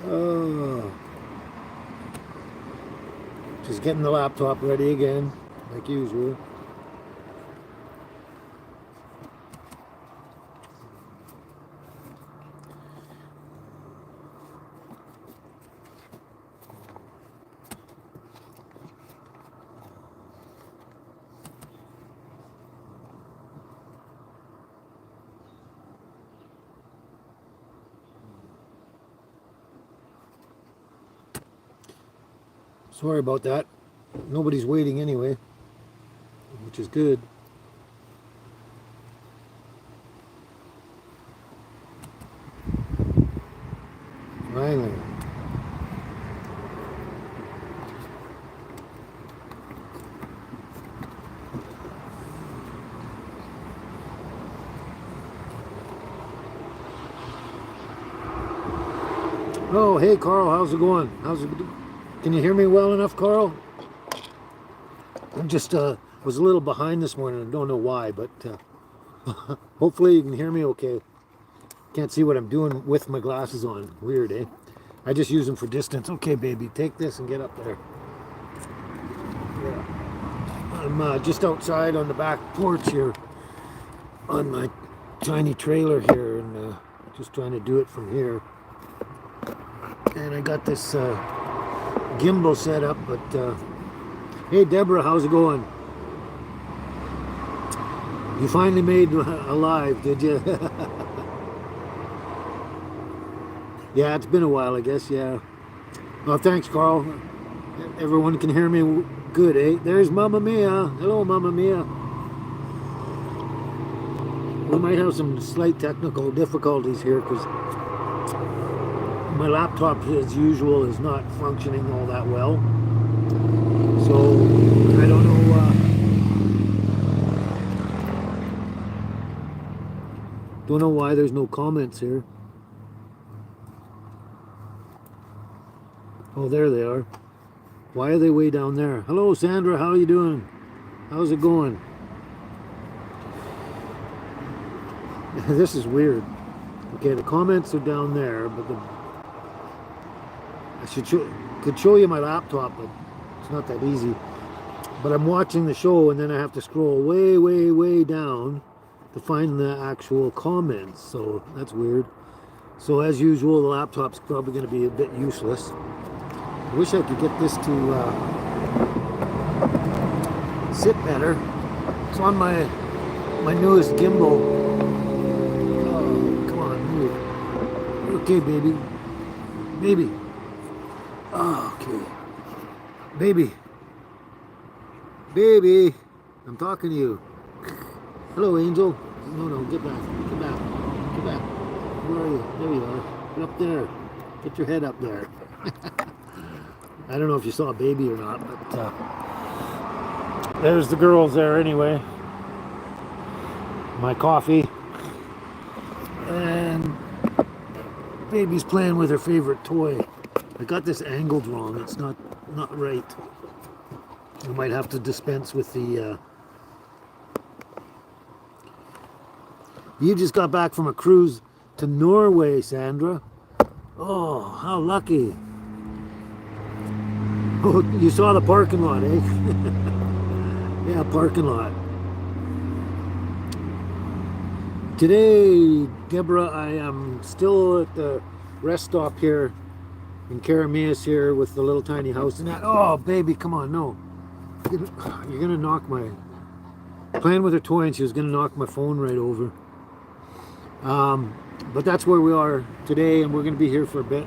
Oh, just getting the laptop ready again, like usual. Sorry about that. Nobody's waiting anyway, which is good. Finally. Oh, hey Carl, how's it going? Can you hear me well enough, Carl? I'm just was a little behind this morning. I don't know why, but hopefully you can hear me okay. Can't see what I'm doing with my glasses on. Weird, eh? I just use them for distance. Okay, baby, take this and get up there. Yeah. I'm just outside on the back porch here on my tiny trailer here, and just trying to do it from here. And I got this gimbal set up, but hey Deborah, how's it going? You finally made alive, did you? Yeah, it's been a while, I guess, yeah. Oh, thanks, Carl. Everyone can hear me good, eh? There's Mamma Mia. Hello, Mamma Mia. We might have some slight technical difficulties here because my laptop, as usual, is not functioning all that well. So, I don't know. Don't know why there's no comments here. Oh, there they are. Why are they way down there? Hello, Sandra. How are you doing? How's it going? This is weird. Okay, the comments are down there, but could show you my laptop, but it's not that easy. But I'm watching the show, and then I have to scroll way, way, way down to find the actual comments. So that's weird. So as usual, the laptop's probably going to be a bit useless. I wish I could get this to sit better. It's on my newest gimbal. Oh, come on, move. Okay, baby. Baby. Oh, okay. Baby. Baby. I'm talking to you. Hello, Angel. No, get back. Get back. Get back. Where are you? There you are. Get up there. Get your head up there. I don't know if you saw a baby or not, but there's the girls there anyway. My coffee. And baby's playing with her favorite toy. I got this angled wrong. It's not right. I might have to dispense with the... You just got back from a cruise to Norway, Sandra. Oh, how lucky. Oh, you saw the parking lot, eh? Yeah, parking lot. Today, Deborah, I am still at the rest stop here in Karamias here with the little tiny house and that. Oh, baby, come on, no. You're gonna knock my... Playing with her toy and she was gonna knock my phone right over. But that's where we are today, and we're gonna be here for a bit.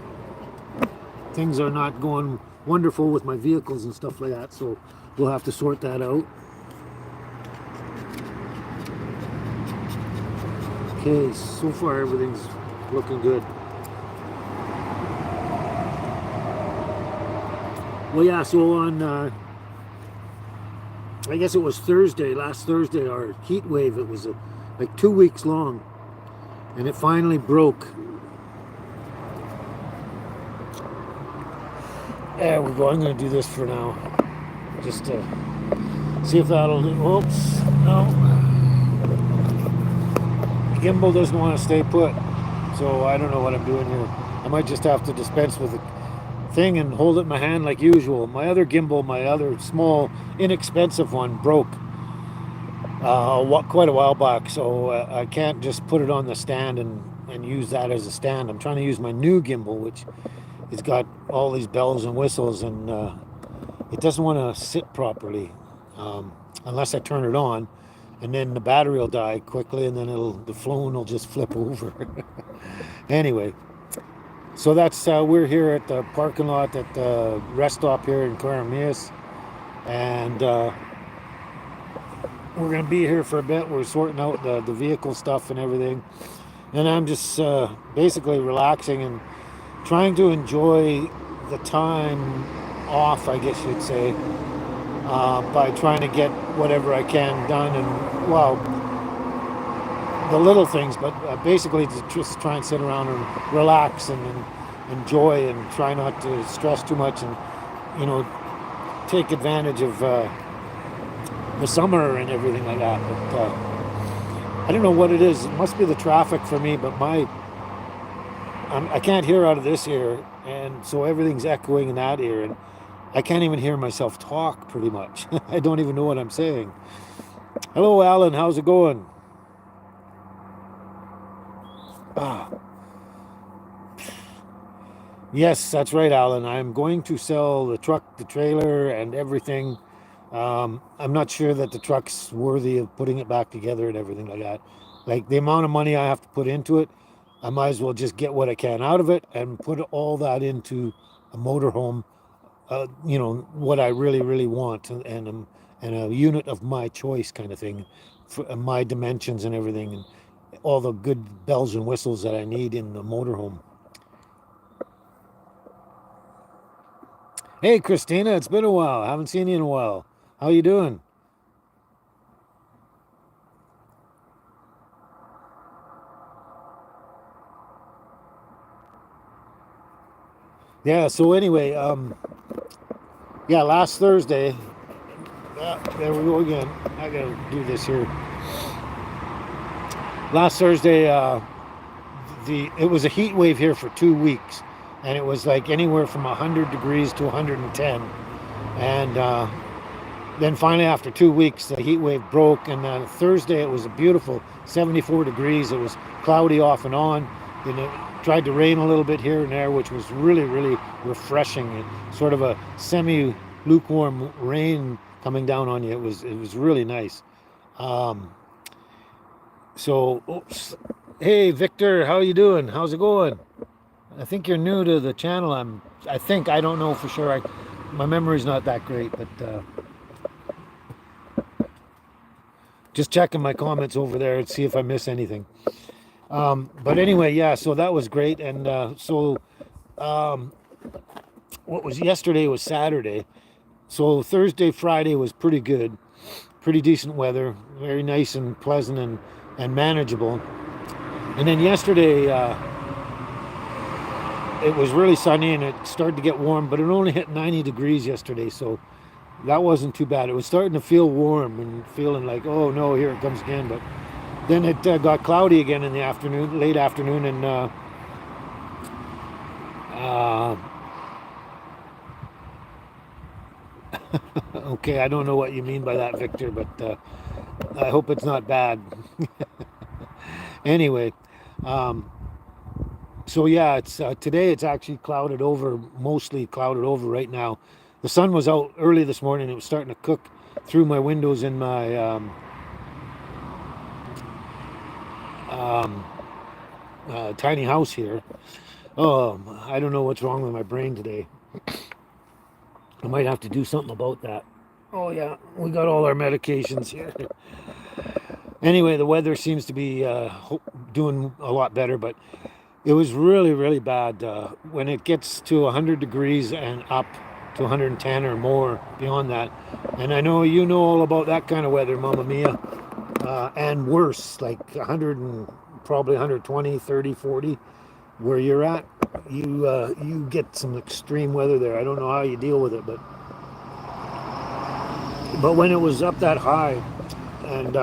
Things are not going wonderful with my vehicles and stuff like that, so we'll have to sort that out. Okay, so far everything's looking good. Well, yeah, so on I guess it was last Thursday, our heat wave, it was like 2 weeks long, and it finally broke. There we go. I'm going to do this for now, just to see if that'll do. Oops, no. The gimbal doesn't want to stay put, so I don't know what I'm doing here. I might just have to dispense with the thing and hold it in my hand like usual. My other gimbal, my other small, inexpensive one, broke quite a while back, so I can't just put it on the stand and use that as a stand. I'm trying to use my new gimbal, which has got all these bells and whistles, and it doesn't want to sit properly unless I turn it on, and then the battery will die quickly, and then the phone will just flip over. Anyway, so that's we're here at the parking lot at the rest stop here in Coramias, and we're going to be here for a bit. We're sorting out the vehicle stuff and everything, and I'm just basically relaxing and trying to enjoy the time off, I guess you'd say, by trying to get whatever I can done, and well, the little things, but basically to just try and sit around and relax and enjoy and try not to stress too much, and take advantage of the summer and everything like that. But I don't know what it is. It must be the traffic for me, but I can't hear out of this ear, and so everything's echoing in that ear, and I can't even hear myself talk pretty much. I don't even know what I'm saying. Hello, Alan. How's it going? Ah, yes, that's right, Alan. I'm going to sell the truck, the trailer, and everything. I'm not sure that the truck's worthy of putting it back together and everything like that. Like the amount of money I have to put into it, I might as well just get what I can out of it and put all that into a motorhome. What I really, really want, and a unit of my choice, kind of thing, for my dimensions and everything, and all the good bells and whistles that I need in the motorhome. Hey, Christina, it's been a while. I haven't seen you in a while. How you doing? Yeah. So anyway, yeah, last Thursday. There we go again. I gotta do this here. Last Thursday, it was a heat wave here for 2 weeks, and it was like anywhere from 100 degrees to 110, and then finally after 2 weeks the heat wave broke, and Thursday it was a beautiful 74 degrees. It was cloudy off and on, and it tried to rain a little bit here and there, which was really, really refreshing, and sort of a semi lukewarm rain coming down on you. It was really nice. um, oops. Hey, Victor, how you doing? How's it going? I think you're new to the channel. I don't know for sure. My memory's not that great, but just checking my comments over there and see if I miss anything. But anyway, yeah, so that was great. And um, what was yesterday was Saturday. So Thursday, Friday was pretty good, pretty decent weather, very nice and pleasant and manageable. And then yesterday, it was really sunny and it started to get warm, but it only hit 90 degrees yesterday, so that wasn't too bad. It was starting to feel warm and feeling like, oh no, here it comes again. But then it got cloudy again in the afternoon, late afternoon, and uh, okay, I don't know what you mean by that, Victor, but I hope it's not bad. Anyway, um, so yeah, it's today it's actually clouded over, mostly clouded over right now. The sun was out early this morning. It was starting to cook through my windows in my um, tiny house here. Oh, I don't know what's wrong with my brain today. I might have to do something about that. Oh yeah, we got all our medications here. Anyway, the weather seems to be doing a lot better, but it was really, really bad when it gets to 100 degrees and up to 110 or more beyond that. And I know you know all about that kind of weather, Mamma Mia, and worse, like 100 and probably 120, 30, 40, where you're at. You get some extreme weather there. I don't know how you deal with it, but when it was up that high and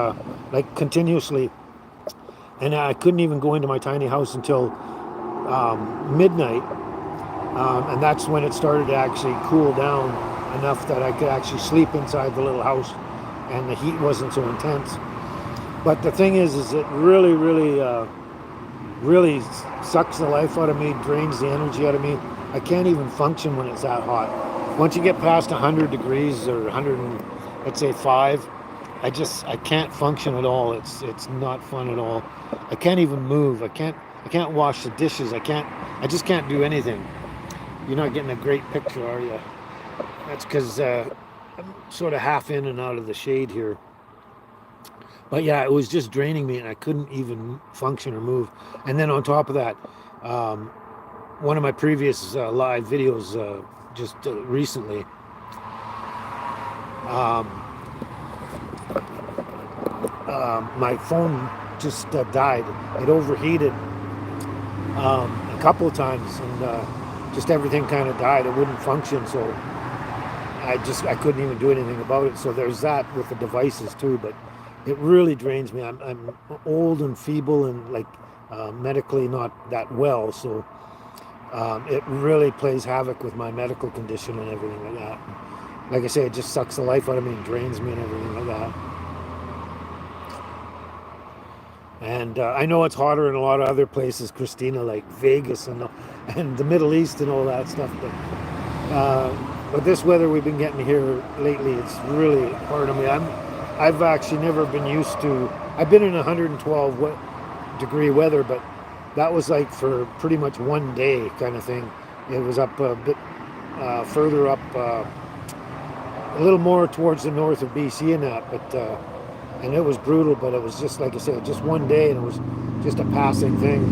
like continuously, and I couldn't even go into my tiny house until midnight, and that's when it started to actually cool down enough that I could actually sleep inside the little house, and the heat wasn't so intense. But the thing is it really, really sucks the life out of me, drains the energy out of me. I can't even function when it's that hot. Once you get past 100 degrees or 100, let's say 5, I can't function at all. It's not fun at all. I can't even move. I can't wash the dishes. I just can't do anything. You're not getting a great picture, are you? That's because I'm sort of half in and out of the shade here. But yeah, it was just draining me, and I couldn't even function or move. And then on top of that, one of my previous live videos just recently, my phone just died. It overheated a couple of times, and just everything kind of died. It wouldn't function, so I couldn't even do anything about it. So there's that with the devices too. But it really drains me. I'm old and feeble and like medically not that well, so it really plays havoc with my medical condition and everything like that. Like I say, it just sucks the life out of me and drains me and everything like that. And I know it's hotter in a lot of other places, Christina, like Vegas and the Middle East and all that stuff. But this weather we've been getting here lately, it's really hard on me. I've actually never been used to. I've been in 112 degree weather, but that was like for pretty much one day kind of thing. It was up a bit further up, a little more towards the north of BC and that, but and it was brutal. But it was just like I said, just one day, and it was just a passing thing.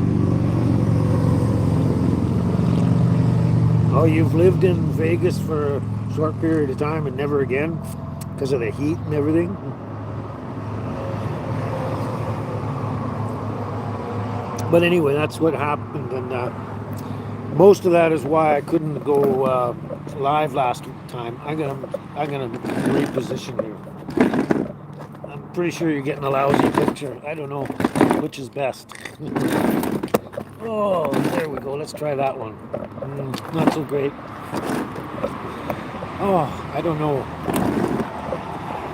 Oh, you've lived in Vegas for a short period of time and never again because of the heat and everything? But anyway, that's what happened, and most of that is why I couldn't go live last time. I'm gonna reposition here. I'm pretty sure you're getting a lousy picture. I don't know which is best. Oh, there we go. Let's try that one. Not so great. Oh, I don't know.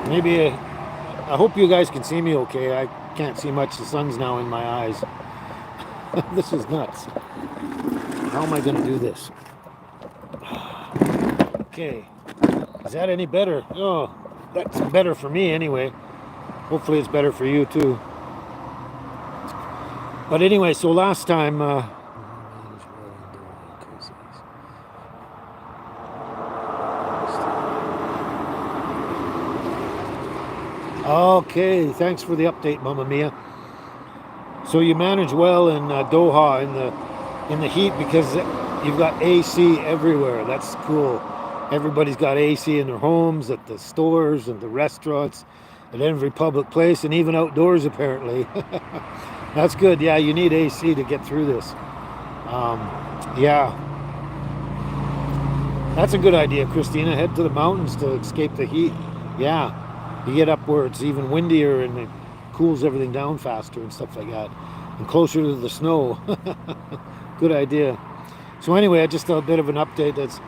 Maybe I hope you guys can see me okay. I can't see much. The sun's now in my eyes. This is nuts. How am I going to do this? Okay. Is that any better? Oh, that's better for me anyway. Hopefully it's better for you too. But anyway, so last time... okay, thanks for the update, Mamma Mia. So you manage well in Doha in the heat because you've got AC everywhere. That's cool. Everybody's got AC in their homes, at the stores, and the restaurants, at every public place, and even outdoors apparently. That's good. Yeah, you need AC to get through this. Yeah. That's a good idea, Christina. Head to the mountains to escape the heat. Yeah. You get up where it's even windier and it cools everything down faster and stuff like that. And closer to the snow. Good idea. So anyway, just a bit of an update. That's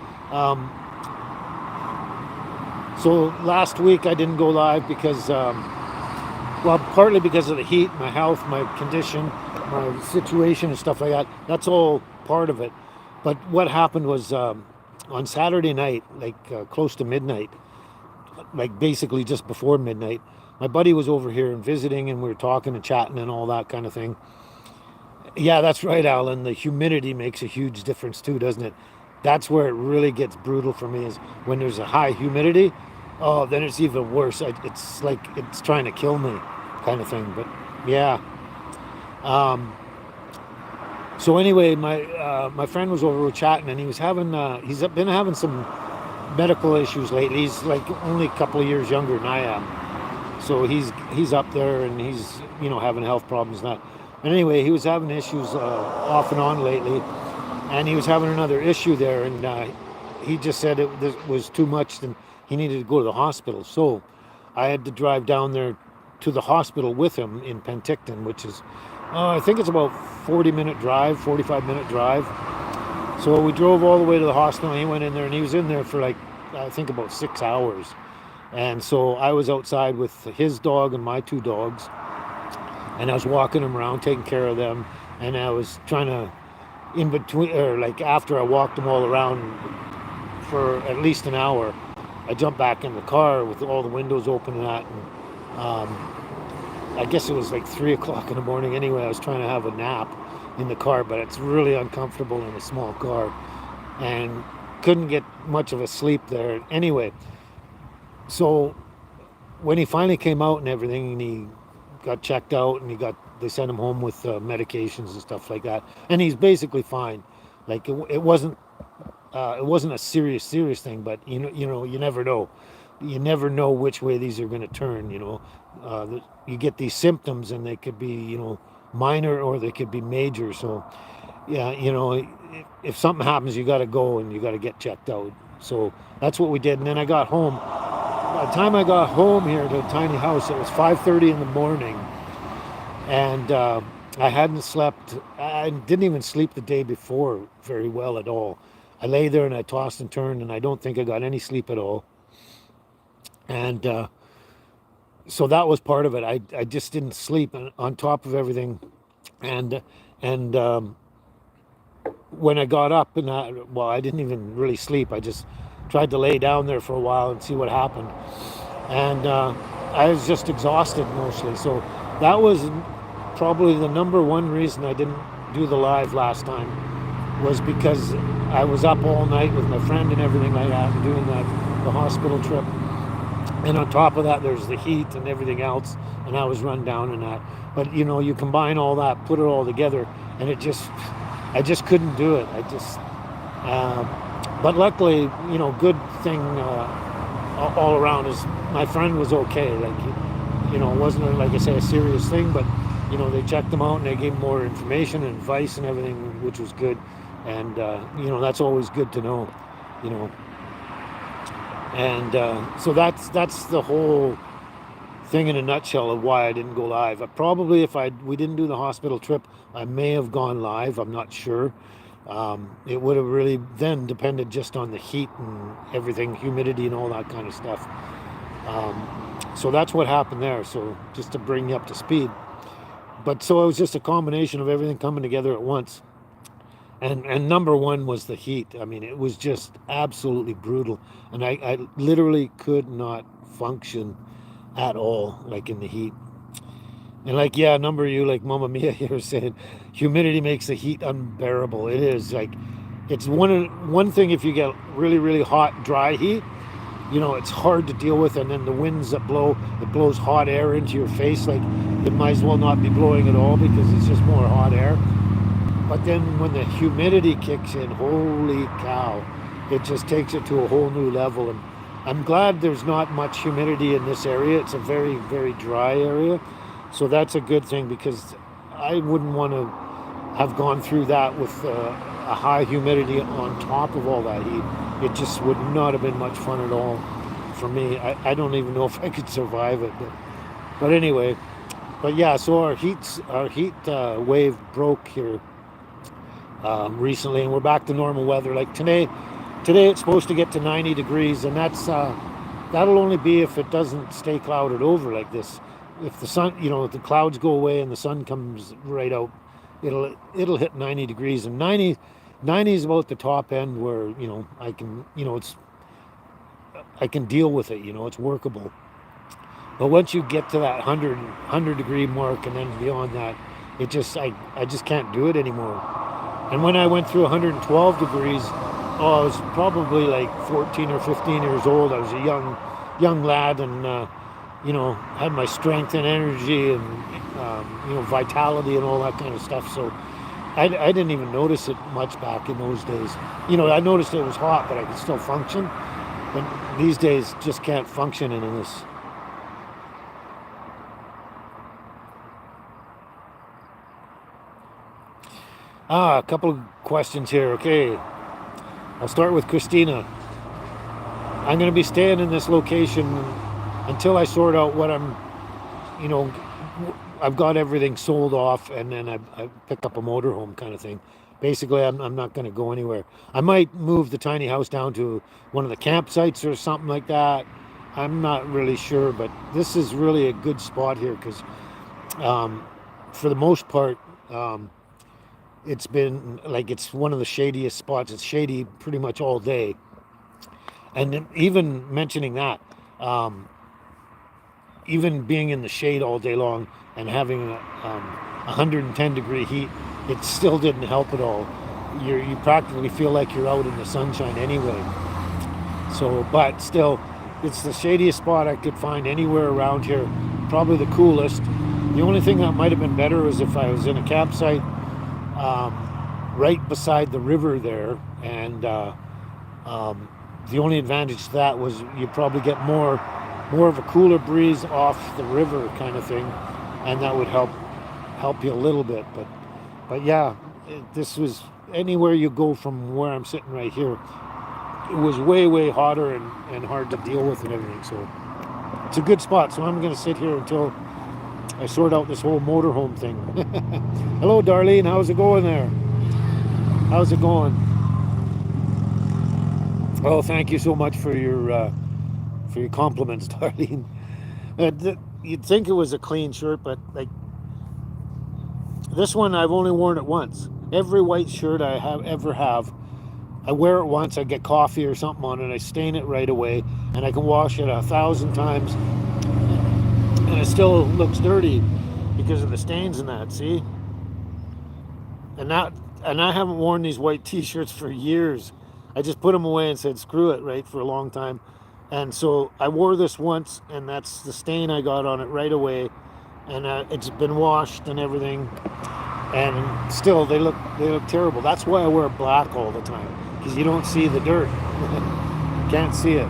so last week I didn't go live because, well, partly because of the heat, my health, my condition, my situation and stuff like that. That's all part of it. But what happened was on Saturday night, like close to midnight, like basically just before midnight, my buddy was over here and visiting, and we were talking and chatting and all that kind of thing. Yeah, that's right, Alan. The humidity makes a huge difference too, doesn't it? That's where it really gets brutal for me, is when there's a high humidity. Oh, then it's even worse. It's like it's trying to kill me kind of thing. But yeah. So anyway, my friend was over, we were chatting, and he's been having some medical issues lately. He's like only a couple of years younger than I am. So he's up there, and he's having health problems and that. And anyway, he was having issues off and on lately, and he was having another issue there, and he just said it was too much, and he needed to go to the hospital. So I had to drive down there to the hospital with him in Penticton, which is I think it's about 40-minute drive, 45-minute drive. So we drove all the way to the hospital. And he went in there, and he was in there for like, I think about 6 hours. And so I was outside with his dog and my two dogs, and I was walking him around, taking care of them. And I was trying to, in between, or like after I walked them all around for at least an hour, I jumped back in the car with all the windows open and that. And I guess it was like 3 o'clock in the morning anyway. I was trying to have a nap in the car, but it's really uncomfortable in a small car, and couldn't get much of a sleep there. Anyway, so when he finally came out and everything, and he got checked out, and they sent him home with medications and stuff like that, and he's basically fine. Like it wasn't a serious thing, but you never know. You never know which way these are going to turn. You get these symptoms, and they could be minor or they could be major. So yeah, if something happens, you got to go and you got to get checked out. So that's what we did. And then I got home. By the time I got home here to a tiny house, it was 5:30 in the morning, and I hadn't slept. I didn't even sleep the day before very well at all. I lay there and I tossed and turned, and I don't think I got any sleep at all. And so that was part of it. I just didn't sleep, and on top of everything. And when I got up, I didn't even really sleep. I just tried to lay down there for a while and see what happened. And I was just exhausted mostly. So that was probably the number one reason I didn't do the live last time, was because I was up all night with my friend and everything like that, and doing the hospital trip. And on top of that, there's the heat and everything else, and I was run down in that. But you combine all that, put it all together, and I just couldn't do it. But luckily, good thing all around is my friend was okay. Like, it wasn't, like I say, a serious thing, but they checked him out and they gave him more information and advice and everything, which was good. And that's always good to know. And so that's the whole thing in a nutshell of why I didn't go live. Probably if we didn't do the hospital trip, I may have gone live. I'm not sure. It would have really then depended just on the heat and everything, humidity and all that kind of stuff. So that's what happened there. So just to bring you up to speed. But so it was just a combination of everything coming together at once. And number one was the heat. I mean, it was just absolutely brutal. And I literally could not function at all, like in the heat. And like, yeah, a number of you, like Mama Mia here, said humidity makes the heat unbearable. It is like, it's one thing if you get really, really hot, dry heat, it's hard to deal with. And then the winds that blow, it blows hot air into your face. Like, it might as well not be blowing at all because it's just more hot air. But then when the humidity kicks in, holy cow, it just takes it to a whole new level. And I'm glad there's not much humidity in this area. It's a very, very dry area. So that's a good thing, because I wouldn't want to have gone through that with a high humidity on top of all that heat. It just would not have been much fun at all for me. I don't even know if I could survive it. But anyway, but yeah, so our heat wave broke here recently, and we're back to normal weather. Like today it's supposed to get to 90 degrees, and that'll only be if it doesn't stay clouded over like this. If the sun, if the clouds go away and the sun comes right out, it'll hit 90 degrees. And 90 is about the top end where I can I can deal with it. It's workable. But once you get to that 100 degree mark, and then beyond that, I just can't do it anymore. And when I went through 112 degrees, I was probably like 14 or 15 years old. I was a young lad, and had my strength and energy and vitality and all that kind of stuff. So I didn't even notice it much back in those days. I noticed it was hot, but I could still function. But these days, just can't function in this. A couple of questions here. Okay, I'll start with Christina. I'm going to be staying in this location until I sort out what I'm, I've got everything sold off, and then I picked up a motorhome kind of thing. Basically, I'm not going to go anywhere. I might move the tiny house down to one of the campsites or something like that. I'm not really sure, but this is really a good spot here because, um, for the most part, um, it's been like it's one of the shadiest spots. It's shady pretty much all day. And even mentioning that, um, even being in the shade all day long and having 110-degree heat, it still didn't help at all. You practically feel like you're out in the sunshine anyway. So, but still, it's the shadiest spot I could find anywhere around here. Probably the coolest. The only thing that might have been better was if I was in a campsite right beside the river there, and um, the only advantage to that was you probably get more of a cooler breeze off the river kind of thing, and that would help you a little bit. But yeah, this was anywhere you go from where I'm sitting right here. It was way hotter and hard to deal with and everything. So it's a good spot. So I'm going to sit here until I sort out this whole motorhome thing. Hello, Darlene. How's it going there? How's it going? Oh, thank you so much for your compliments, Darlene. You'd think it was a clean shirt, but like this one, I've only worn it once. Every white shirt I have ever have, I wear it once. I get coffee or something on it. I stain it right away, and I can wash it 1,000 times, and it still looks dirty because of the stains and that. See, and that, and I haven't worn these white T-shirts for years. I just put them away and said screw it, right, for a long time. And so I wore this once, and that's the stain I got on it right away, and it's been washed and everything, and still they look terrible. That's why I wear black all the time, because you don't see the dirt. Can't see it.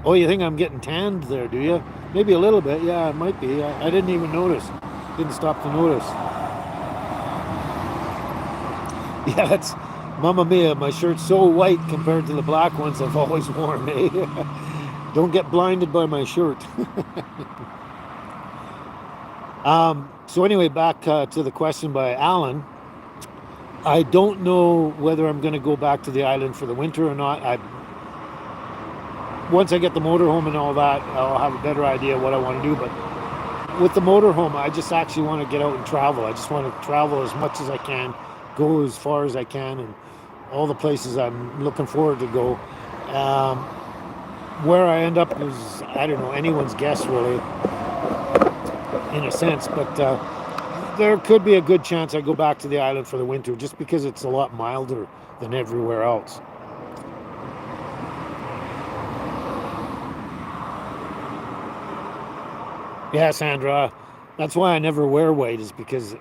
Oh, you think I'm getting tanned there, do you? Maybe a little bit. Yeah, it might be. I didn't even notice. Didn't stop to notice. Yeah, that's Mamma Mia. My shirt's so white compared to the black ones I've always worn. Eh? Don't get blinded by my shirt. So anyway, back to the question by Alan. I don't know whether I'm going to go back to the island for the winter or not. Once I get the motorhome and all that, I'll have a better idea what I want to do. But with the motorhome, I just actually want to get out and travel. I just want to travel as much as I can, go as far as I can, and all the places I'm looking forward to go. Um, where I end up is, I don't know, anyone's guess really, in a sense. But there could be a good chance I go back to the island for the winter, just because it's a lot milder than everywhere else. Yeah, Sandra, that's why I never wear white, is because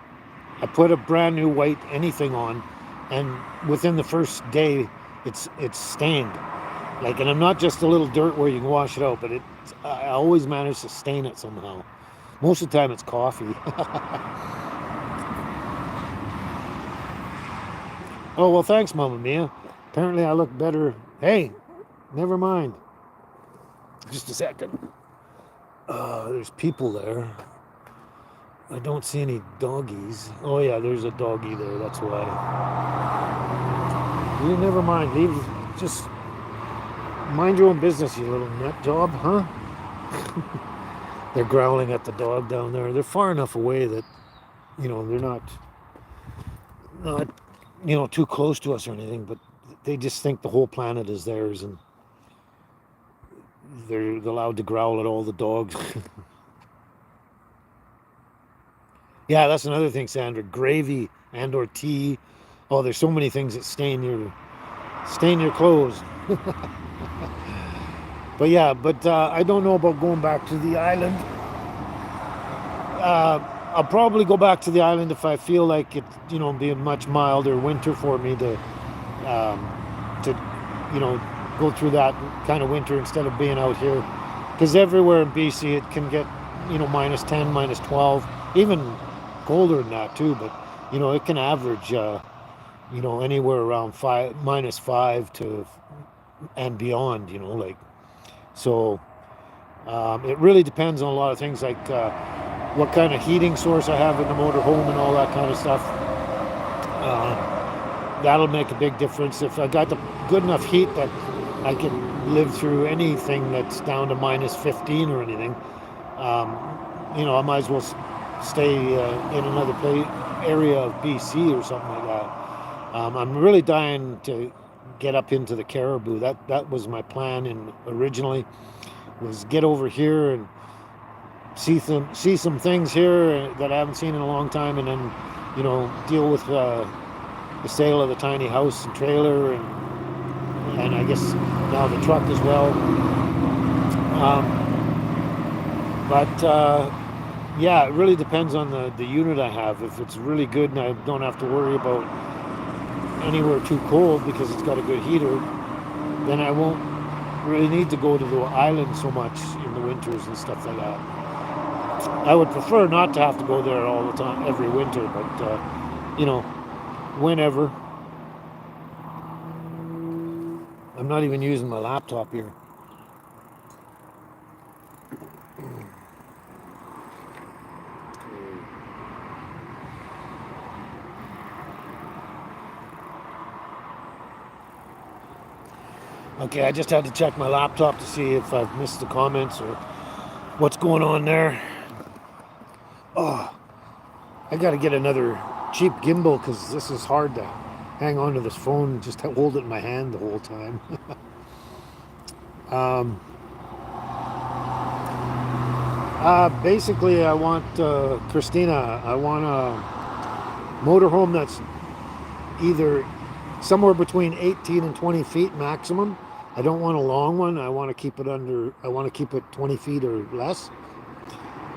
I put a brand new white anything on, and within the first day, it's stained. Like, and I'm not just a little dirt where you can wash it out, but I always manage to stain it somehow. Most of the time, it's coffee. Oh well, thanks, Mamma Mia. Apparently, I look better. Hey, never mind. Just a second. There's people there. I don't see any doggies. Oh yeah, there's a doggy there. That's why. You never mind. Leave. Just mind your own business, you little nut job, huh? They're growling at the dog down there. They're far enough away that they're not too close to us or anything. But they just think the whole planet is theirs, and they're allowed to growl at all the dogs. Yeah, that's another thing, Sandra. Gravy and or tea. Oh, there's so many things that stain your clothes. But yeah, I don't know about going back to the island. I'll probably go back to the island if I feel like it, being much milder winter for me to go through that kind of winter instead of being out here. Because everywhere in BC it can get, -10, -12, even colder than that too. But it can average, anywhere around -5 to and beyond. Like, so It really depends on a lot of things like what kind of heating source I have in the motorhome and all that kind of stuff. That'll make a big difference. If I got the good enough heat that I can live through anything that's down to minus 15 or anything, um, I might as well stay in another area of BC or something like that. I'm really dying to get up into the Caribou. That was my plan, and originally was get over here and see some things here that I haven't seen in a long time, and then deal with the sale of the tiny house and trailer, and I guess now the truck as well. But yeah, it really depends on the unit I have. If it's really good and I don't have to worry about anywhere too cold because it's got a good heater, then I won't really need to go to the island so much in the winters and stuff like that. I would prefer not to have to go there all the time, every winter, but whenever. I'm not even using my laptop here. Okay, I just had to check my laptop to see if I've missed the comments or what's going on there. Oh, I got to get another cheap gimbal because this is hard to hang on to this phone and just hold it in my hand the whole time. Basically, I want, Christina, I want a motorhome that's either somewhere between 18 and 20 feet maximum. I don't want a long one. I want to keep it 20 feet or less.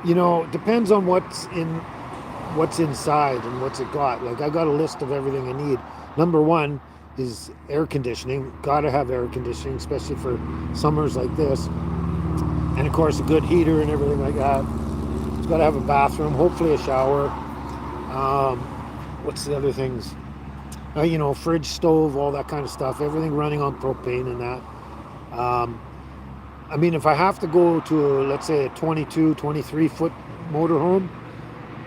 Depends on what's inside and what's it got. Like, I got a list of everything I need. Number one is air conditioning. Gotta have air conditioning, especially for summers like this. And of course, a good heater and everything like that. It's got to have a bathroom, hopefully a shower. What's the other things? Fridge, stove, all that kind of stuff. Everything running on propane and that. I mean, if I have to go to, let's say, a 22, 23 foot motorhome,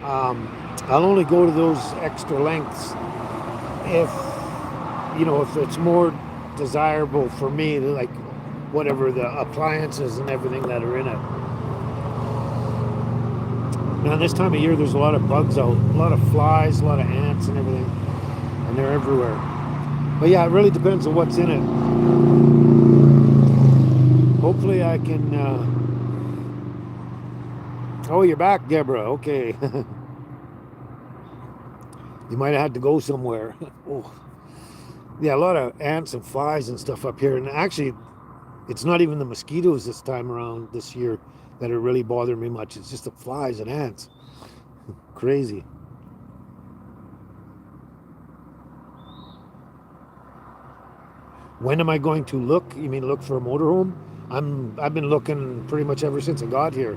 I'll only go to those extra lengths if it's more desirable for me, like whatever the appliances and everything that are in it. Now, this time of year, there's a lot of bugs out, a lot of flies, a lot of ants and everything, and they're everywhere. But yeah, it really depends on what's in it. Hopefully I can... Oh, you're back, Deborah. Okay. You might have had to go somewhere. Oh. Yeah, a lot of ants and flies and stuff up here. And actually, it's not even the mosquitoes this time around this year that are really bothering me much. It's just the flies and ants. Crazy. When am I going to look? You mean look for a motorhome? I've been looking pretty much ever since I got here,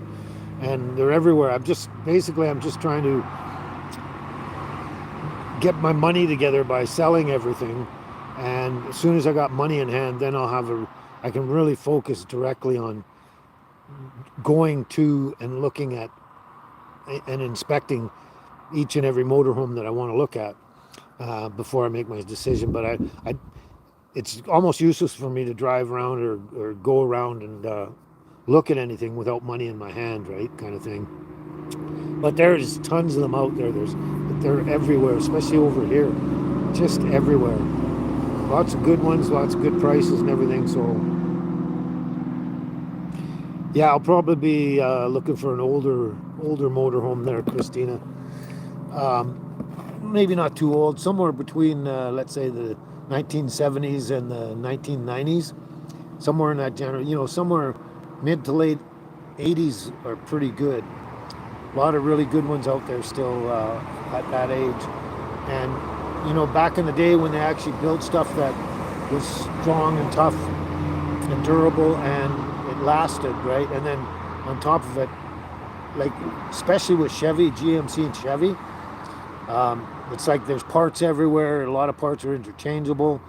and they're everywhere. I'm just trying to get my money together by selling everything, and as soon as I got money in hand, then I can really focus directly on going to and looking at and inspecting each and every motorhome that I want to look at before I make my decision. But it's almost useless for me to drive around or go around and look at anything without money in my hand, right? Kind of thing. But there's tons of them out there. They're everywhere, especially over here. Just everywhere. Lots of good ones, lots of good prices and everything. So yeah, I'll probably be looking for an older motorhome there, Christina. Maybe not too old, somewhere between, let's say, the 1970s and the 1990s, somewhere in that general, somewhere mid to late 80s are pretty good. A lot of really good ones out there still at that age. And, back in the day when they actually built stuff that was strong and tough and durable and it lasted, right? And then on top of it, like, especially with Chevy, GMC and Chevy, it's like there's parts everywhere. A lot of parts are interchangeable.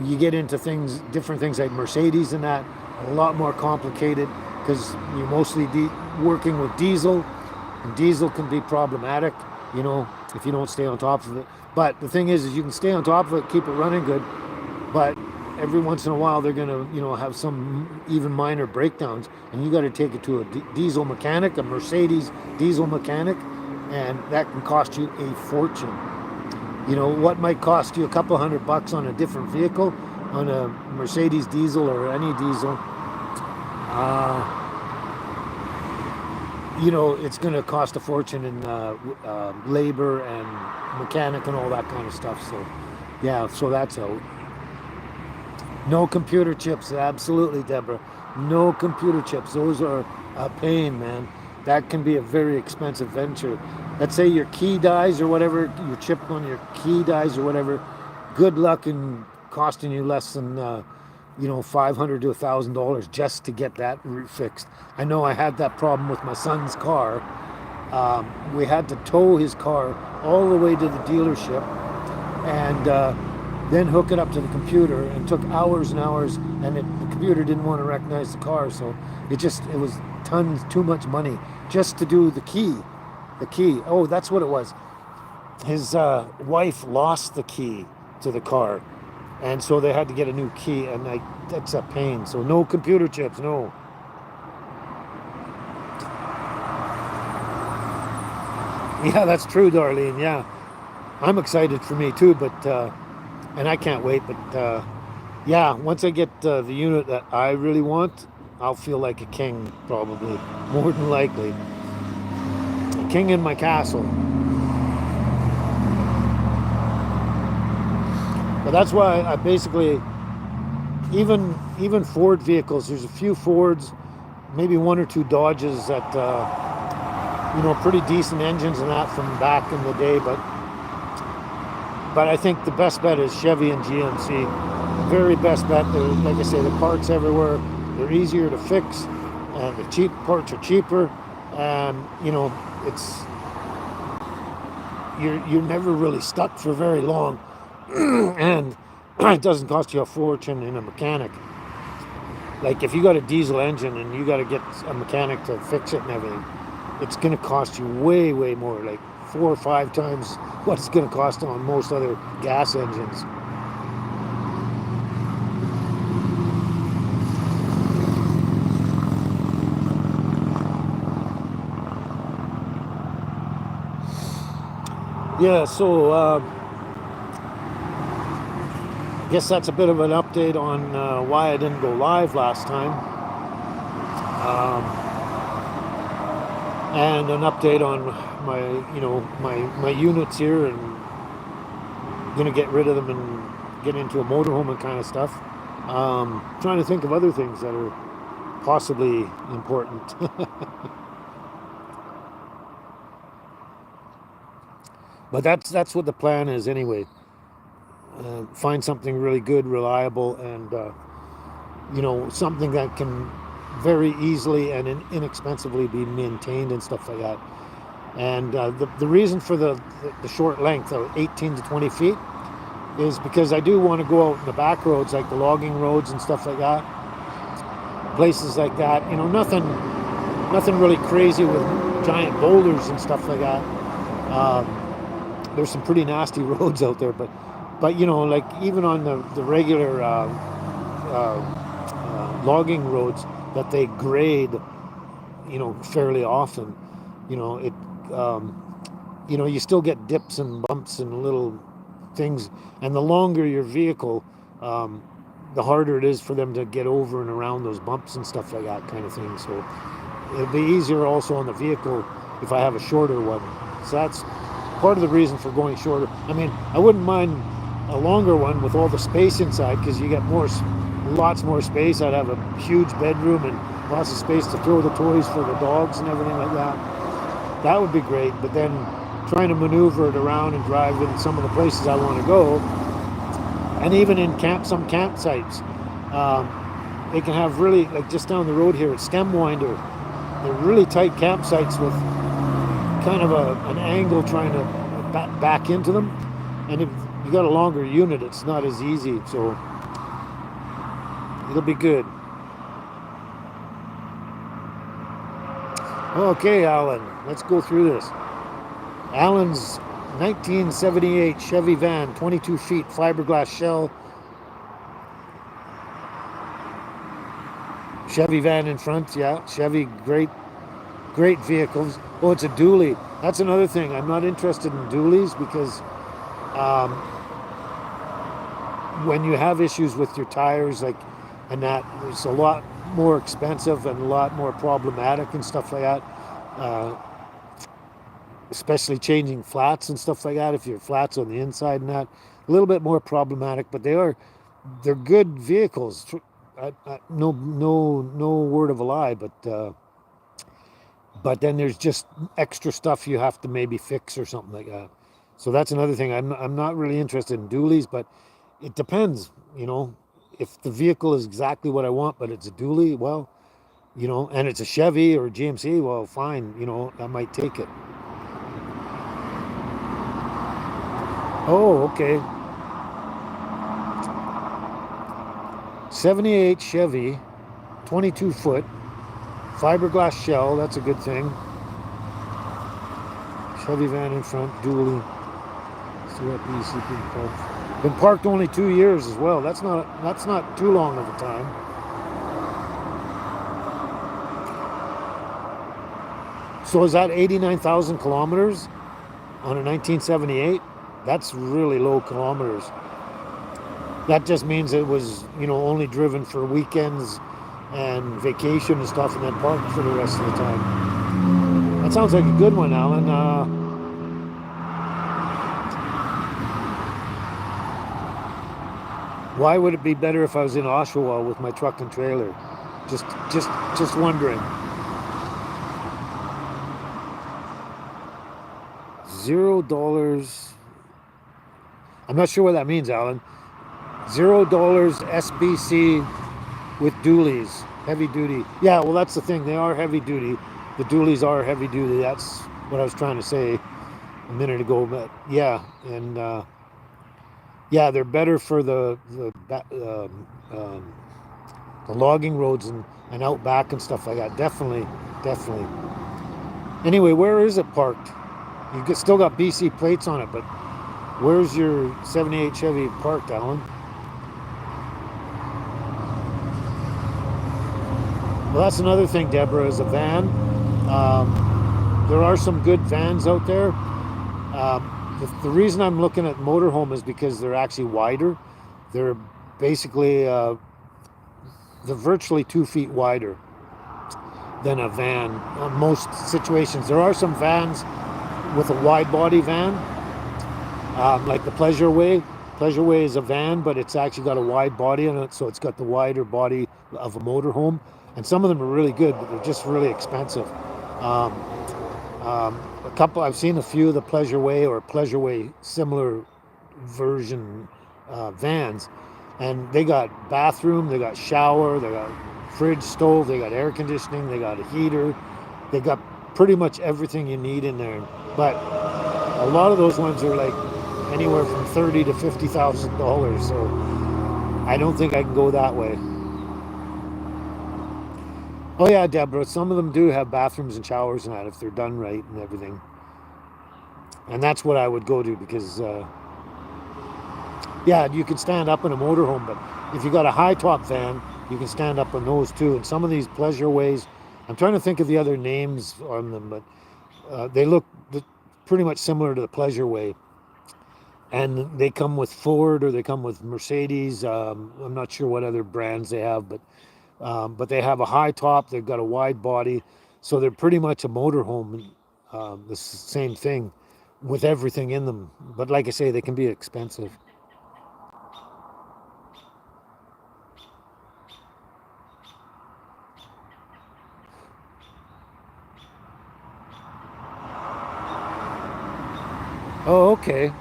You get into different things like Mercedes and that. a lot more complicated because you're mostly working with diesel, and diesel can be problematic, you know, if you don't stay on top of it. But the thing is you can stay on top of it, keep it running good, but every once in a while they're going to, you know, have some even minor breakdowns, and you got to take it to a diesel mechanic, a Mercedes diesel mechanic, and that can cost you a fortune. You know, what might cost you a couple $100 on a different vehicle, on a Mercedes diesel or any diesel, you know, it's going to cost a fortune in labor and mechanic and all that kind of stuff. So, yeah, so that's out. No computer chips, absolutely, Deborah. No computer chips. Those are a pain, man. That can be a very expensive venture. Let's say your key dies or whatever, your chip on your key dies or whatever. Good luck in costing you less than, you know, $500 to $1,000 just to get that fixed. I know I had that problem with my son's car. We had to tow his car all the way to the dealership and then hook it up to the computer, and took hours and hours, and the computer didn't want to recognize the car, so it was tons too much money just to do the key. Oh, that's what it was. His wife lost the key to the car, and so they had to get a new key, and that's a pain. So no computer chips, no. Yeah, that's true, Darlene. Yeah, I'm excited for me too, but and I can't wait. But yeah, once I get the unit that I really want, I'll feel like a king, probably, more than likely. A king in my castle. But that's why I basically, even Ford vehicles, there's a few Fords, maybe one or two Dodges that, you know, pretty decent engines and that from back in the day, but I think the best bet is Chevy and GMC. Very best bet. They're, like I say, the parts everywhere. They're easier to fix, and the cheap parts are cheaper. And you know, it's you're never really stuck for very long, and it doesn't cost you a fortune in a mechanic. Like if you got a diesel engine and you got to get a mechanic to fix it and everything, it's going to cost you way more, like 4 or 5 times what it's going to cost on most other gas engines. Yeah, so I guess that's a bit of an update on why I didn't go live last time. And an update on my, you know, my units here, and gonna get rid of them and get into a motorhome and kind of stuff. Trying to think of other things that are possibly important. But that's what the plan is anyway. Find something really good, reliable, and you know, something that can very easily and inexpensively be maintained and stuff like that. And the reason for the short length of 18 to 20 feet is because I do want to go out in the back roads, like the logging roads and stuff like that, places like that. You know, nothing really crazy with giant boulders and stuff like that. There's some pretty nasty roads out there, but you know, like even on the regular logging roads that they grade, you know, fairly often, you know, it, you know, you still get dips and bumps and little things, and the longer your vehicle, the harder it is for them to get over and around those bumps and stuff like that kind of thing. So it'll be easier also on the vehicle if I have a shorter one. So that's part of the reason for going shorter. I mean, I wouldn't mind a longer one with all the space inside, because you get lots more space. I'd have a huge bedroom and lots of space to throw the toys for the dogs and everything like that. That would be great. But then trying to maneuver it around and drive in some of the places I want to go, and even in some campsites, they can have really, like just down the road here at Stemwinder, they're really tight campsites with kind of an angle trying to back into them, and if you got a longer unit, it's not as easy, so it'll be good. Okay, Alan, let's go through this. Alan's 1978 Chevy van, 22 feet, fiberglass shell. Chevy van in front, yeah. Chevy, great vehicles. Oh, it's a dually. That's another thing. I'm not interested in dualies because um, when you have issues with your tires, like, and that, it's a lot more expensive and a lot more problematic and stuff like that. Uh, Especially changing flats and stuff like that. If your flats on the inside and that, a little bit more problematic. But they're good vehicles. No word of a lie. But then there's just extra stuff you have to maybe fix or something like that. So that's another thing. I'm not really interested in dualies, but it depends. You know, if the vehicle is exactly what I want, but it's a dually, well, and it's a Chevy or a GMC, well, fine. I might take it. Oh, okay. 78 Chevy, 22 foot, fiberglass shell. That's a good thing. Chevy van in front, dually. Been parked only 2 years as well. That's not too long of a time. So is that 89,000 kilometers on a 1978? That's really low kilometers. That just means it was, only driven for weekends and vacation and stuff, and then parked for the rest of the time. That sounds like a good one, Alan. Why would it be better if I was in Oshawa with my truck and trailer? Just wondering. $0. I'm not sure what that means, Alan. $0 SBC with dualies, heavy duty. Yeah, well, that's the thing. They are heavy duty. The dualies are heavy duty. That's what I was trying to say a minute ago. But yeah, and yeah, they're better for the logging roads and out back and stuff like that. Definitely, definitely. Anyway, where is it parked? Still got BC plates on it, but where's your 78 Chevy parked, Alan? Well, that's another thing, Deborah, is a van. There are some good vans out there. The reason I'm looking at motorhome is because they're actually wider. They're basically, they're virtually 2 feet wider than a van on most situations. There are some vans with a wide body van, like the Pleasure Way. Pleasure Way is a van, but it's actually got a wide body on it, so it's got the wider body of a motorhome. And some of them are really good, but they're just really expensive. Um, I've seen a few of the Pleasure Way or Pleasure Way similar version vans, and they got bathroom, they got shower, they got fridge, stove, they got air conditioning, they got a heater, they got pretty much everything you need in there. But a lot of those ones are like anywhere from $30,000 to $50,000, so I don't think I can go that way. Oh yeah, Deborah, some of them do have bathrooms and showers and that if they're done right and everything. And that's what I would go to because, yeah, you can stand up in a motorhome, but if you got a high top van, you can stand up on those too. And some of these Pleasure Ways, I'm trying to think of the other names on them, but they look pretty much similar to the Pleasure Way. And they come with Ford or they come with Mercedes. I'm not sure what other brands they have, but they have a high top, they've got a wide body, so they're pretty much a motorhome, the same thing with everything in them. But like I say, they can be expensive. Oh, okay.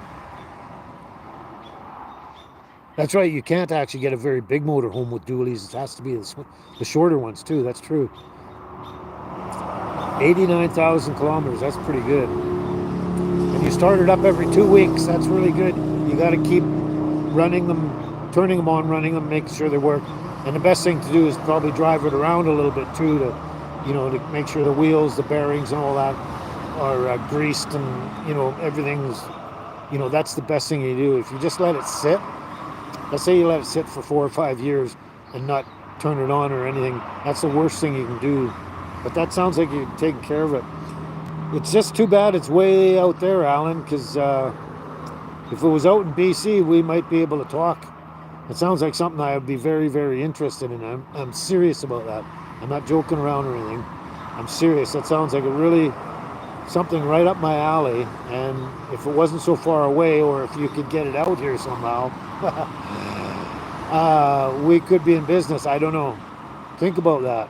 That's right, you can't actually get a very big motorhome with dualies. It has to be the shorter ones too, that's true. 89,000 kilometers, that's pretty good. And you start it up every 2 weeks, that's really good. You got to keep running them, turning them on, running them, making sure they work. And the best thing to do is probably drive it around a little bit too to, to make sure the wheels, the bearings, and all that are greased, and everything's, that's the best thing you do. If you just let it sit, let's say you let it sit for 4 or 5 years and not turn it on or anything, that's the worst thing you can do. But that sounds like you're taking care of it. It's just too bad it's way out there, Alan, because if it was out in BC, we might be able to talk. It sounds like something I would be very, very interested in. I'm serious about that. I'm not joking around or anything. I'm serious. That sounds like something right up my alley. And if it wasn't so far away, or if you could get it out here somehow, we could be in business. I don't know. Think about that.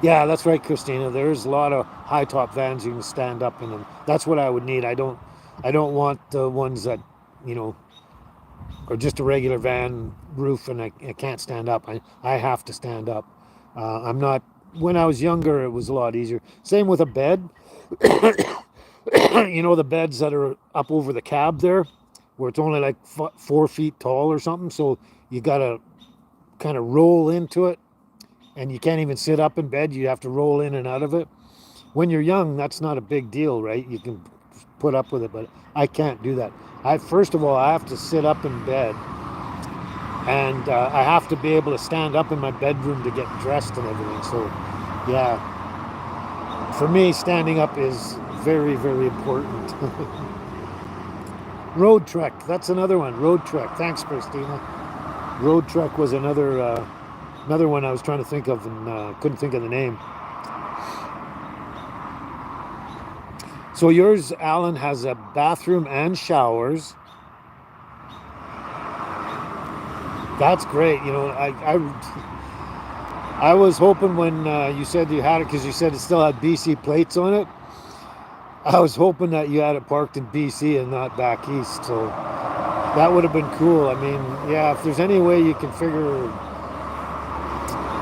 Yeah, that's right, Christina. There's a lot of high top vans you can stand up in them. That's what I would need. I don't want the ones that, or just a regular van roof and I can't stand up. I have to stand up. I'm not, when I was younger, it was a lot easier. Same with a bed. The beds that are up over the cab there, where it's only like 4 feet tall or something. So you got to kind of roll into it, and you can't even sit up in bed. You have to roll in and out of it. When you're young, that's not a big deal, right? You can put up with it, but I can't do that. First of all, I have to sit up in bed, and I have to be able to stand up in my bedroom to get dressed and everything. So, yeah, for me, standing up is very, very important. Road Trek, that's another one. Road Trek. Thanks, Christina. Road Trek was another one I was trying to think of and couldn't think of the name. So yours, Alan, has a bathroom and showers. That's great. I was hoping when you said you had it, because you said it still had BC plates on it. I was hoping that you had it parked in BC and not back east. So that would have been cool. I mean, yeah, if there's any way you can figure,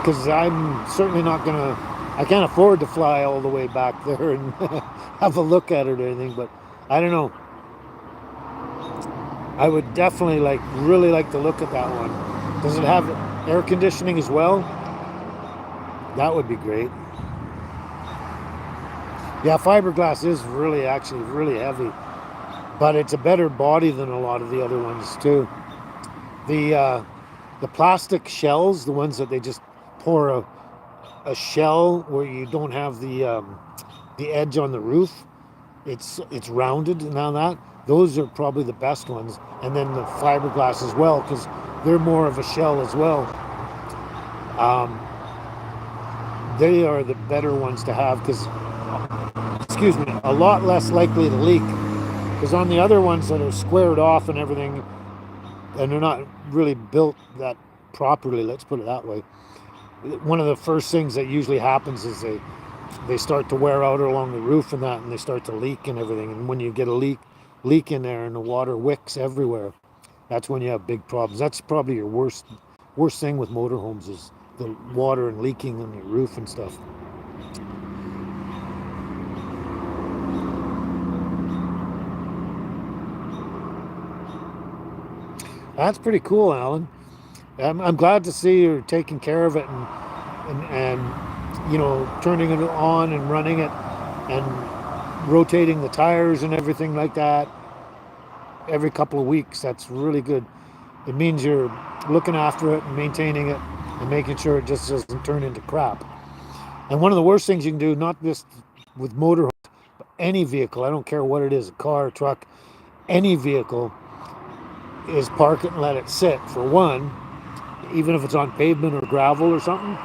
because I'm certainly not gonna, I can't afford to fly all the way back there and have a look at it or anything, but I don't know. I would definitely really like to look at that one. Does it have air conditioning as well? That would be great. Yeah, fiberglass is actually really heavy, but it's a better body than a lot of the other ones too. The plastic shells, the ones that they just pour a shell where you don't have the edge on the roof, it's rounded and all that. Those are probably the best ones, and then the fiberglass as well, because they're more of a shell as well. They are the better ones to have, because, excuse me, a lot less likely to leak. Because on the other ones that are squared off and everything, and they're not really built that properly, let's put it that way, one of the first things that usually happens is they start to wear out along the roof and that, and they start to leak and everything. And when you get a leak in there and the water wicks everywhere, that's when you have big problems. That's probably your worst thing with motorhomes, is the water and leaking on your roof and stuff. That's pretty cool, Alan. I'm glad to see you're taking care of it and turning it on and running it and rotating the tires and everything like that every couple of weeks. That's really good. It means you're looking after it and maintaining it and making sure it just doesn't turn into crap. And one of the worst things you can do, not just with motorhomes, but any vehicle, I don't care what it is, a car, a truck, any vehicle, is park it and let it sit, for one, even if it's on pavement or gravel or something.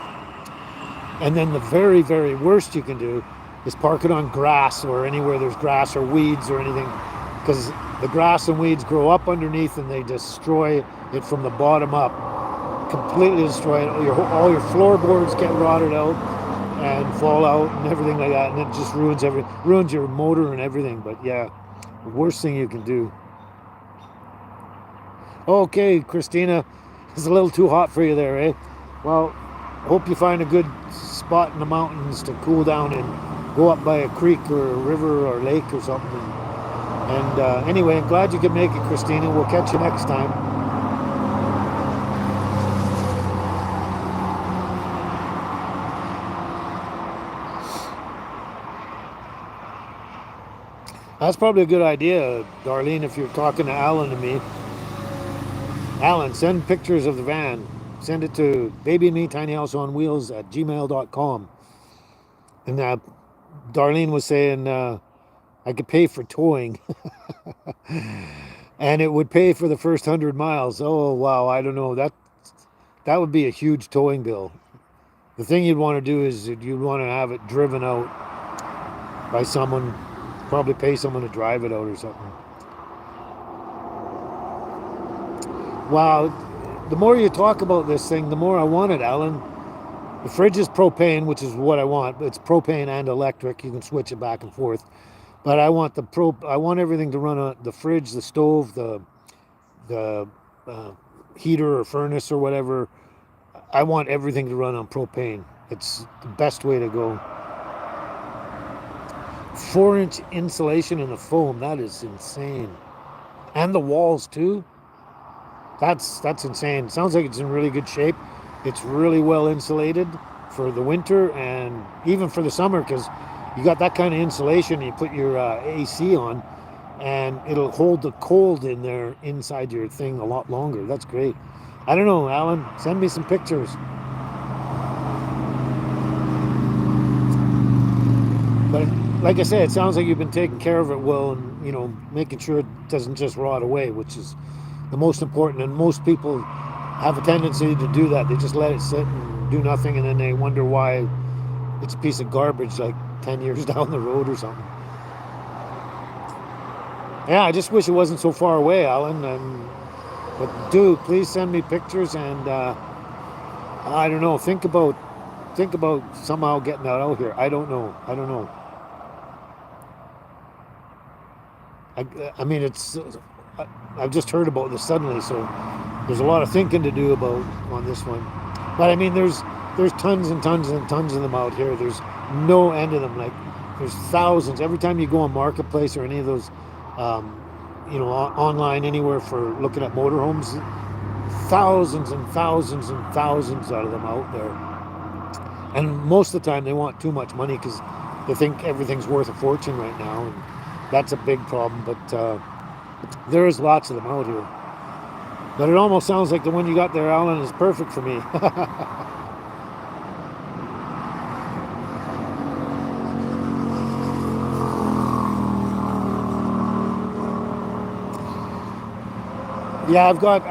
And then the very, very worst you can do is park it on grass or anywhere there's grass or weeds or anything, because the grass and weeds grow up underneath and they destroy it from the bottom up, completely destroy it. All your floorboards get rotted out and fall out and everything like that, and it just ruins your motor and everything. But yeah, the worst thing you can do. Okay, Christina, it's a little too hot for you there, eh? Well, hope you find a good spot in the mountains to cool down and go up by a creek or a river or lake or something. And anyway, I'm glad you could make it, Christina. We'll catch you next time. That's probably a good idea, Darlene, if you're talking to Alan and me. Alan, send pictures of the van. Send it to babyandme tinyhouseonwheels@gmail.com. And Darlene was saying I could pay for towing. And it would pay for the first 100 miles. Oh, wow. I don't know. That would be a huge towing bill. The thing you'd want to do is you'd want to have it driven out by someone, probably pay someone to drive it out or something. Wow, the more you talk about this thing, the more I want it, Alan. The fridge is propane, which is what I want. It's propane and electric. You can switch it back and forth. But I want I want everything to run on the fridge, the stove, the heater or furnace or whatever. I want everything to run on propane. It's the best way to go. 4-inch insulation in the foam. That is insane. And the walls too. That's insane. Sounds like it's in really good shape. It's really well insulated for the winter and even for the summer, because you got that kind of insulation. You put your AC on, and it'll hold the cold in there inside your thing a lot longer. That's great. I don't know, Alan. Send me some pictures. But like I said, it sounds like you've been taking care of it well, and making sure it doesn't just rot away, which is the most important. And most people have a tendency to do that. They just let it sit and do nothing, and then they wonder why it's a piece of garbage like 10 years down the road or something. Yeah, I just wish it wasn't so far away, Alan. But dude, please send me pictures, and I don't know. Think about somehow getting that out here. I don't know. I mean, I've just heard about this suddenly, so there's a lot of thinking to do about on this one. But I mean, there's tons and tons and tons of them out here. There's no end of them. Like, there's thousands. Every time you go on Marketplace or any of those, online anywhere for looking at motorhomes, thousands and thousands and thousands out of them out there. And most of the time, they want too much money because they think everything's worth a fortune right now, and that's a big problem. But there's lots of them out here. But it almost sounds like the one you got there, Alan, is perfect for me. Yeah, I've got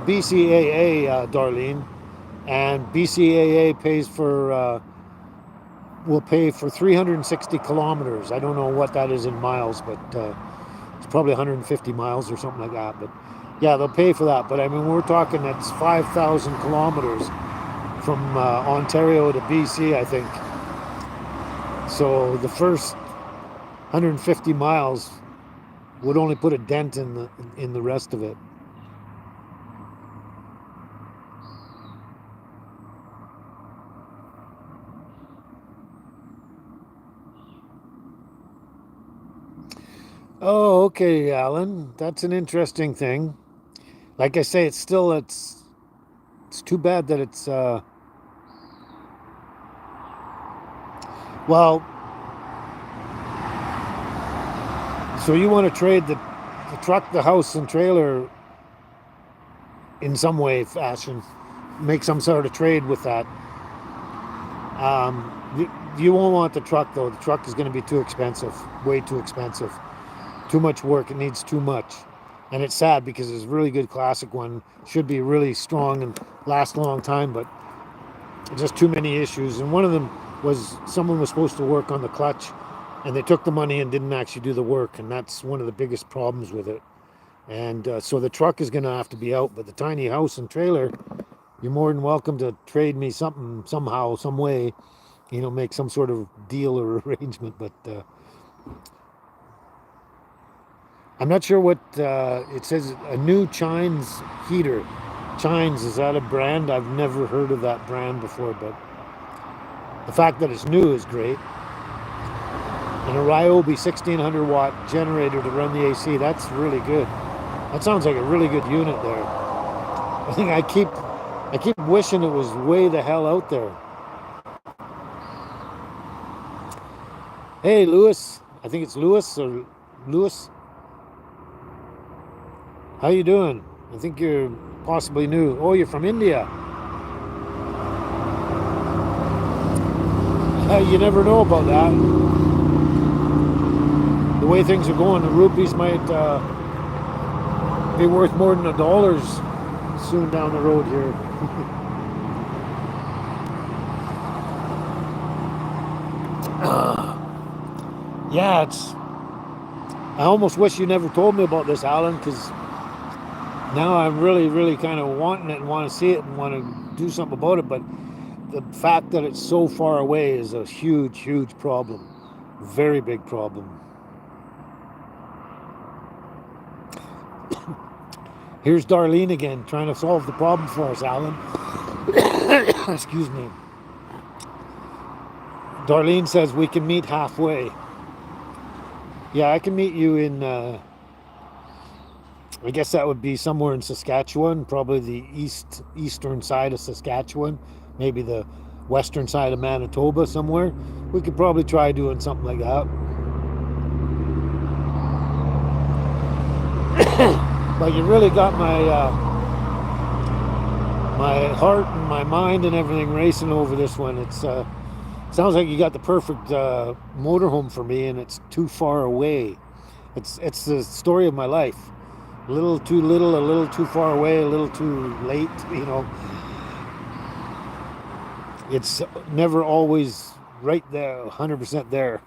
BCAA, Darlene, and BCAA will pay for 360 kilometers. I don't know what that is in miles, but it's probably 150 miles or something like that. But yeah, they'll pay for that. But I mean, we're talking that's 5,000 kilometers from Ontario to BC, I think. So the first 150 miles would only put a dent in the rest of it. Oh, okay, Alan. That's an interesting thing. Like I say, it's too bad that it's well. So you want to trade the truck, the house, and trailer in some way, fashion, make some sort of trade with that. You won't want the truck though. The truck is going to be too expensive, way too expensive. Too much work. It needs too much. And it's sad because it's a really good classic one. Should be really strong and last a long time, but just too many issues. And one of them was someone was supposed to work on the clutch, and they took the money and didn't actually do the work. And that's one of the biggest problems with it. And so the truck is going to have to be out, but the tiny house and trailer, you're more than welcome to trade me something somehow, some way, make some sort of deal or arrangement. But I'm not sure what it says. A new Chines heater. Chines, is that a brand? I've never heard of that brand before, but the fact that it's new is great. And a Ryobi 1600 watt generator to run the AC. That's really good. That sounds like a really good unit there. I think I keep wishing it was way the hell out there. Hey, Lewis. I think it's Lewis or Lewis? How you doing? I think you're possibly new. Oh, you're from India. You never know about that. The way things are going, the rupees might be worth more than $1 soon down the road here. Yeah, it's. I almost wish you never told me about this, Alan, because now I'm really, really kind of wanting it and want to see it and want to do something about it. But the fact that it's so far away is a huge, huge problem. Very big problem. Here's Darlene again, trying to solve the problem for us, Alan. Excuse me. Darlene says we can meet halfway. Yeah, I can meet you in, I guess that would be somewhere in Saskatchewan, probably the eastern side of Saskatchewan, maybe the western side of Manitoba somewhere. We could probably try doing something like that. But you really got my heart and my mind and everything racing over this one. It's sounds like you got the perfect motorhome for me, and it's too far away. It's the story of my life. A little too little, a little too far away, a little too late. You know, it's never always right there, 100% there.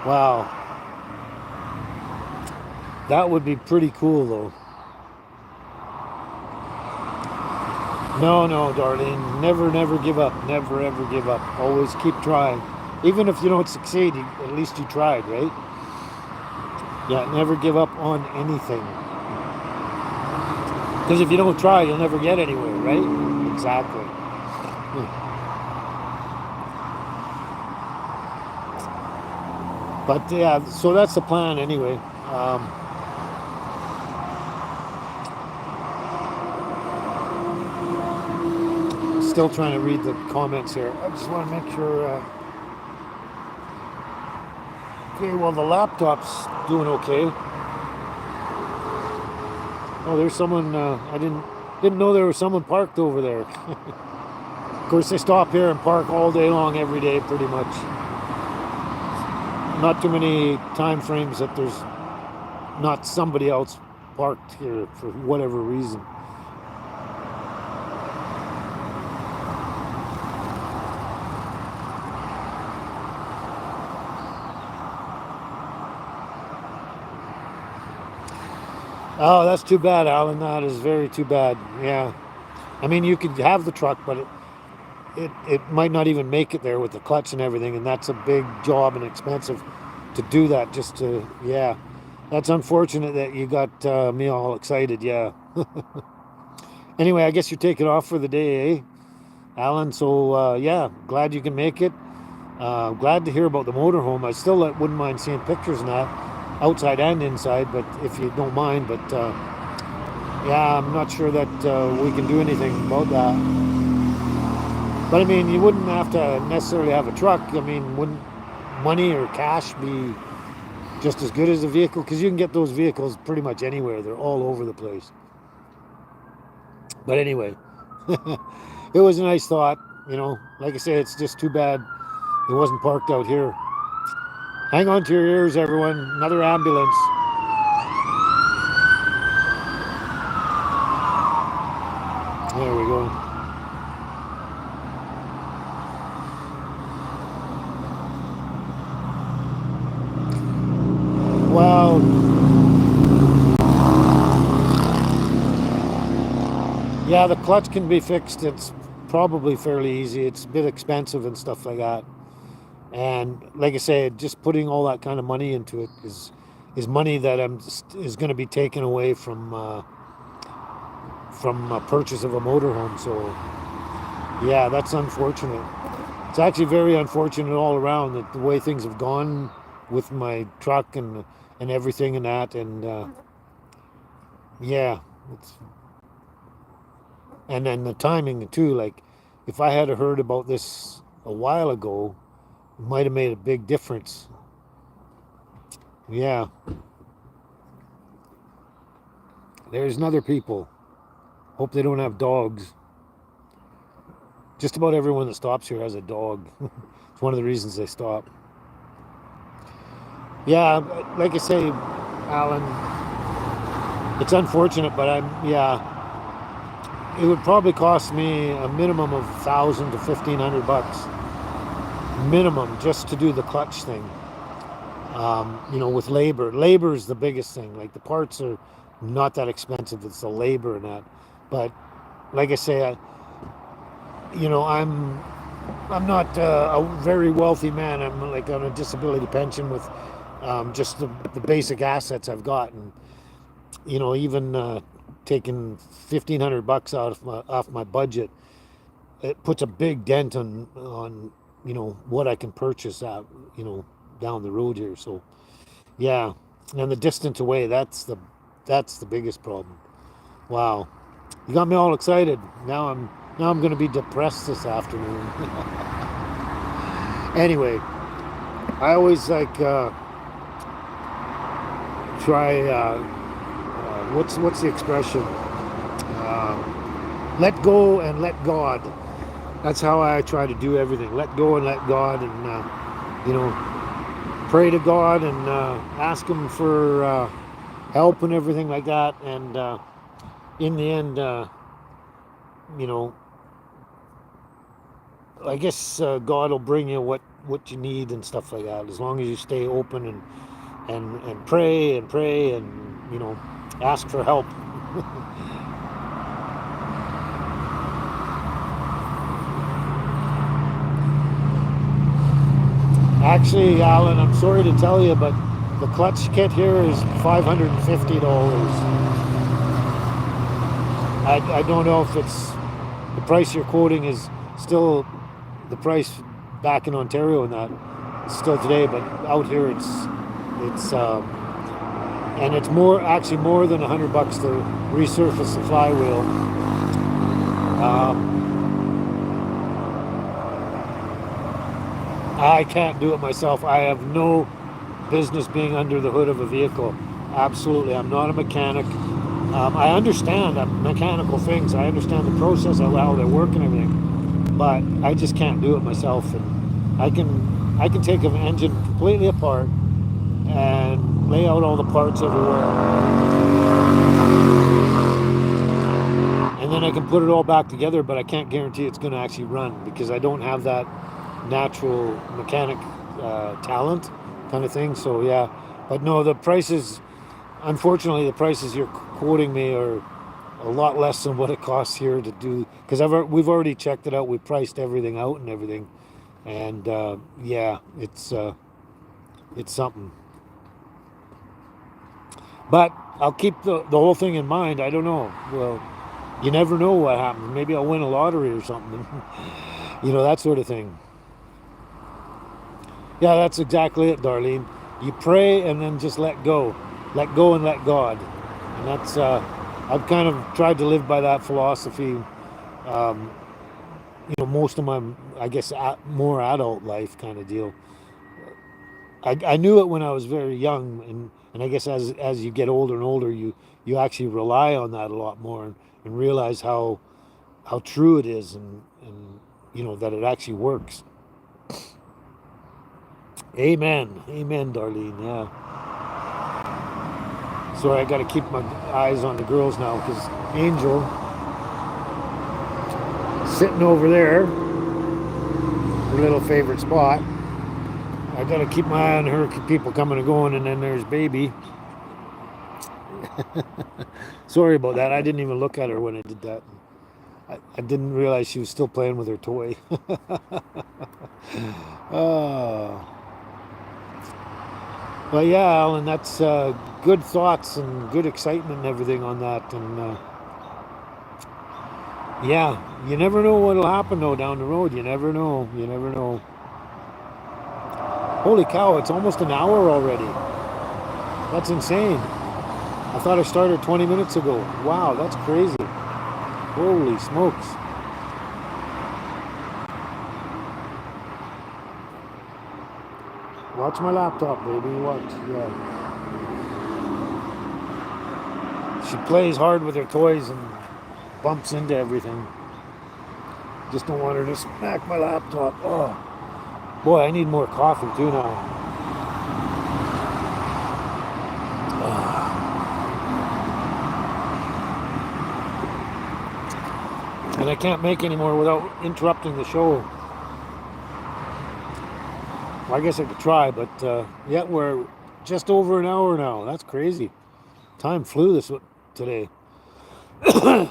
Wow, that would be pretty cool, though. No, no, Darlene. Never, never give up. Never, ever give up. Always keep trying. Even if you don't succeed, at least you tried, right? Yeah, never give up on anything. Because if you don't try, you'll never get anywhere, right? Exactly. But yeah, so that's the plan anyway. Still trying to read the comments here. I just want to make sure. Okay, well the laptop's doing okay. Oh, there's someone. I didn't know there was someone parked over there. Of course, they stop here and park all day long, every day, pretty much. Not too many time frames that there's not somebody else parked here for whatever reason. Oh, that's too bad, Alan. That is very too bad. Yeah. I mean, you could have the truck, but it might not even make it there with the clutch and everything, and that's a big job and expensive to do that just to, yeah. That's unfortunate that you got me all excited, yeah. Anyway, I guess you're taking off for the day, eh, Alan? So, yeah, glad you can make it. Glad to hear about the motorhome. I still wouldn't mind seeing pictures and that, outside and inside, but if you don't mind. But yeah, I'm not sure that we can do anything about that. But I mean, you wouldn't have to necessarily have a truck. I mean, wouldn't money or cash be just as good as a vehicle? Because you can get those vehicles pretty much anywhere. They're all over the place. But anyway, it was a nice thought. You know, like I said, it's just too bad it wasn't parked out here. Hang on to your ears, everyone. Another ambulance. There we go. Well, yeah, the clutch can be fixed. It's probably fairly easy. It's a bit expensive and stuff like that. And like I said, just putting all that kind of money into it is money that is going to be taken away from purchase of a motorhome. So yeah, that's unfortunate. It's actually very unfortunate all around that the way things have gone with my truck and everything and that, and yeah, it's, and then the timing too. Like, if I had heard about this a while ago, it might have made a big difference. Yeah, there's another people. Hope they don't have dogs. Just about everyone that stops here has a dog. It's one of the reasons they stop. Yeah, like I say, Alan, it's unfortunate, but it would probably cost me a minimum of 1,000 to 1,500 bucks minimum just to do the clutch thing. With labor. Labor is the biggest thing. Like the parts are not that expensive. It's the labor and that. But like I say, I'm not a very wealthy man. I'm like on a disability pension with just the basic assets I've got, and even taking 1,500 bucks off my budget, it puts a big dent on what I can purchase out down the road here. So yeah, and the distance away, that's the biggest problem. Wow, you got me all excited. Now I'm going to be depressed this afternoon. Anyway, I always like try. What's the expression? Let go and let God. That's how I try to do everything. Let go and let God, and pray to God and ask Him for help and everything like that. And in the end, you know, I guess God will bring you what you need and stuff like that. As long as you stay open and pray and ask for help. Actually, Alan, I'm sorry to tell you, but the clutch kit here is $550. I don't know if it's the price you're quoting is still the price back in Ontario and that still today, but out here it's and it's more than $100 to resurface the flywheel. Um, I can't do it myself. I have no business being under the hood of a vehicle. Absolutely, I'm not a mechanic. I understand mechanical things. I understand the process, how they work and everything, but I just can't do it myself. And I can take an engine completely apart and lay out all the parts everywhere, and then I can put it all back together. But I can't guarantee it's going to actually run because I don't have that natural mechanic talent kind of thing. So yeah, but no, the prices. Unfortunately, the prices you're quoting me are a lot less than what it costs here to do. Because we've already checked it out. We priced everything out and everything, and yeah, it's something. But I'll keep the whole thing in mind. I don't know. Well, you never know what happens. Maybe I'll win a lottery or something. That sort of thing. Yeah, that's exactly it, Darlene. You pray and then just let go and let God, and that's I've kind of tried to live by that philosophy. Um, most of my, I guess, more adult life kind of deal. I knew it when I was very young, and I guess as you get older and older, you actually rely on that a lot more and realize how true it is, and that it actually works. Amen, amen, Darlene. Yeah. Sorry, I got to keep my eyes on the girls now because Angel sitting over there, her little favorite spot. I got to keep my eye on her, people coming and going, and then there's baby. Sorry about that. I didn't even look at her when I did that. I didn't realize she was still playing with her toy. uh, but yeah, Alan, that's good thoughts and good excitement and everything on that. And yeah, you never know what'll happen though down the road. You never know. You never know. Holy cow! It's almost an hour already. That's insane. I thought I started 20 minutes ago. Wow, that's crazy. Holy smokes. Well, Watch my laptop, baby. Watch. Yeah. She plays hard with her toys and bumps into everything. Just don't want her to smack my laptop. Oh, boy, I need more coffee too now. And I can't make any more without interrupting the show. Well, I guess I could try, but yet we're just over an hour now. That's crazy. Time flew today. I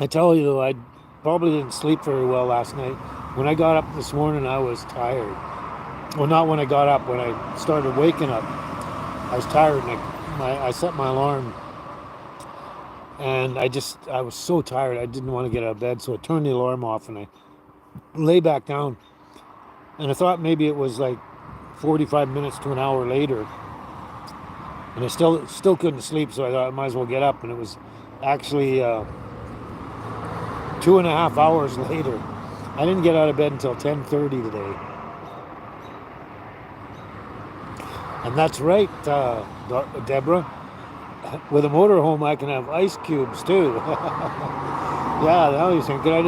tell you though, I probably didn't sleep very well last night. When I got up this morning, I was tired. Well, not when I got up. When I started waking up, I was tired, and I set my alarm, and I was so tired. I didn't want to get out of bed, so I turned the alarm off, and I lay back down, and I thought maybe it was like 45 minutes to an hour later, and I still couldn't sleep, so I thought I might as well get up, and it was actually 2.5 hours later. I didn't get out of bed until 10:30 today. And that's right, Deborah. With a motorhome, I can have ice cubes too. Yeah, now you're thinking I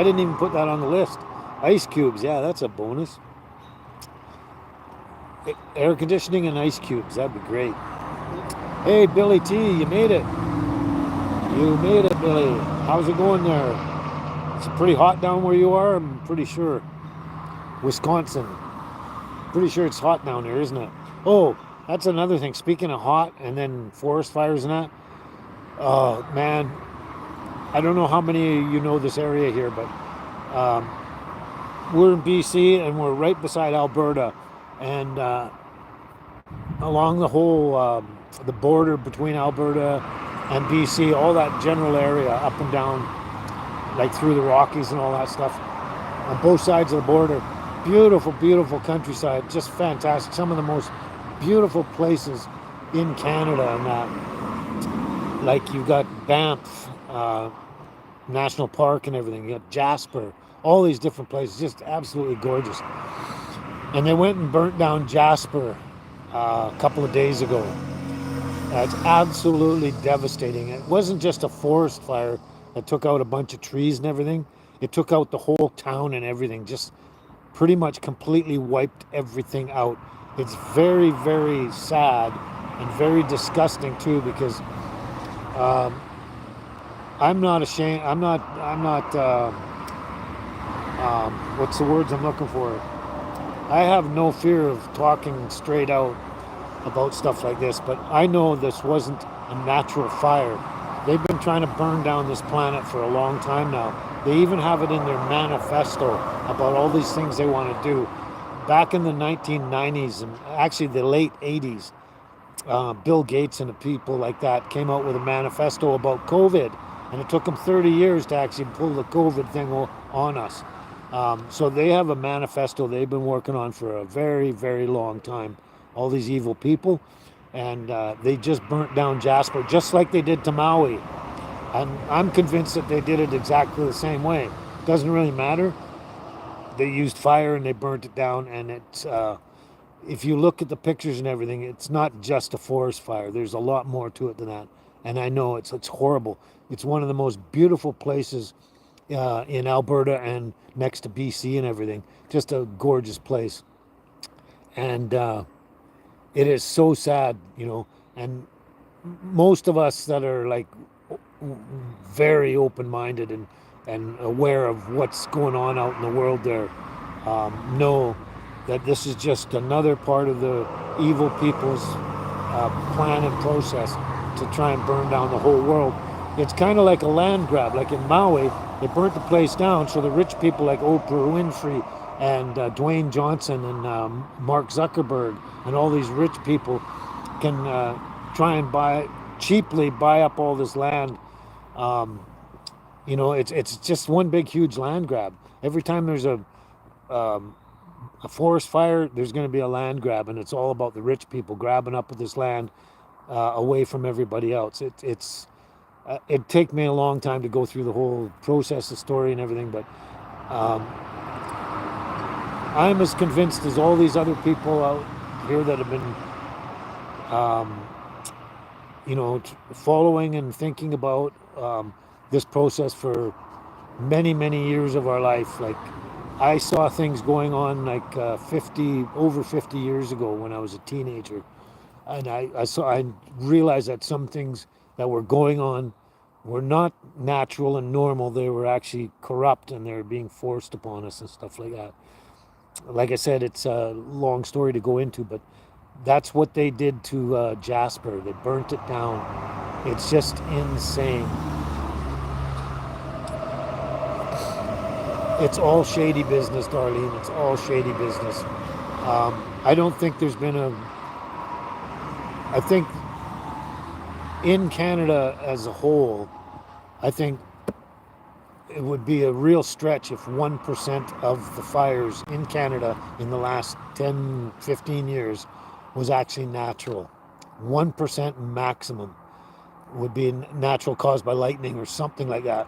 didn't even put that on the list. Ice cubes, yeah, that's a bonus. Air conditioning and ice cubes, that'd be great. Hey, Billy T, you made it. You made it, Billy. How's it going there? It's pretty hot down where you are, I'm pretty sure. Wisconsin. Pretty sure it's hot down there, isn't it? Oh, that's another thing. Speaking of hot and then forest fires and that, oh man, I don't know how many of you know this area here, but we're in BC and we're right beside Alberta, and along the whole the border between Alberta and BC, all that general area up and down, like through the Rockies and all that stuff, on both sides of the border. Beautiful, beautiful countryside, just fantastic. Some of the most beautiful places in Canada, and that, like you've got Banff National Park and everything. You got Jasper, all these different places, just absolutely gorgeous. And they went and burnt down Jasper a couple of days ago. It's absolutely devastating. It wasn't just a forest fire that took out a bunch of trees and everything. It took out the whole town and everything. Just pretty much completely wiped everything out. It's very, very sad and very disgusting too, because I'm not ashamed. I'm not. What's the words I'm looking for? I have no fear of talking straight out about stuff like this, but I know this wasn't a natural fire. They've been trying to burn down this planet for a long time now. They even have it in their manifesto about all these things they want to do. Back in the 1990s and actually the late 80s, Bill Gates and the people like that came out with a manifesto about COVID, and it took them 30 years to actually pull the COVID thing on us. So they have a manifesto they've been working on for a very, very long time, all these evil people, and they just burnt down Jasper, just like they did to Maui. And I'm convinced that they did it exactly the same way. Doesn't really matter. They used fire and they burnt it down, and it's if you look at the pictures and everything, it's not just a forest fire. There's a lot more to it than that. And I know it's horrible. It's one of the most beautiful places in Alberta and next to BC and everything. Just a gorgeous place. And it is so sad, you know. And most of us that are like very open-minded and aware of what's going on out in the world there know that this is just another part of the evil people's plan and process to try and burn down the whole world. It's kind of like a land grab. Like in Maui, they burnt the place down so the rich people like Oprah Winfrey and Dwayne Johnson and Mark Zuckerberg and all these rich people can try and cheaply buy up all this land. You know, it's just one big huge land grab. Every time there's a forest fire, there's going to be a land grab, and it's all about the rich people grabbing up this land away from everybody else. It'd take me a long time to go through the whole process, the story, and everything, but I'm as convinced as all these other people out here that have been, um, following and thinking about this process for many, many years of our life. Like, I saw things going on like 50 years ago when I was a teenager, and I realized that some things that were going on were not natural and normal. They were actually corrupt, and they were being forced upon us and stuff like that. Like I said, it's a long story to go into, but that's what they did to Jasper. They burnt it down. It's just insane. It's all shady business, Darlene. It's all shady business. I don't think there's been a. I think in Canada as a whole, I think it would be a real stretch if 1% of the fires in Canada in the last 10, 15 years was actually natural. 1% maximum would be natural, caused by lightning or something like that.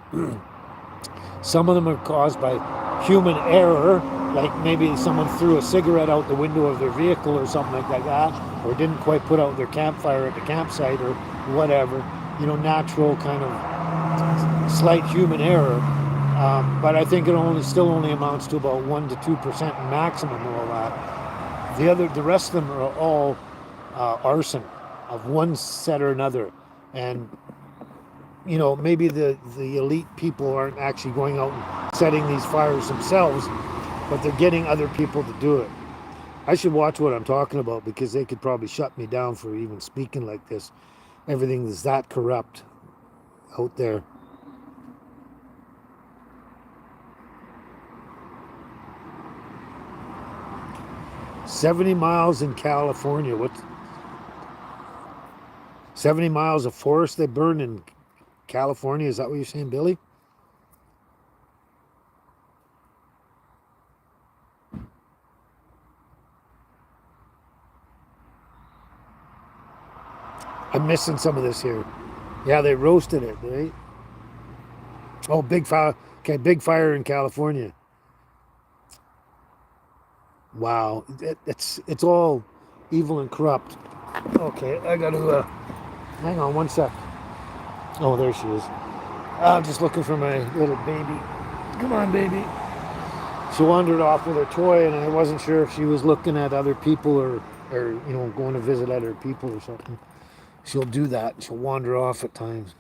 Some of them are caused by human error, like maybe someone threw a cigarette out the window of their vehicle or something like that, or didn't quite put out their campfire at the campsite or whatever. Natural kind of slight human error. But I think it still only amounts to about 1 to 2% maximum of all that. The rest of them are all arson of one set or another, and maybe the elite people aren't actually going out and setting these fires themselves, but they're getting other people to do it. I should watch what I'm talking about, because they could probably shut me down for even speaking like this. Everything is that corrupt out there. 70 miles in California. What? 70 miles of forest they burned in California? Is that what you're saying, Billy? I'm missing some of this here. Yeah, they roasted it, right? Oh, big fire. Okay, big fire in California. Wow, it's all evil and corrupt. Okay, I got to hang on one sec. Oh, there she is. I'm just looking for my little baby. Come on, baby. She wandered off with her toy, and I wasn't sure if she was looking at other people or going to visit other people or something. She'll do that. She'll wander off at times.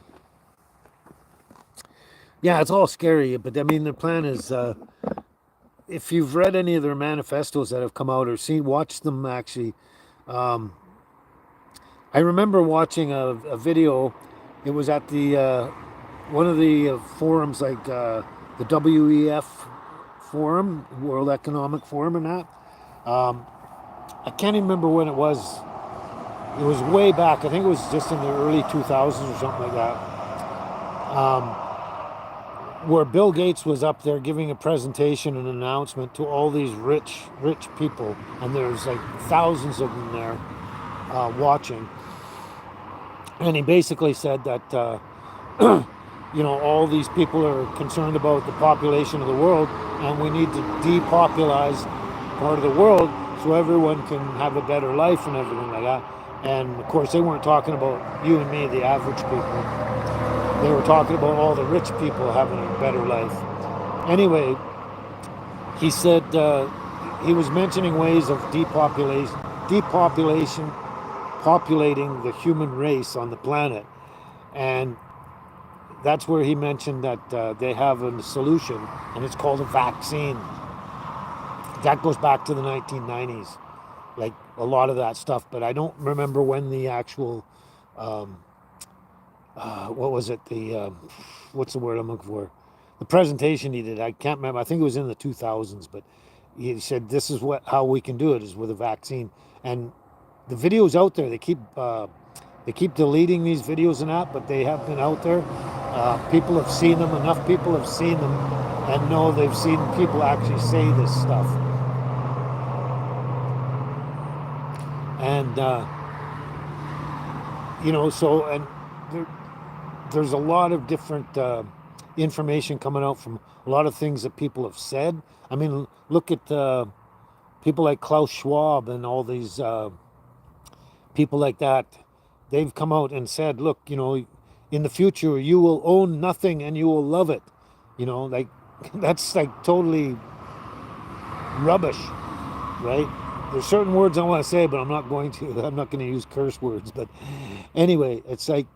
Yeah, it's all scary, but I mean, the plan is, if you've read any of their manifestos that have come out or watched them actually, um, I remember watching a video. It was at the one of the forums, like the WEF forum, World Economic Forum, and that. Um, I can't even remember when it was. It was way back. I think it was just in the early 2000s or something like that. Um, where Bill Gates was up there giving a presentation and an announcement to all these rich people, and there's like thousands of them there watching. And he basically said that all these people are concerned about the population of the world, and we need to depopulize part of the world so everyone can have a better life and everything like that. And of course, they weren't talking about you and me, the average people. They were talking about all the rich people having a better life. Anyway, he said he was mentioning ways of populating the human race on the planet, and that's where he mentioned that they have a solution, and it's called a vaccine. That goes back to the 1990s, like a lot of that stuff, but I don't remember when the actual um, what was it? What's the word I'm looking for? The presentation he did. I can't remember. I think it was in the 2000s, but he said this is how we can do it is with a vaccine. And the videos out there, they keep deleting these videos and that, but they have been out there. People have seen them. Enough people have seen them and know they've seen people actually say this stuff. And so and there's a lot of different information coming out from a lot of things that people have said. I mean, look at people like Klaus Schwab and all these people like that, they've come out and said, look, in the future you will own nothing and you will love it. Like that's like totally rubbish, right? There's certain words I want to say, but I'm not going to. I'm not going to use curse words. But anyway, it's like,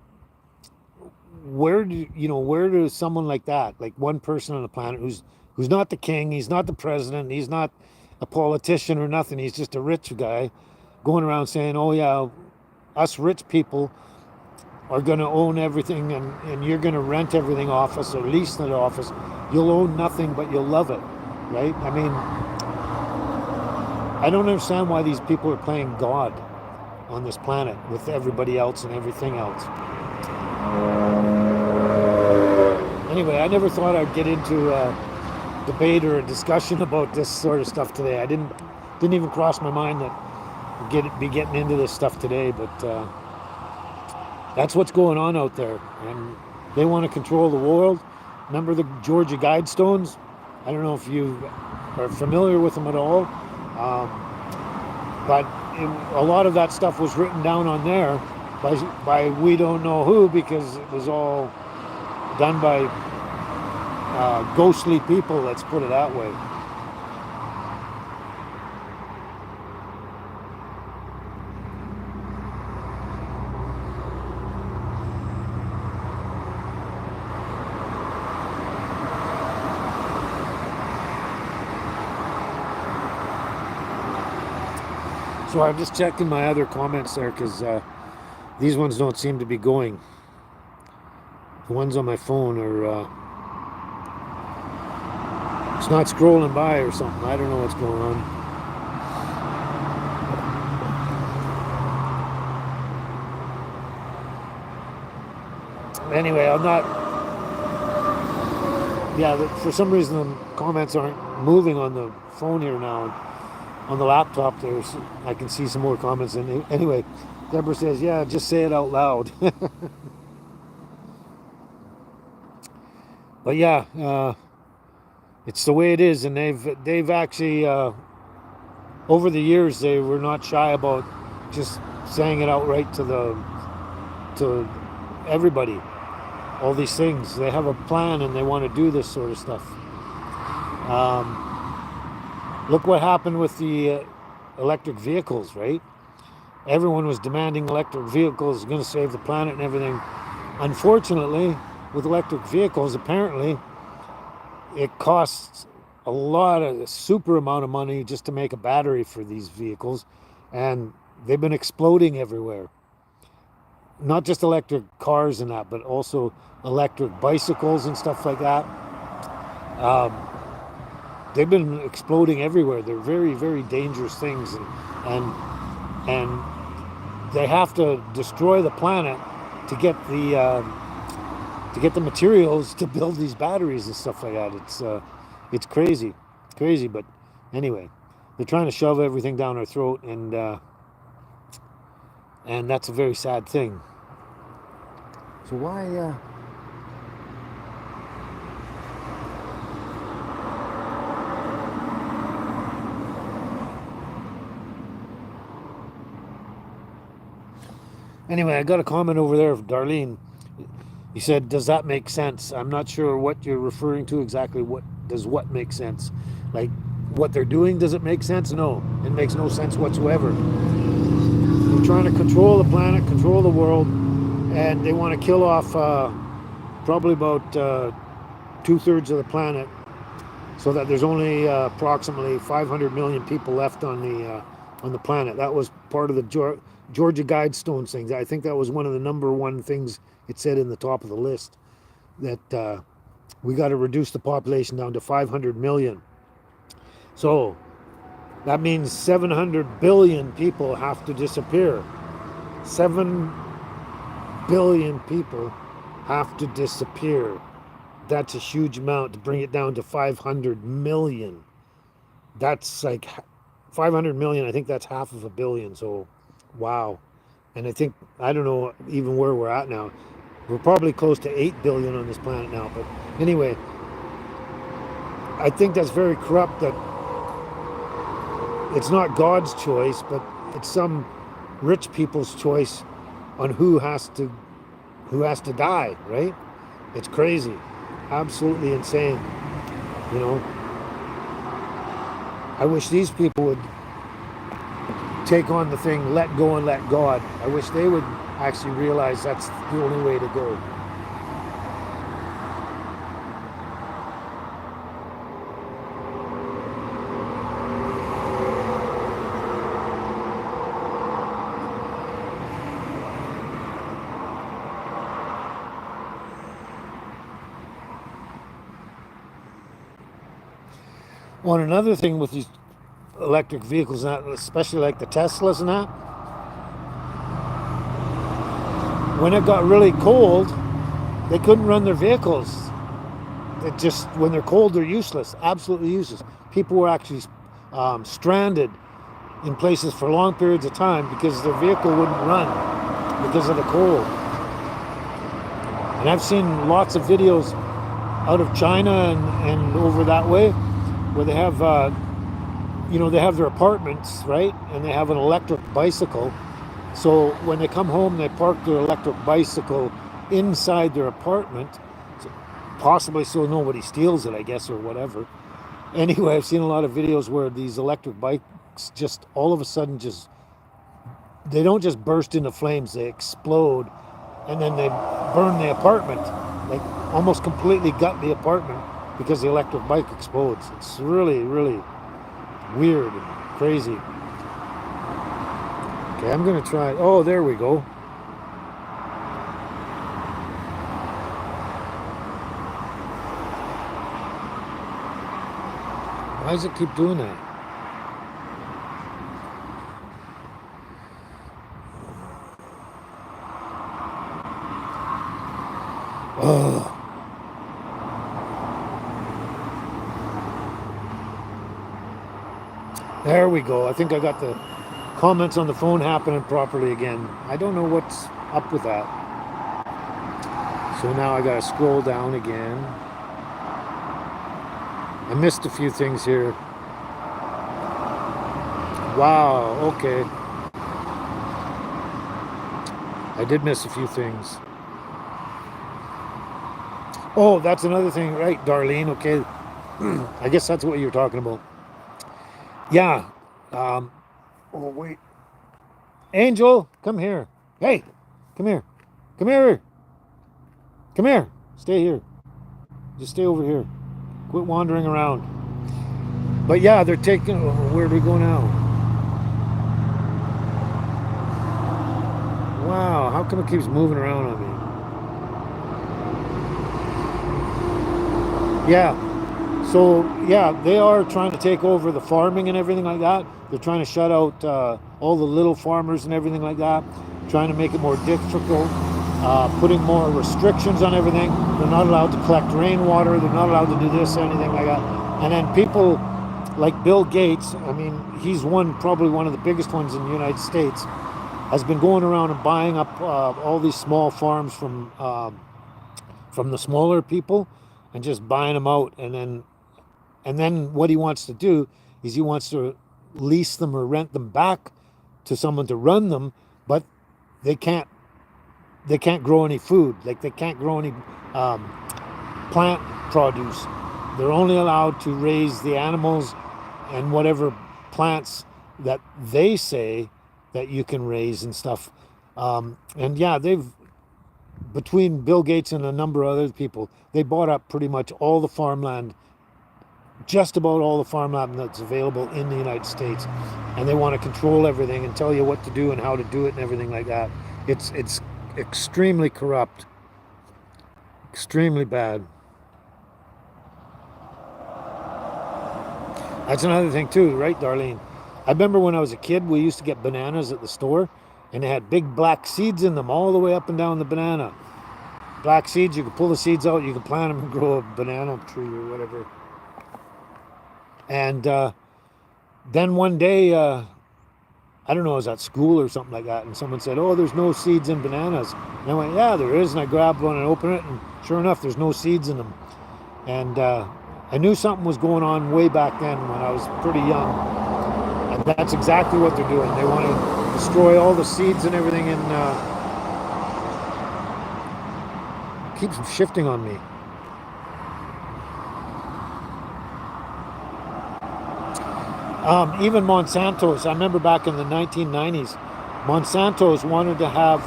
where does someone like that, like one person on the planet who's not the king, he's not the president, he's not a politician or nothing, he's just a rich guy, going around saying, oh yeah, us rich people are going to own everything, and you're going to rent everything off us or lease it off us. You'll own nothing, but you'll love it, right? I mean, I don't understand why these people are playing God on this planet with everybody else and everything else. Anyway, I never thought I'd get into a debate or a discussion about this sort of stuff today. I didn't even cross my mind that I'd be getting into this stuff today, but that's what's going on out there, and they want to control the world. Remember the Georgia Guidestones? I don't know if you are familiar with them at all, but a lot of that stuff was written down on there by we don't know who, because it was all done by ghostly people, let's put it that way. So I'm just checking my other comments there, because these ones don't seem to be going. The ones on my phone are, it's not scrolling by or something. I don't know what's going on. Anyway, I'm not, for some reason the comments aren't moving on the phone here now. On the laptop, I can see some more comments. And anyway, Deborah says, yeah, just say it out loud. But yeah, it's the way it is, and they've actually over the years, they were not shy about just saying it outright to everybody. All these things, they have a plan and they want to do this sort of stuff. Look what happened with the electric vehicles, right? Everyone was demanding electric vehicles, going to save the planet and everything. Unfortunately, with electric vehicles, apparently, it costs a super amount of money just to make a battery for these vehicles, and they've been exploding everywhere. Not just electric cars and that, but also electric bicycles and stuff like that. They've been exploding everywhere. They're very, very dangerous things, and they have to destroy the planet to get the materials to build these batteries and stuff like that. It's crazy, but anyway, they're trying to shove everything down our throat, and that's a very sad thing. So why? Anyway, I got a comment over there from Darlene. He said, does that make sense? I'm not sure what you're referring to exactly. What make sense? Like, what they're doing, does it make sense? No, it makes no sense whatsoever. They're trying to control the planet, control the world, and they want to kill off probably about 2/3 of the planet, so that there's only approximately 500 million people left on the planet. That was part of the Georgia Guidestones things. I think that was one of the number one things it said in the top of the list, that we got to reduce the population down to 500 million. So that means 700 billion people have to disappear. 7 billion people have to disappear. That's a huge amount to bring it down to 500 million. That's like 500 million. I think that's half of a billion. So, wow. And I don't know even where we're at now. We're probably close to 8 billion on this planet now. But anyway, I think that's very corrupt, that it's not God's choice, but it's some rich people's choice on who has to die, right? It's crazy, absolutely insane. You know, I wish these people would take on the thing, let go and let God. I wish they would actually realize that's the only way to go. On another thing with these electric vehicles, especially like the Teslas and that, when it got really cold, they couldn't run their vehicles. It just, when they're cold, they're useless, absolutely useless. People were actually stranded in places for long periods of time because their vehicle wouldn't run because of the cold. And I've seen lots of videos out of China and over that way where they have, they have their apartments, right? And they have an electric bicycle. So when they come home, they park their electric bicycle inside their apartment, possibly so nobody steals it, I guess, or whatever. Anyway, I've seen a lot of videos where these electric bikes just all of a sudden they don't just burst into flames, they explode, and then they burn the apartment, like almost completely gut the apartment because the electric bike explodes. It's really, really weird and crazy. Okay, I'm gonna try. Oh, there we go. Why does it keep doing that? Oh. There we go. I think I got the comments on the phone happening properly again. I don't know what's up with that. So now I gotta scroll down again. I missed a few things here. Wow, okay. I did miss a few things. Oh, that's another thing, right, Darlene? Okay. I guess that's what you're talking about. Yeah. Oh, wait. Angel, come here. Hey, come here. Come here. Come here. Stay here. Just stay over here. Quit wandering around. But yeah, they're taking. Where do we go now? Wow, how come it keeps moving around on me? Yeah. So yeah, they are trying to take over the farming and everything like that. They're trying to shut out all the little farmers and everything like that. Trying to make it more difficult. Putting more restrictions on everything. They're not allowed to collect rainwater. They're not allowed to do this, anything like that. And then people like Bill Gates, I mean, he's probably one of the biggest ones in the United States, has been going around and buying up all these small farms from the smaller people and just buying them out. And then what he wants to do is he wants to lease them or rent them back to someone to run them, but they can't grow any food. Like they can't grow any plant produce. They're only allowed to raise the animals and whatever plants that they say that you can raise and stuff. And yeah, between Bill Gates and a number of other people, they bought up pretty much all the farmland, just about all the farmland that's available in the United States. And they want to control everything and tell you what to do and how to do it and everything like that. It's extremely corrupt, extremely bad. That's another thing too, right, Darlene? I remember when I was a kid, we used to get bananas at the store, and they had big black seeds in them all the way up and down the banana. Black seeds, you could pull the seeds out, you could plant them and grow a banana tree or whatever. And then one day, I don't know, I was at school or something like that, and someone said, "Oh, there's no seeds in bananas." And I went, "Yeah, there is." And I grabbed one and opened it, and sure enough, there's no seeds in them. And I knew something was going on way back then when I was pretty young. That's exactly what they're doing. They want to destroy all the seeds and everything, and keeps shifting on me. Even Monsanto's. I remember back in the 1990s, Monsanto's wanted to have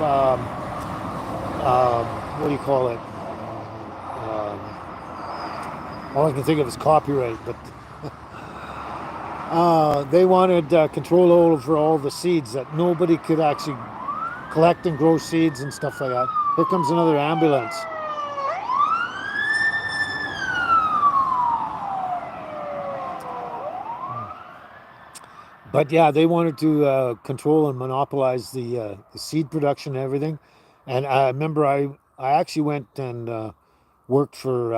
what do you call it? All I can think of is copyright, but they wanted control over all the seeds that nobody could actually collect and grow seeds and stuff like that. Here comes another ambulance. But yeah, they wanted to control and monopolize the seed production and everything. And I remember I actually went and worked for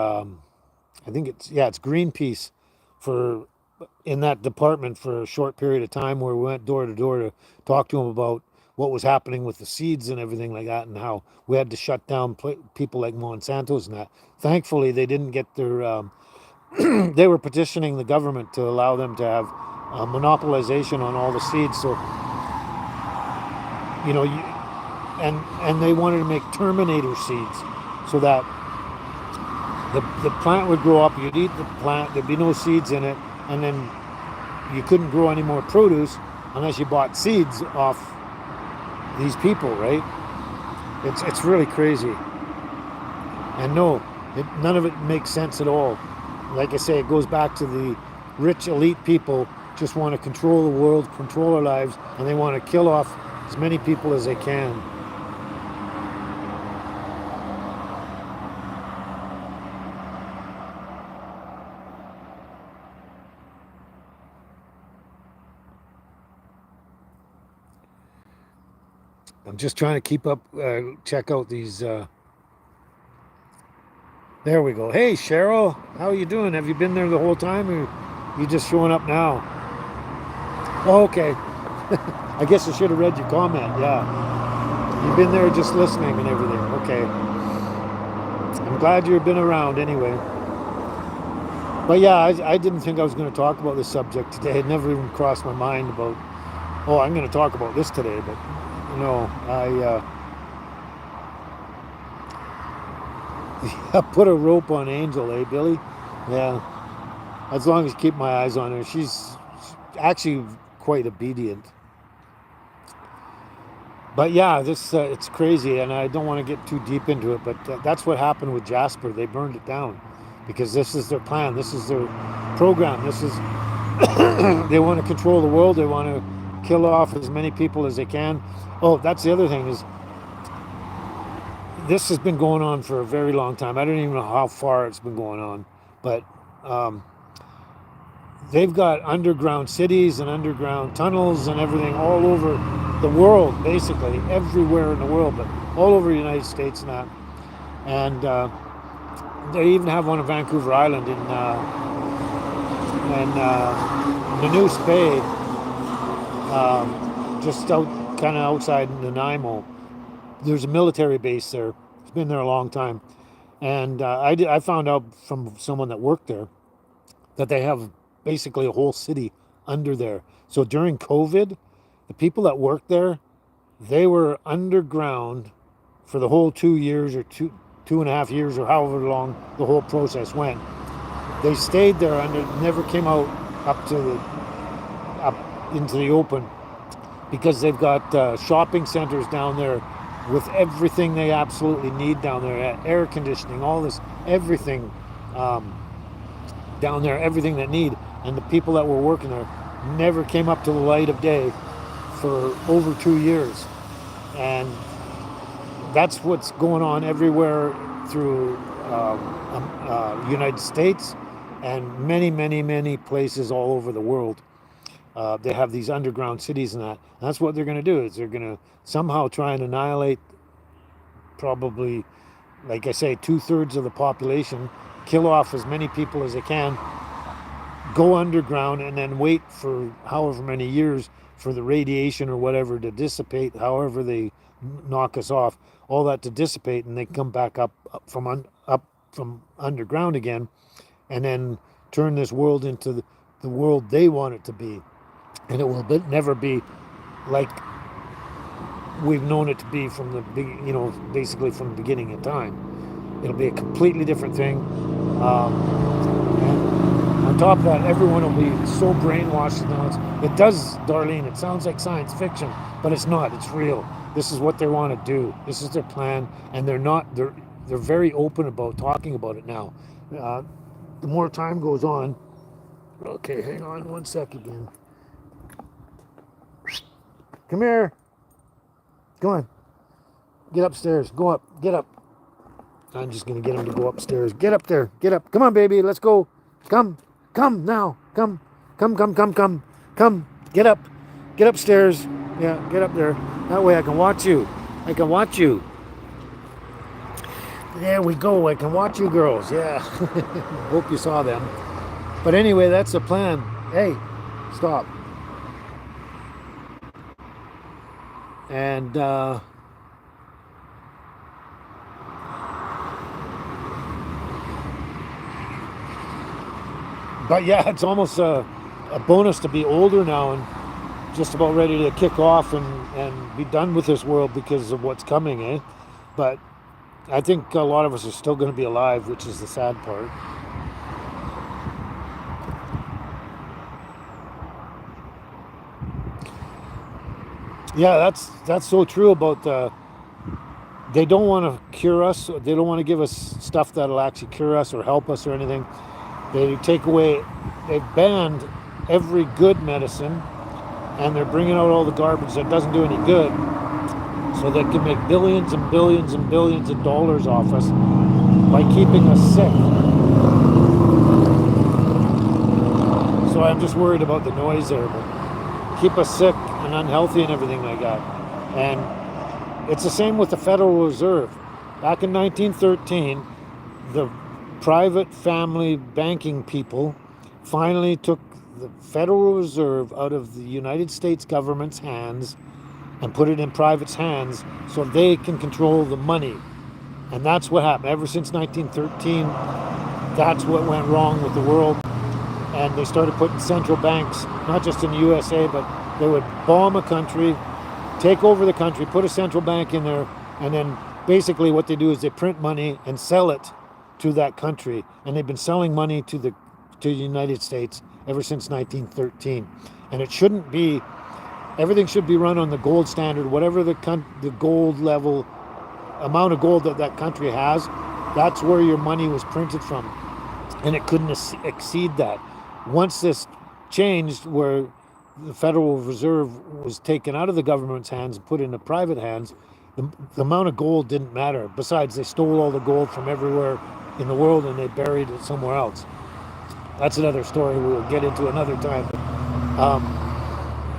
I think it's Greenpeace for in that department for a short period of time where we went door to door to talk to them about what was happening with the seeds and everything like that, and how we had to shut down people like Monsanto's and that. Thankfully, they didn't get their they were petitioning the government to allow them to have monopolization on all the seeds. So you know, and they wanted to make Terminator seeds so that the plant would grow up. You'd eat the plant. There'd be no seeds in it, and then you couldn't grow any more produce unless you bought seeds off these people, right? It's really crazy. And no, none of it makes sense at all. Like I say, it goes back to the rich elite people just want to control the world, control our lives, and they want to kill off as many people as they can. I'm just trying to keep up, check out these. There we go. Hey, Cheryl, how are you doing? Have you been there the whole time, or you just showing up now? Oh, okay. I guess I should have read your comment. Yeah, you've been there just listening and everything. Okay. I'm glad you've been around anyway. But yeah, I didn't think I was going to talk about this subject today. It never even crossed my mind about, oh, I'm going to talk about this today. But no, I put a rope on Angel, eh, Billy? Yeah, as long as you keep my eyes on her. She's actually quite obedient. But yeah, this it's crazy, and I don't want to get too deep into it. But that's what happened with Jasper. They burned it down because this is their plan. This is their program. This is they want to control the world. They want to kill off as many people as they can. Oh, that's the other thing is this has been going on for a very long time. I don't even know how far it's been going on, but um, they've got underground cities and underground tunnels and everything all over the world, basically everywhere in the world, but all over the United States and that. And they even have one in Vancouver Island in Nanoose Bay, just out kind of outside Nanaimo. There's a military base there. It's been there a long time, and I found out from someone that worked there that they have basically a whole city under there. So during COVID, the people that worked there, they were underground for the whole 2 years or 2.5 years or however long the whole process went. They stayed there under, never came out up to the up into the open because they've got shopping centers down there with everything they absolutely need down there, air conditioning, all this, everything um, down there, everything they need. And the people that were working there never came up to the light of day for over 2 years. And that's what's going on everywhere through United States and many, many, many places all over the world. They have these underground cities and that. And that's what they're going to do is they're going to somehow try and annihilate probably, like I say, 2/3 of the population, kill off as many people as they can, go underground, and then wait for however many years for the radiation or whatever to dissipate, however they knock us off, all that to dissipate, and they come back up from underground again, and then turn this world into the world they want it to be. and it will never be like we've known it to be from the basically from the beginning of time. It'll be a completely different thing. And on top of that, everyone will be so brainwashed now. It does, Darlene. It sounds like science fiction, but it's not. It's real. This is what they want to do. This is their plan, and they're not. They're very open about talking about it now. Uh, the more time goes on. Okay, hang on one sec again. Come here. Come on. Get upstairs. Go up. Get up. I'm just going to get him to go upstairs. Get up there. Get up. Come on, baby. Let's go. Come. Come now. Come. Come, come, come, come. Come. Get up. Get upstairs. Yeah, get up there. That way I can watch you. I can watch you. There we go. I can watch you girls. Yeah. Hope you saw them. But anyway, that's the plan. Hey, stop. And, but yeah, it's almost a bonus to be older now and just about ready to kick off and be done with this world because of what's coming, eh? But I think a lot of us are still going to be alive, which is the sad part. Yeah, that's so true about they don't want to cure us. They don't want to give us stuff that'll actually cure us or help us or anything. They take away, they've banned every good medicine, and they're bringing out all the garbage that doesn't do any good, so they can make billions and billions and billions of dollars off us by keeping us sick. So I'm just worried about the noise there, but keep us sick and unhealthy and everything like that. And it's the same with the Federal Reserve. Back in 1913, the private family banking people finally took the Federal Reserve out of the United States government's hands and put it in private's hands so they can control the money. And that's what happened. Ever since 1913, that's what went wrong with the world. And they started putting central banks, not just in the USA, but they would bomb a country, take over the country, put a central bank in there, and then basically what they do is they print money and sell it to that country. And they've been selling money to the United States ever since 1913. And it shouldn't be, everything should be run on the gold standard, whatever the gold level, amount of gold that that country has, that's where your money was printed from. And it couldn't exceed that. Once this changed, where the Federal Reserve was taken out of the government's hands and put into private hands, the amount of gold didn't matter. Besides, they stole all the gold from everywhere in the world and they buried it somewhere else. That's another story we'll get into another time. But,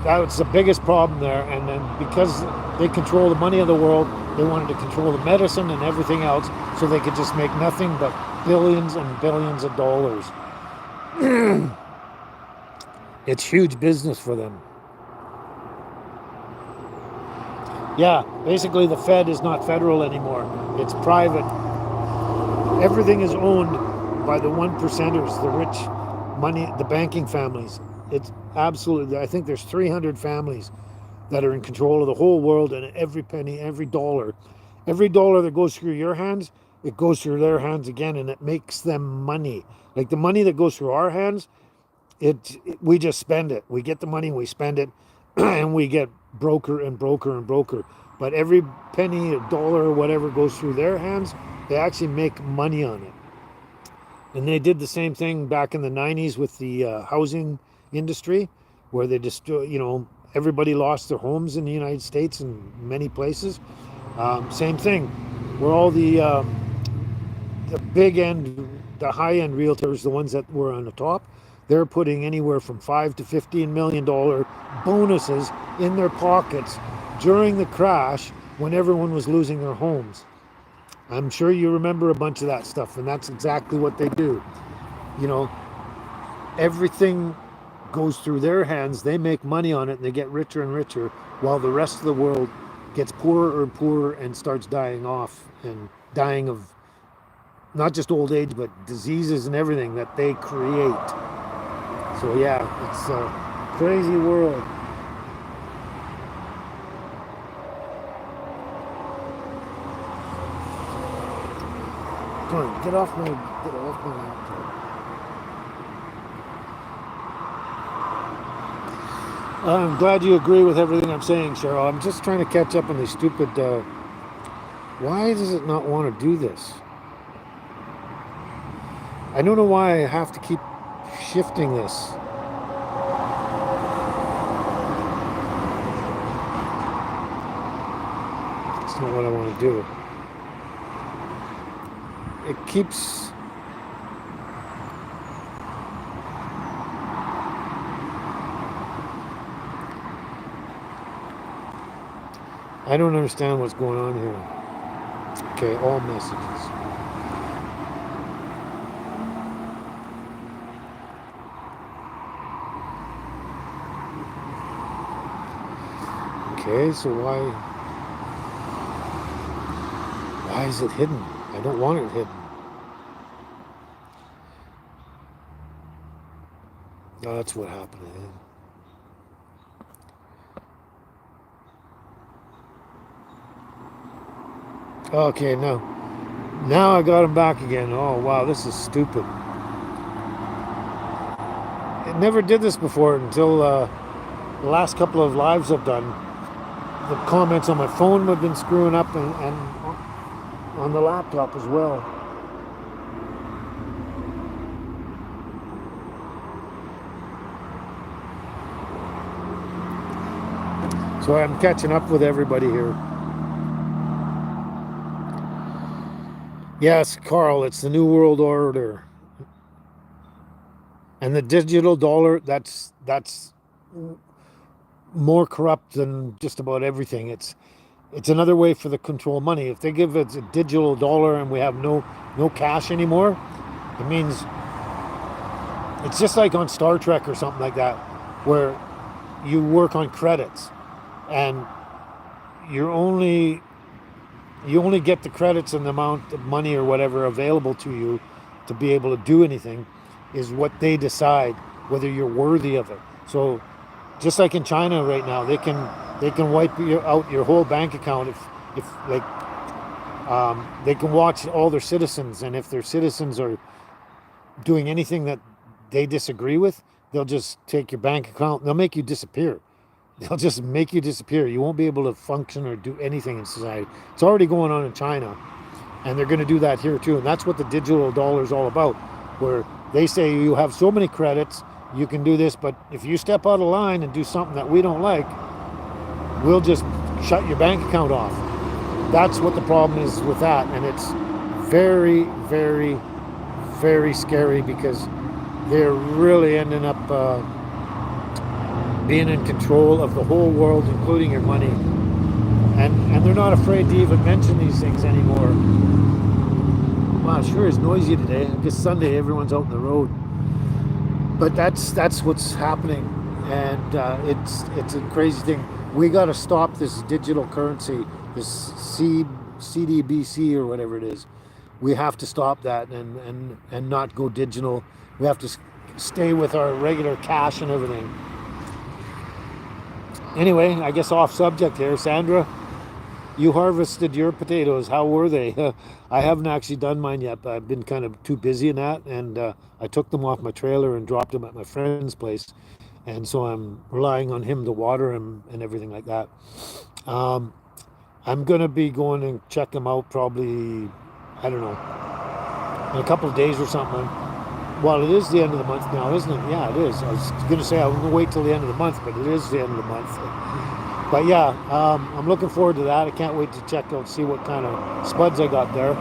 that was the biggest problem there. And then because they control the money of the world, they wanted to control the medicine and everything else so they could just make nothing but billions and billions of dollars. It's huge business for them. Yeah, basically the Fed is not federal anymore. It's private. Everything is owned by the one percenters, the rich money, the banking families. It's absolutely, I think there's 300 families that are in control of the whole world, and every penny, every dollar that goes through your hands, it goes through their hands again, and it makes them money. Like the money that goes through our hands, we just spend it. We get the money, we spend it, and we get broker and broker and broker. But every penny, a dollar, whatever goes through their hands, they actually make money on it. And they did the same thing back in the 90s with the housing industry, where they just, everybody lost their homes in the United States and many places. Same thing, where all the big end, the high end realtors, the ones that were on the top, they're putting anywhere from $5 to $15 million bonuses in their pockets during the crash when everyone was losing their homes. I'm sure you remember a bunch of that stuff, and that's exactly what they do. Everything goes through their hands, they make money on it, and they get richer and richer, while the rest of the world gets poorer and poorer and starts dying off and dying of not just old age, but diseases and everything that they create. So yeah, Crazy world. Come on, get off my laptop. I'm glad you agree with everything I'm saying, Cheryl. I'm just trying to catch up on these stupid. Why does it not want to do this? I don't know why I have to keep shifting this. It's not what I want to do. It keeps. I don't understand what's going on here. Okay, all messages. Okay, so why is it hidden? I don't want it hidden. Oh, that's what happened. Okay, now I got him back again. Oh wow, this is stupid. It never did this before until the last couple of lives I've done. The comments on my phone have been screwing up, and on the laptop as well. So I'm catching up with everybody here. Yes, Carl, it's the New World Order. And the digital dollar, that's more corrupt than just about everything. It's another way for the control money. If they give us a digital dollar and we have no cash anymore, it means it's just like on Star Trek or something like that, where you work on credits and you only get the credits and the amount of money or whatever available to you to be able to do anything is what they decide whether you're worthy of it. So just like in China right now, they can wipe out your whole bank account if like they can watch all their citizens, and if their citizens are doing anything that they disagree with, they'll just take your bank account. They'll make you disappear. They'll just make you disappear. You won't be able to function or do anything in society. It's already going on in China, and they're going to do that here too. And that's what the digital dollar is all about, where they say you have so many credits, you can do this, but if you step out of line and do something that we don't like, we'll just shut your bank account off. That's what the problem is with that, and it's very, very, very scary because they're really ending up being in control of the whole world, including your money. And they're not afraid to even mention these things anymore. Wow, it sure is noisy today. I guess Sunday everyone's out on the road. But that's what's happening, and it's a crazy thing. We got to stop this digital currency, this CDBC or whatever it is. We have to stop that and not go digital. We have to stay with our regular cash and everything. Anyway, I guess off subject here. Sandra, you harvested your potatoes. How were they? I haven't actually done mine yet, but I've been kind of too busy in that, and I took them off my trailer and dropped them at my friend's place, and so I'm relying on him to water them and everything like that. I'm gonna be going and check them out probably, I don't know, in a couple of days or something. Well, it is the end of the month now, isn't it? Yeah, it is. I was going to say I'm going to wait till the end of the month, but it is the end of the month. But yeah, I'm looking forward to that. I can't wait to check out, see what kind of spuds I got there.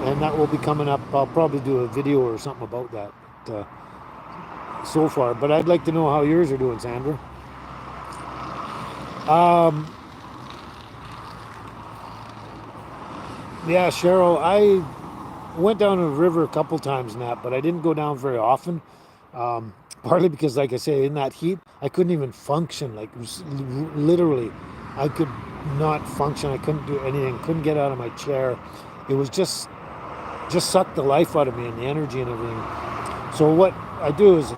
And that will be coming up. I'll probably do a video or something about that so far. But I'd like to know how yours are doing, Sandra. Yeah, Cheryl, I went down a river a couple times in that, but I didn't go down very often. Partly because, like I say, in that heat, I couldn't even function. Like, literally, I could not function. I couldn't do anything. Couldn't get out of my chair. It was just sucked the life out of me and the energy and everything. So what I do is,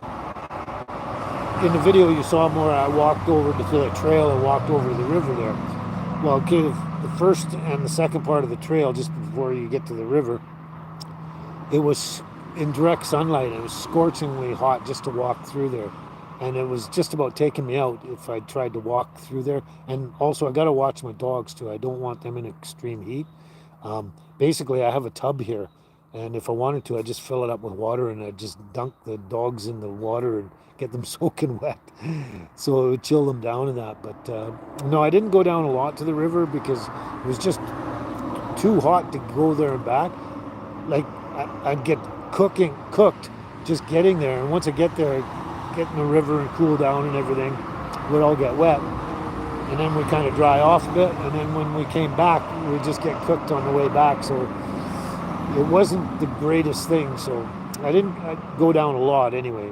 in the video you saw more, I walked over to the trail and walked over to the river there. Well, okay, the first and the second part of the trail, just before you get to the river, it was in direct sunlight. It was scorchingly hot just to walk through there. And it was just about taking me out if I tried to walk through there. And also, I got to watch my dogs too. I don't want them in extreme heat. Basically, I have a tub here. And if I wanted to, I'd just fill it up with water and I'd just dunk the dogs in the water and get them soaking wet. So it would chill them down in that. But no, I didn't go down a lot to the river because it was just too hot to go there and back. Like I'd get cooked just getting there, and once I get there, get in the river and cool down and everything, we'd all get wet, and then we kind of dry off a bit, and then when we came back, we'd just get cooked on the way back. So it wasn't the greatest thing. So I'd go down a lot anyway.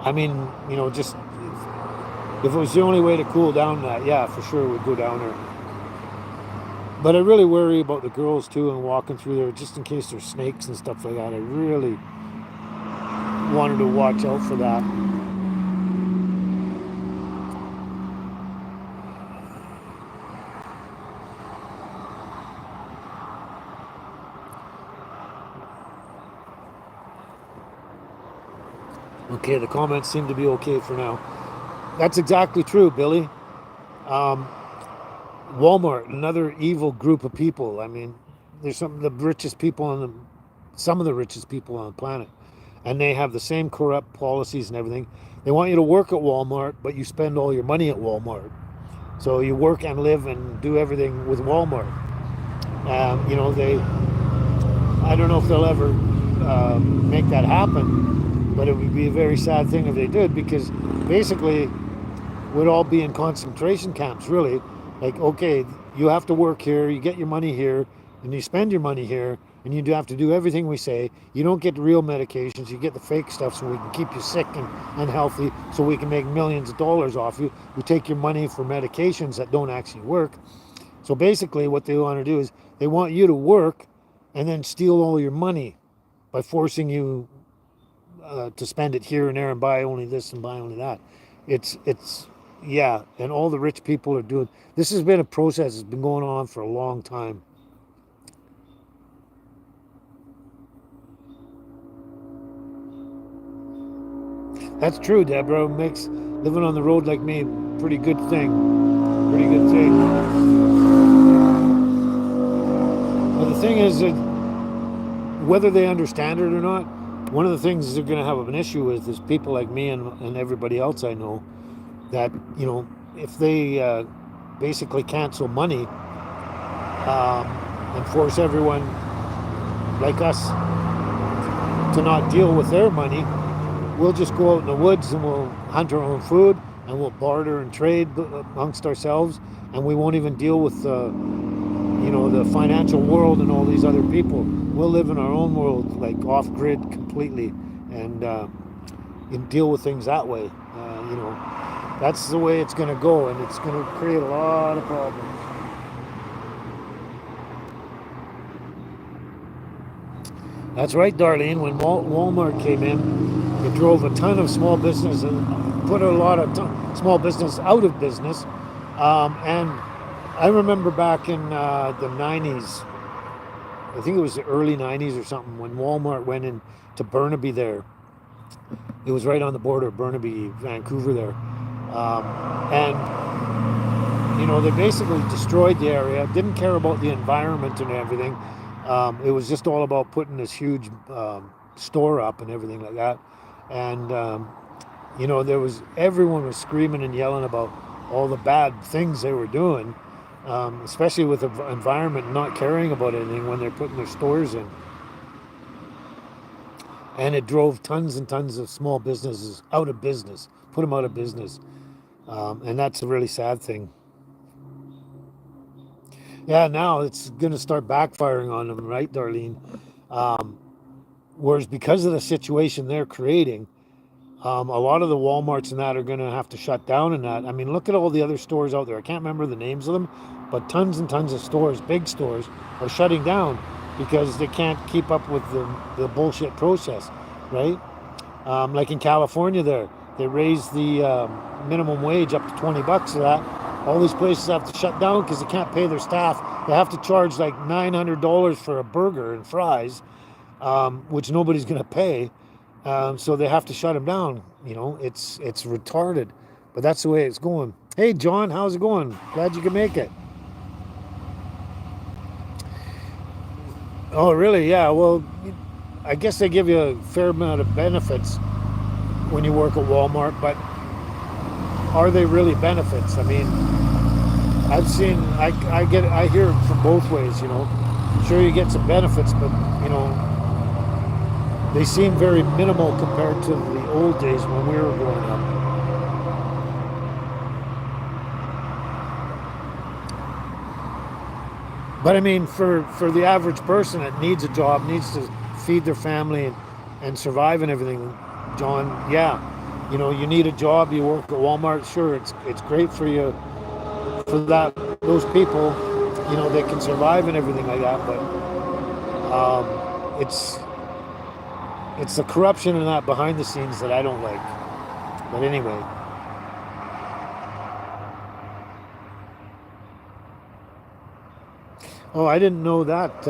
I mean, just if it was the only way to cool down, that yeah, for sure we'd go down there. But I really worry about the girls too and walking through there just in case there's snakes and stuff like that. I really wanted to watch out for that. Okay, the comments seem to be okay for now. That's exactly true, Billy. Um, Walmart, another evil group of people. I mean, there's some of the richest people on the planet, and they have the same corrupt policies and everything. They want you to work at Walmart, but you spend all your money at Walmart. So you work and live and do everything with Walmart. I don't know if they'll ever make that happen, but it would be a very sad thing if they did, because basically we'd all be in concentration camps, really. Like, okay, you have to work here, you get your money here, and you spend your money here, and you do have to do everything we say. You don't get the real medications, you get the fake stuff so we can keep you sick and unhealthy, so we can make millions of dollars off you. We take your money for medications that don't actually work. So basically what they want to do is they want you to work and then steal all your money by forcing you to spend it here and there and buy only this and buy only that. Yeah, and all the rich people are doing this. Has been a process that's been going on for a long time. That's true, Deborah. It makes living on the road like me a pretty good thing. Pretty good thing. But the thing is that whether they understand it or not, one of the things they're going to have an issue with is people like me and everybody else I know that, if they basically cancel money and force everyone like us to not deal with their money, we'll just go out in the woods and we'll hunt our own food and we'll barter and trade amongst ourselves, and we won't even deal with the financial world and all these other people. We'll live in our own world, like off-grid completely, and deal with things that way. That's the way it's going to go, and it's going to create a lot of problems. That's right, Darlene. When Walmart came in, it drove a ton of small business and put a lot of small business out of business. And I remember back in the 90s, I think it was the early 90s or something, when Walmart went into Burnaby there. It was right on the border of Burnaby, Vancouver there. They basically destroyed the area, didn't care about the environment and everything. It was just all about putting this huge store up and everything like that. And, everyone was screaming and yelling about all the bad things they were doing, especially with the environment, not caring about anything when they're putting their stores in. And it drove tons and tons of small businesses out of business, put them out of business. And that's a really sad thing. Yeah, now it's going to start backfiring on them, right, Darlene? Whereas because of the situation they're creating, a lot of the Walmarts and that are going to have to shut down and that. I mean, look at all the other stores out there. I can't remember the names of them, but tons and tons of stores, big stores, are shutting down because they can't keep up with the bullshit process, right? Like in California there, they raised the minimum wage up to $20 of that. All these places have to shut down because they can't pay their staff. They have to charge like $900 for a burger and fries, which nobody's going to pay. So they have to shut them down. It's retarded, but that's the way it's going. Hey, John, how's it going? Glad you could make it. Oh, really? Yeah. Well, I guess they give you a fair amount of benefits when you work at Walmart, but are they really benefits? I mean, I hear it from both ways. Sure you get some benefits, but they seem very minimal compared to the old days when we were growing up. But I mean, for the average person that needs a job, needs to feed their family and survive and everything, John, yeah, you need a job. You work at Walmart, sure, it's great for you, for those people, they can survive and everything like that. But it's the corruption and that behind the scenes that I don't like. But anyway. Oh, I didn't know that.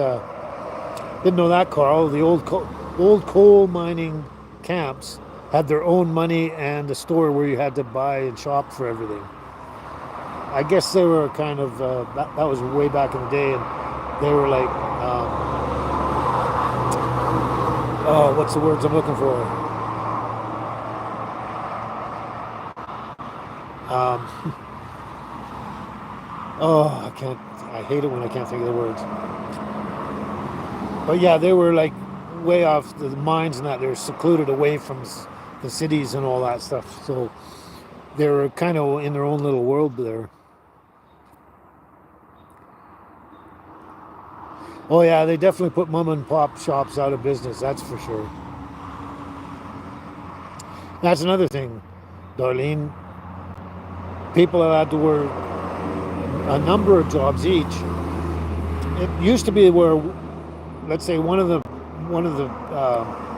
Didn't know that, Carl. The old coal mining camps had their own money and a store where you had to buy and shop for everything. I guess they were kind of that was way back in the day, and they were like, oh, what's the words I'm looking for? Oh, I can't. I hate it when I can't think of the words. But yeah, they were like way off the mines and that. They're secluded away from the cities and all that stuff. So they were kind of in their own little world there. Oh yeah, they definitely put mom and pop shops out of business. That's for sure. That's another thing, Darlene. People have had to work a number of jobs each. It used to be where, let's say, one of the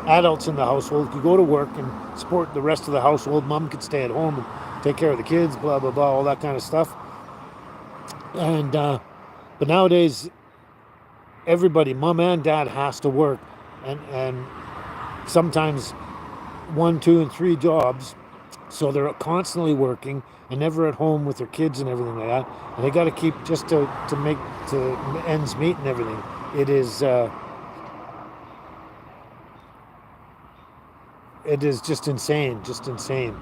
adults in the household could go to work and support the rest of the household. Mom could stay at home and take care of the kids, blah blah blah, all that kind of stuff. And but nowadays, everybody, mom and dad, has to work, and sometimes one, two, and three jobs. So they're constantly working and never at home with their kids and everything like that. And they got to keep just to make to ends meet and everything. It is just insane, just insane.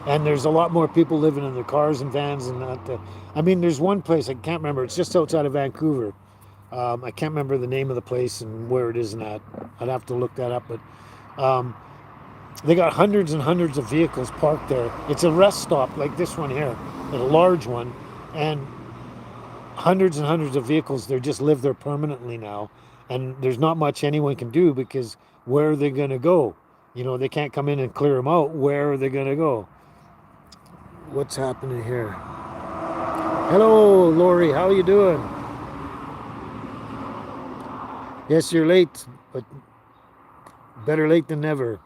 And there's a lot more people living in their cars and vans and that. I mean, there's one place I can't remember. It's just outside of Vancouver. I can't remember the name of the place and where it is and that. I'd have to look that up, but. They got hundreds and hundreds of vehicles parked there. It's a rest stop like this one here, a large one, and hundreds and hundreds of vehicles. They just live there permanently now, and there's not much anyone can do because where are they going to go? They can't come in and clear them out. Where are they going to go? What's happening here? Hello, Lori. How are you doing? Yes, you're late, but better late than never.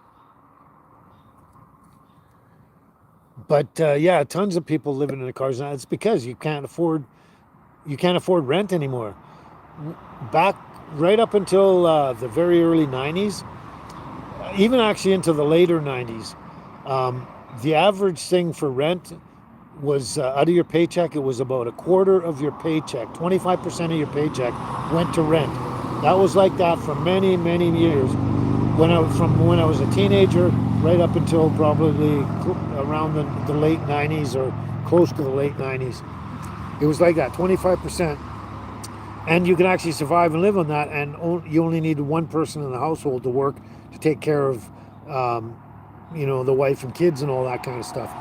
But yeah, tons of people living in the cars now. It's because you can't afford rent anymore. Back right up until the very early '90s, even actually into the later '90s, the average thing for rent was out of your paycheck. It was about a quarter of your paycheck, 25% of your paycheck went to rent. That was like that for many, many years. From when I was a teenager right up until probably around the late '90s or close to the late '90s, it was like that, 25%, and you can actually survive and live on that. And you only needed one person in the household to work to take care of, the wife and kids and all that kind of stuff.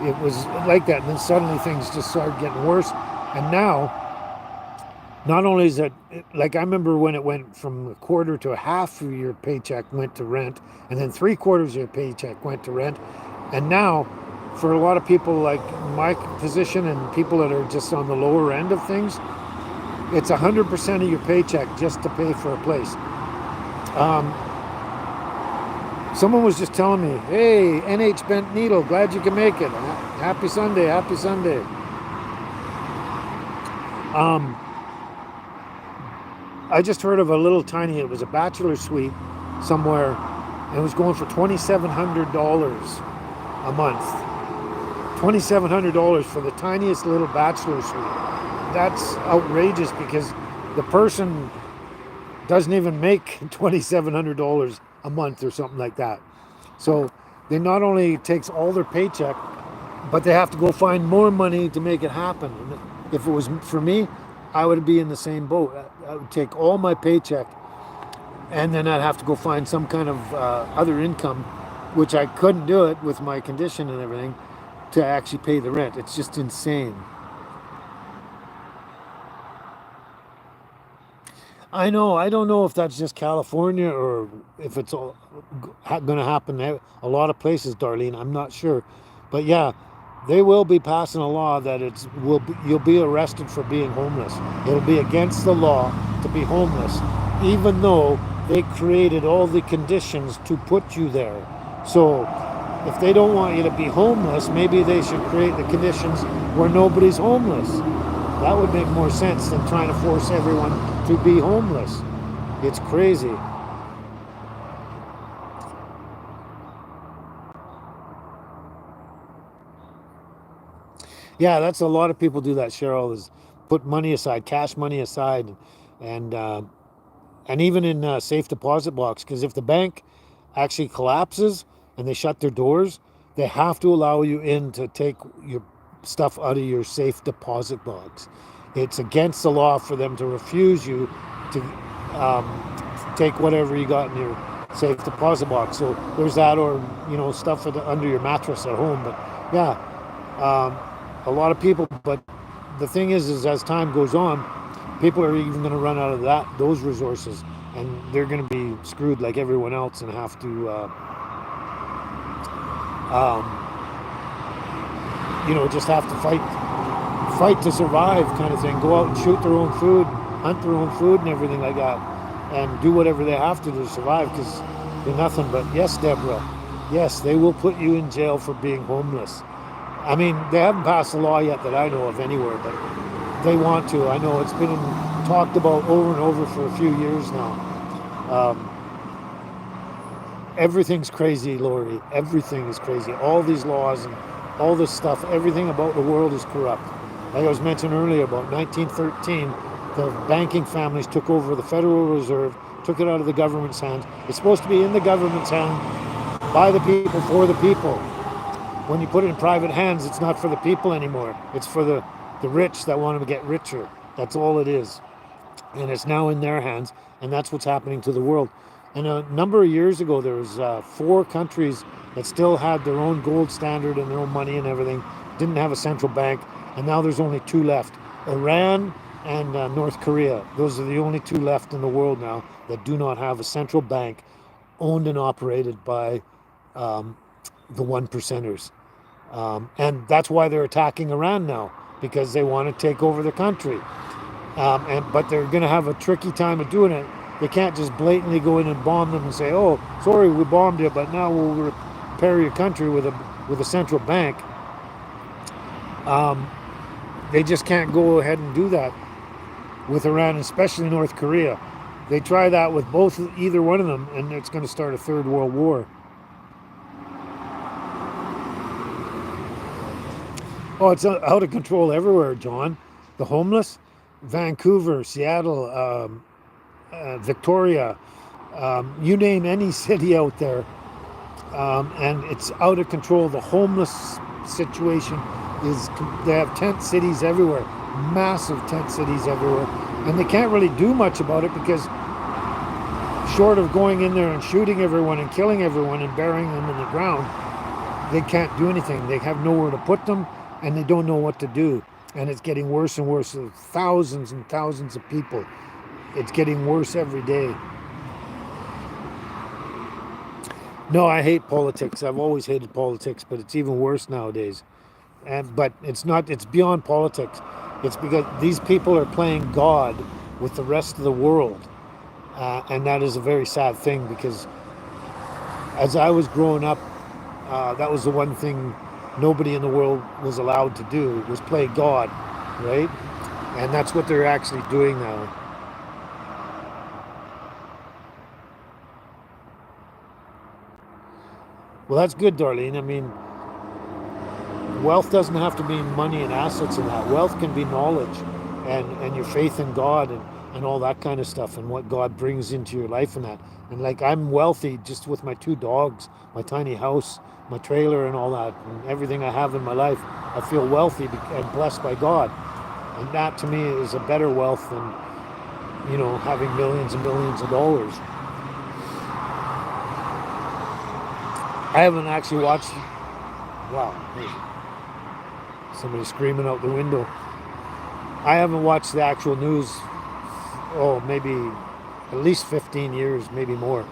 It was like that, and then suddenly things just started getting worse. And now, not only is it, like I remember when it went from a quarter to a half of your paycheck went to rent, and then three quarters of your paycheck went to rent. And now, for a lot of people like my position and people that are just on the lower end of things, it's 100% of your paycheck just to pay for a place. Someone was just telling me, hey, NH Bent Needle, glad you can make it. Happy Sunday, happy Sunday. I just heard of a little tiny, it was a bachelor suite somewhere, and it was going for $2,700 a month. $2,700 for the tiniest little bachelor suite. That's outrageous because the person doesn't even make $2,700 a month or something like that. So they not only takes all their paycheck, but they have to go find more money to make it happen. And if it was for me, I would be in the same boat. I would take all my paycheck and then I'd have to go find some kind of other income, which I couldn't do it with my condition and everything, to actually pay the rent. It's just insane. I know. I don't know if that's just California or if it's going to happen a lot of places, Darlene. I'm not sure, but yeah, they will be passing a law that you'll be arrested for being homeless. It'll be against the law to be homeless, even though they created all the conditions to put you there. So if they don't want you to be homeless, maybe they should create the conditions where nobody's homeless. That would make more sense than trying to force everyone to be homeless. It's crazy. Yeah, that's a lot of people do that, Cheryl, is put money aside, cash money aside, and and even in safe deposit box, because if the bank actually collapses and they shut their doors, they have to allow you in to take your stuff out of your safe deposit box. It's against the law for them to refuse you to take whatever you got in your safe deposit box. So there's that, or stuff under your mattress at home. But yeah, a lot of people. But the thing is as time goes on, people are even going to run out of those resources, and they're going to be screwed like everyone else and have to just have to fight to survive, kind of thing. Go out and shoot their own food, hunt their own food and everything like that, and do whatever they have to survive, because they're nothing but, yes, Deborah, yes, they will put you in jail for being homeless. I mean, they haven't passed a law yet that I know of anywhere, but they want to. I know it's been talked about over and over for a few years now. Everything's crazy, Lori. Everything is crazy. All these laws and all this stuff, everything about the world is corrupt. Like I was mentioned earlier, about 1913, the banking families took over the Federal Reserve, took it out of the government's hands. It's supposed to be in the government's hand, by the people, for the people. When you put it in private hands, it's not for the people anymore. It's for the rich that want to get richer. That's all it is. And it's now in their hands, and that's what's happening to the world. And a number of years ago, there was 4 countries that still had their own gold standard and their own money and everything, didn't have a central bank, and now there's only 2 left. Iran and North Korea. Those are the only 2 left in the world now that do not have a central bank owned and operated by the one percenters. And that's why they're attacking Iran now, because they want to take over the country. But they're going to have a tricky time of doing it. They can't just blatantly go in and bomb them and say, "Oh, sorry, we bombed you, but now we'll repair your country with a central bank." They just can't go ahead and do that with Iran, especially North Korea. They try that with either one of them, and it's going to start a third world war. Oh, it's out of control everywhere, John. The homeless, Vancouver, Seattle, Victoria, you name any city out there, and it's out of control. The homeless situation they have tent cities everywhere, massive tent cities everywhere, and they can't really do much about it because short of going in there and shooting everyone and killing everyone and burying them in the ground, they can't do anything. They have nowhere to put them, and they don't know what to do. And it's getting worse and worse. Thousands and thousands of people. It's getting worse every day. No, I hate politics. I've always hated politics, but it's even worse nowadays. But it's not. It's beyond politics. It's because these people are playing God with the rest of the world, and that is a very sad thing, because as I was growing up, that was the one thing nobody in the world was allowed to do was play God, right? And that's what they're actually doing now. Well, that's good, Darlene. I mean, wealth doesn't have to mean money and assets and that. Wealth can be knowledge and your faith in God and all that kind of stuff and what God brings into your life and that. And like I'm wealthy just with my two dogs, my tiny house, my trailer and all that and everything I have in my life. I feel wealthy and blessed by God. And that to me is a better wealth than, having millions and millions of dollars. I haven't actually watched, wow, somebody screaming out the window. I haven't watched the actual news, maybe at least 15 years, maybe more.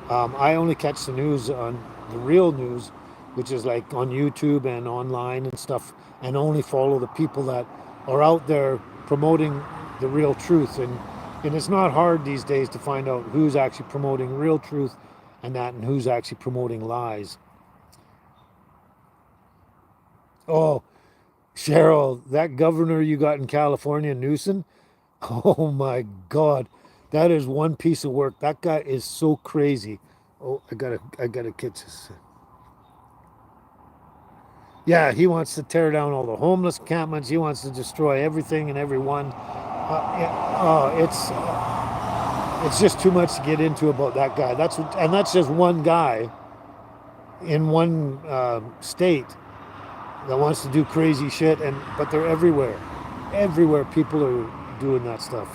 I only catch the news on the real news, which is like on YouTube and online and stuff, and only follow the people that are out there promoting the real truth. And it's not hard these days to find out who's actually promoting real truth and who's actually promoting lies. Oh, Cheryl, that governor you got in California, Newsom, oh my God, that is one piece of work. That guy is so crazy. Oh, I gotta catch this. Yeah, he wants to tear down all the homeless encampments. He wants to destroy everything and everyone. It's just too much to get into about that guy. That's just one guy in one state that wants to do crazy shit. But they're everywhere. Everywhere people are doing that stuff.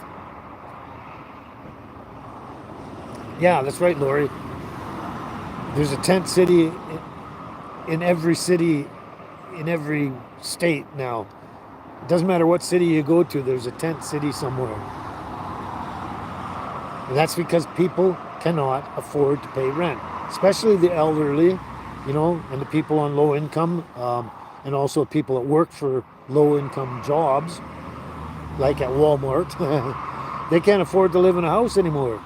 Yeah, that's right, Lori. There's a tent city in every city, in every state now. It doesn't matter what city you go to, there's a tent city somewhere. And that's because people cannot afford to pay rent, especially the elderly, and the people on low income, and also people that work for low income jobs, like at Walmart. They can't afford to live in a house anymore.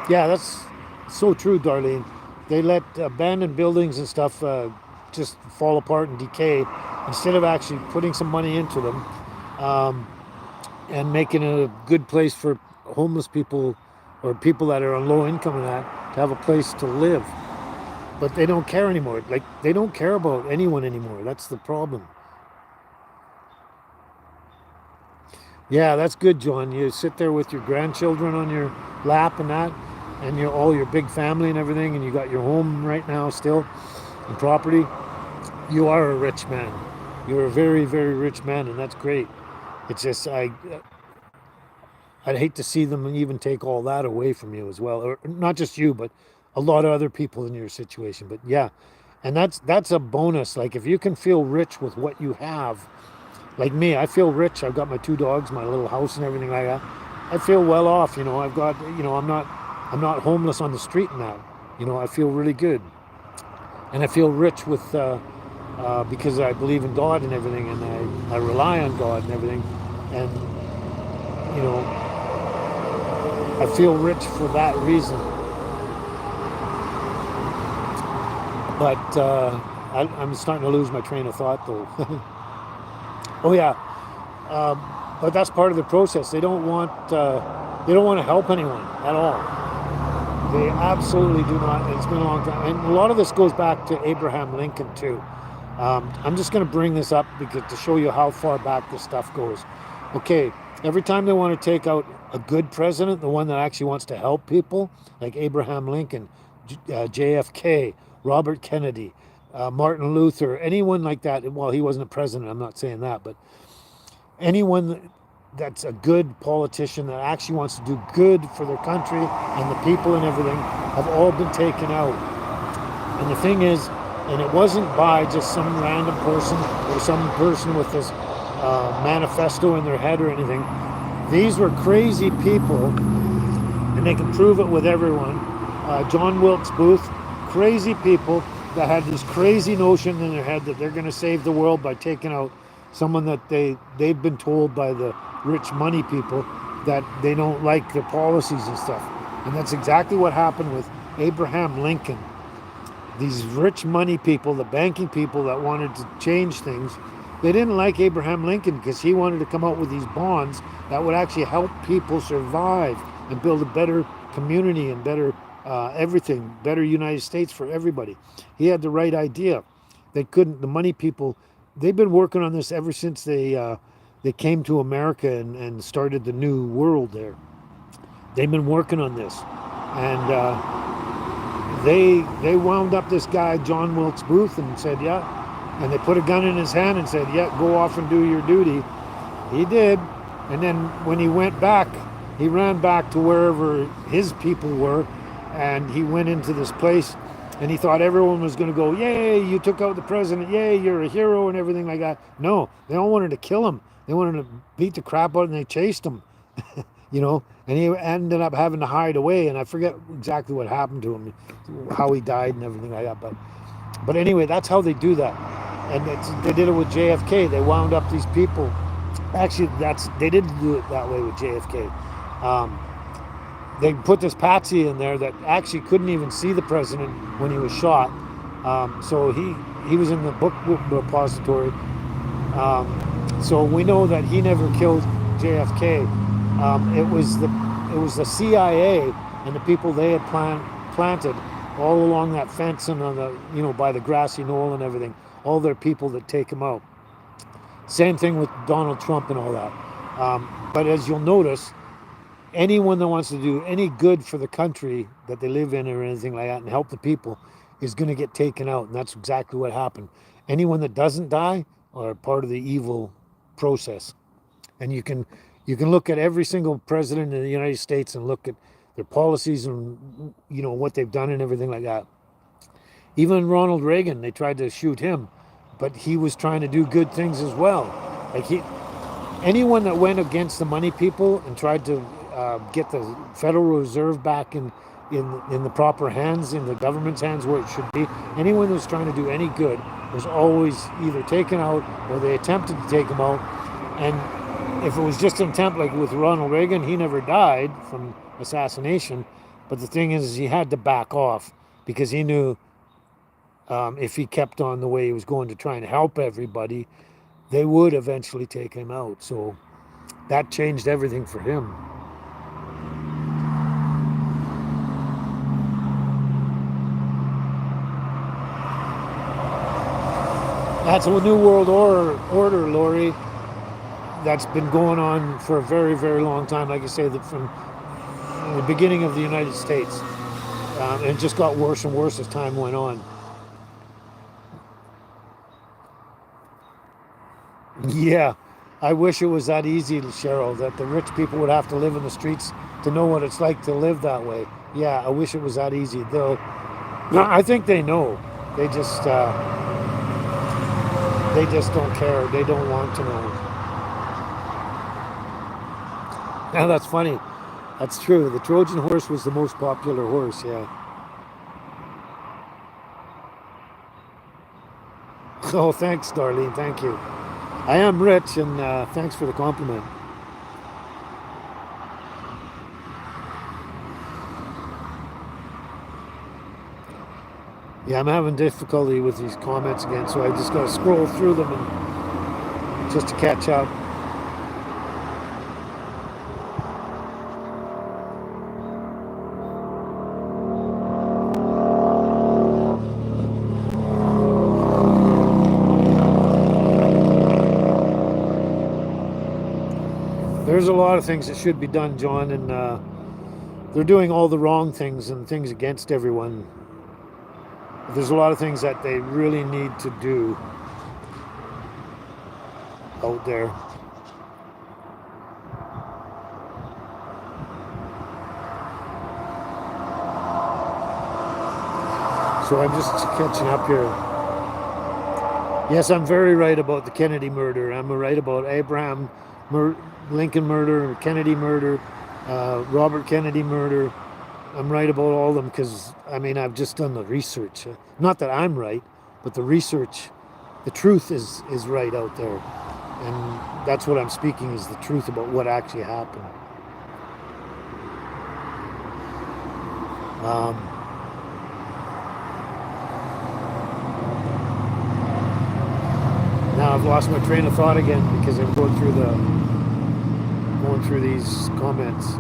Yeah, that's so true, Darlene. They let abandoned buildings and stuff just fall apart and decay instead of actually putting some money into them um, and making it a good place for homeless people or people that are on low income and that to have a place to live. But they don't care anymore. Like, they don't care about anyone anymore. That's the problem. Yeah, that's good, John. You sit there with your grandchildren on your lap and that, and all your big family and everything, and you got your home right now still and property. You are a rich man. You're a very, very rich man, and that's great. It's just I'd hate to see them even take all that away from you as well, or not just you, but a lot of other people in your situation. But yeah, and that's a bonus. Like if you can feel rich with what you have, like me, I feel rich. I've got my two dogs, my little house, and everything like that. I feel well off. I've got. I'm not homeless on the street now. I feel really good, and I feel rich with because I believe in God and everything, and I rely on God and everything, and you know I feel rich for that reason. But I'm starting to lose my train of thought, though. Oh yeah, but that's part of the process. They don't want to help anyone at all. They absolutely do not. It's been a long time, and a lot of this goes back to Abraham Lincoln too. I'm just going to bring this up because to show you how far back this stuff goes. Okay, every time they want to take out a good president, the one that actually wants to help people, like Abraham Lincoln, JFK, Robert Kennedy, Martin Luther, anyone like that. Well, he wasn't a president. I'm not saying that, but anyone that's a good politician that actually wants to do good for their country and the people and everything have all been taken out. And the thing is, and it wasn't by just some random person or some person with this manifesto in their head or anything. These were crazy people, and they can prove it with everyone. John Wilkes Booth, crazy people that had this crazy notion in their head that they're going to save the world by taking out someone that they've been told by the rich money people that they don't like their policies and stuff. And that's exactly what happened with Abraham Lincoln. These rich money people, the banking people that wanted to change things, they didn't like Abraham Lincoln because he wanted to come out with these bonds that would actually help people survive and build a better community and better everything, better United States for everybody. He had the right idea. They couldn't, the money people, they've been working on this ever since they came to America and started the new world there. They've been working on this. And they wound up this guy, John Wilkes Booth, and said, yeah. And they put a gun in his hand and said, yeah, go off and do your duty. He did. And then when he went back, he ran back to wherever his people were, and he went into this place, and he thought everyone was going to go, yay, you took out the president, yay, you're a hero, and everything like that. No, they all wanted to kill him. They wanted to beat the crap out, and they chased him. You know, and he ended up having to hide away, and I forget exactly what happened to him, how he died and everything like that. But anyway, that's how they do that. And they did it with JFK. They wound up these people. Actually, they didn't do it that way with JFK. They put this patsy in there that actually couldn't even see the president when he was shot. So he was in the book repository. So we know that he never killed JFK. It was the CIA and the people they had planted all along that fence and on the by the grassy knoll and everything. All their people that take him out. Same thing with Donald Trump and all that. But as you'll notice, anyone that wants to do any good for the country that they live in or anything like that and help the people is going to get taken out, and that's exactly what happened. Anyone that doesn't die are part of the evil process. And you can look at every single president in the United States and look at their policies and what they've done and everything like that. Even Ronald Reagan, they tried to shoot him, but he was trying to do good things as well. Like anyone that went against the money people and tried to get the Federal Reserve back in the proper hands, in the government's hands where it should be, anyone that was trying to do any good was always either taken out or they attempted to take him out. And if it was just an attempt, like with Ronald Reagan, he never died from assassination. But the thing is, he had to back off because he knew if he kept on the way he was going to try and help everybody, they would eventually take him out. So that changed everything for him. That's a new world order, Lori, that's been going on for a very, very long time. Like I say, that from the beginning of the United States. And it just got worse and worse as time went on. Yeah, I wish it was that easy, Cheryl, that the rich people would have to live in the streets to know what it's like to live that way. Yeah, I wish it was that easy. Though, I think they know. They just don't care. They don't want to know. Now that's funny. That's true. The Trojan horse was the most popular horse. Yeah. Oh, thanks, Darlene. Thank you. I am rich, and thanks for the compliment. Yeah, I'm having difficulty with these comments again, so I just got to scroll through them and just to catch up. There's a lot of things that should be done, John, and they're doing all the wrong things and things against everyone. There's a lot of things that they really need to do out there. So I'm just catching up here. Yes, I'm very right about the Kennedy murder. I'm right about Abraham Lincoln murder, Kennedy murder, Robert Kennedy murder. I'm right about all of them because, I mean, I've just done the research. Not that I'm right, but the research, the truth is right out there. And that's what I'm speaking, is the truth about what actually happened. Um, Now I've lost my train of thought again because I'm going through these comments.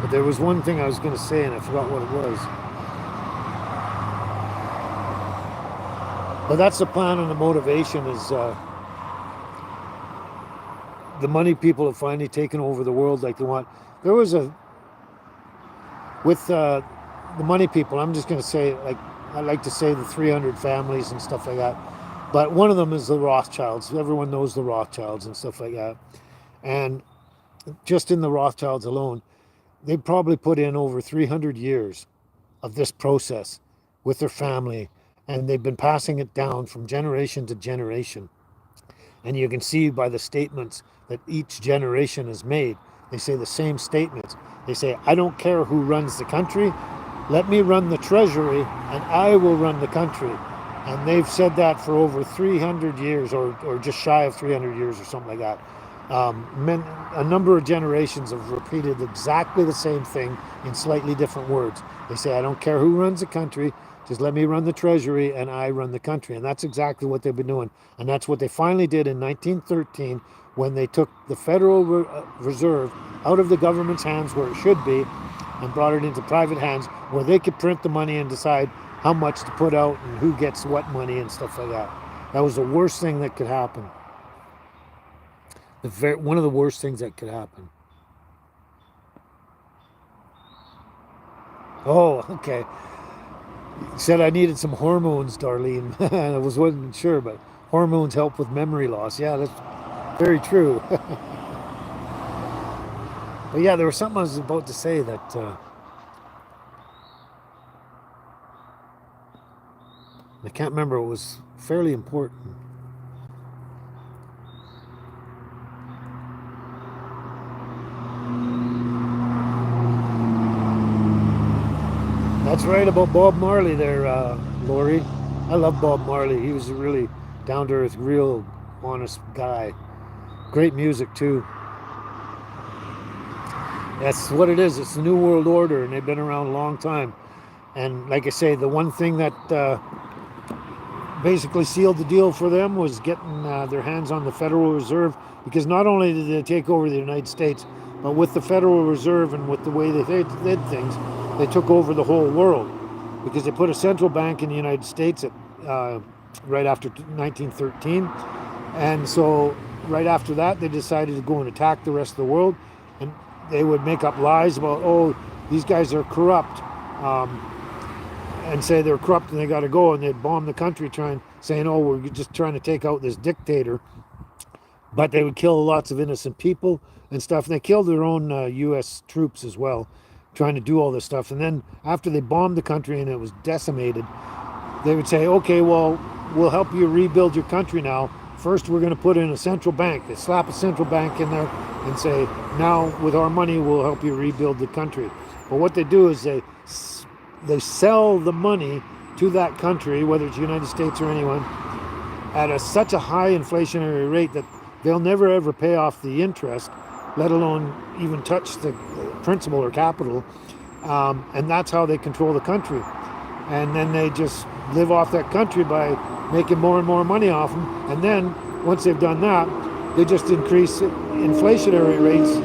But there was one thing I was going to say and I forgot what it was. But that's the plan and the motivation is the money people have finally taken over the world like they want. There was with the money people, I'm just going to say, like, I like to say the 300 families and stuff like that. But one of them is the Rothschilds. Everyone knows the Rothschilds and stuff like that. And just in the Rothschilds alone, they probably put in over 300 years of this process with their family. And they've been passing it down from generation to generation. And you can see by the statements that each generation has made, they say the same statements. They say, I don't care who runs the country. Let me run the treasury and I will run the country. And they've said that for over 300 years or just shy of 300 years or something like that. A number of generations have repeated exactly the same thing in slightly different words. They say, I don't care who runs the country, just let me run the treasury and I run the country. And that's exactly what they've been doing. And that's what they finally did in 1913 when they took the Federal Reserve out of the government's hands where it should be and brought it into private hands where they could print the money and decide how much to put out and who gets what money and stuff like that. That was the worst thing that could happen. One of the worst things that could happen. Oh, okay. Said I needed some hormones, Darlene. I wasn't sure, but hormones help with memory loss. Yeah, that's very true. But yeah, there was something I was about to say that I can't remember. It was fairly important. That's right about Bob Marley there, Lori. I love Bob Marley. He was a really down-to-earth, real honest guy. Great music, too. That's what it is. It's the New World Order, and they've been around a long time. And like I say, the one thing that basically sealed the deal for them was getting their hands on the Federal Reserve, because not only did they take over the United States, but with the Federal Reserve and with the way they did things, they took over the whole world, because they put a central bank in the United States right after 1913. And so right after that, they decided to go and attack the rest of the world. And they would make up lies about, oh, these guys are corrupt, and say they're corrupt and they got to go. And they'd bomb the country saying, oh, we're just trying to take out this dictator. But they would kill lots of innocent people and stuff. And they killed their own U.S. troops as well, trying to do all this stuff. And then after they bombed the country and it was decimated, they would say, okay, well, we'll help you rebuild your country now. First, we're going to put in a central bank. They slap a central bank in there and say, now with our money, we'll help you rebuild the country. But what they do is they sell the money to that country, whether it's the United States or anyone, at such a high inflationary rate that they'll never ever pay off the interest, let alone even touch the principal or capital. And that's how they control the country. And then they just live off that country by making more and more money off them. And then once they've done that, they just increase inflationary rates.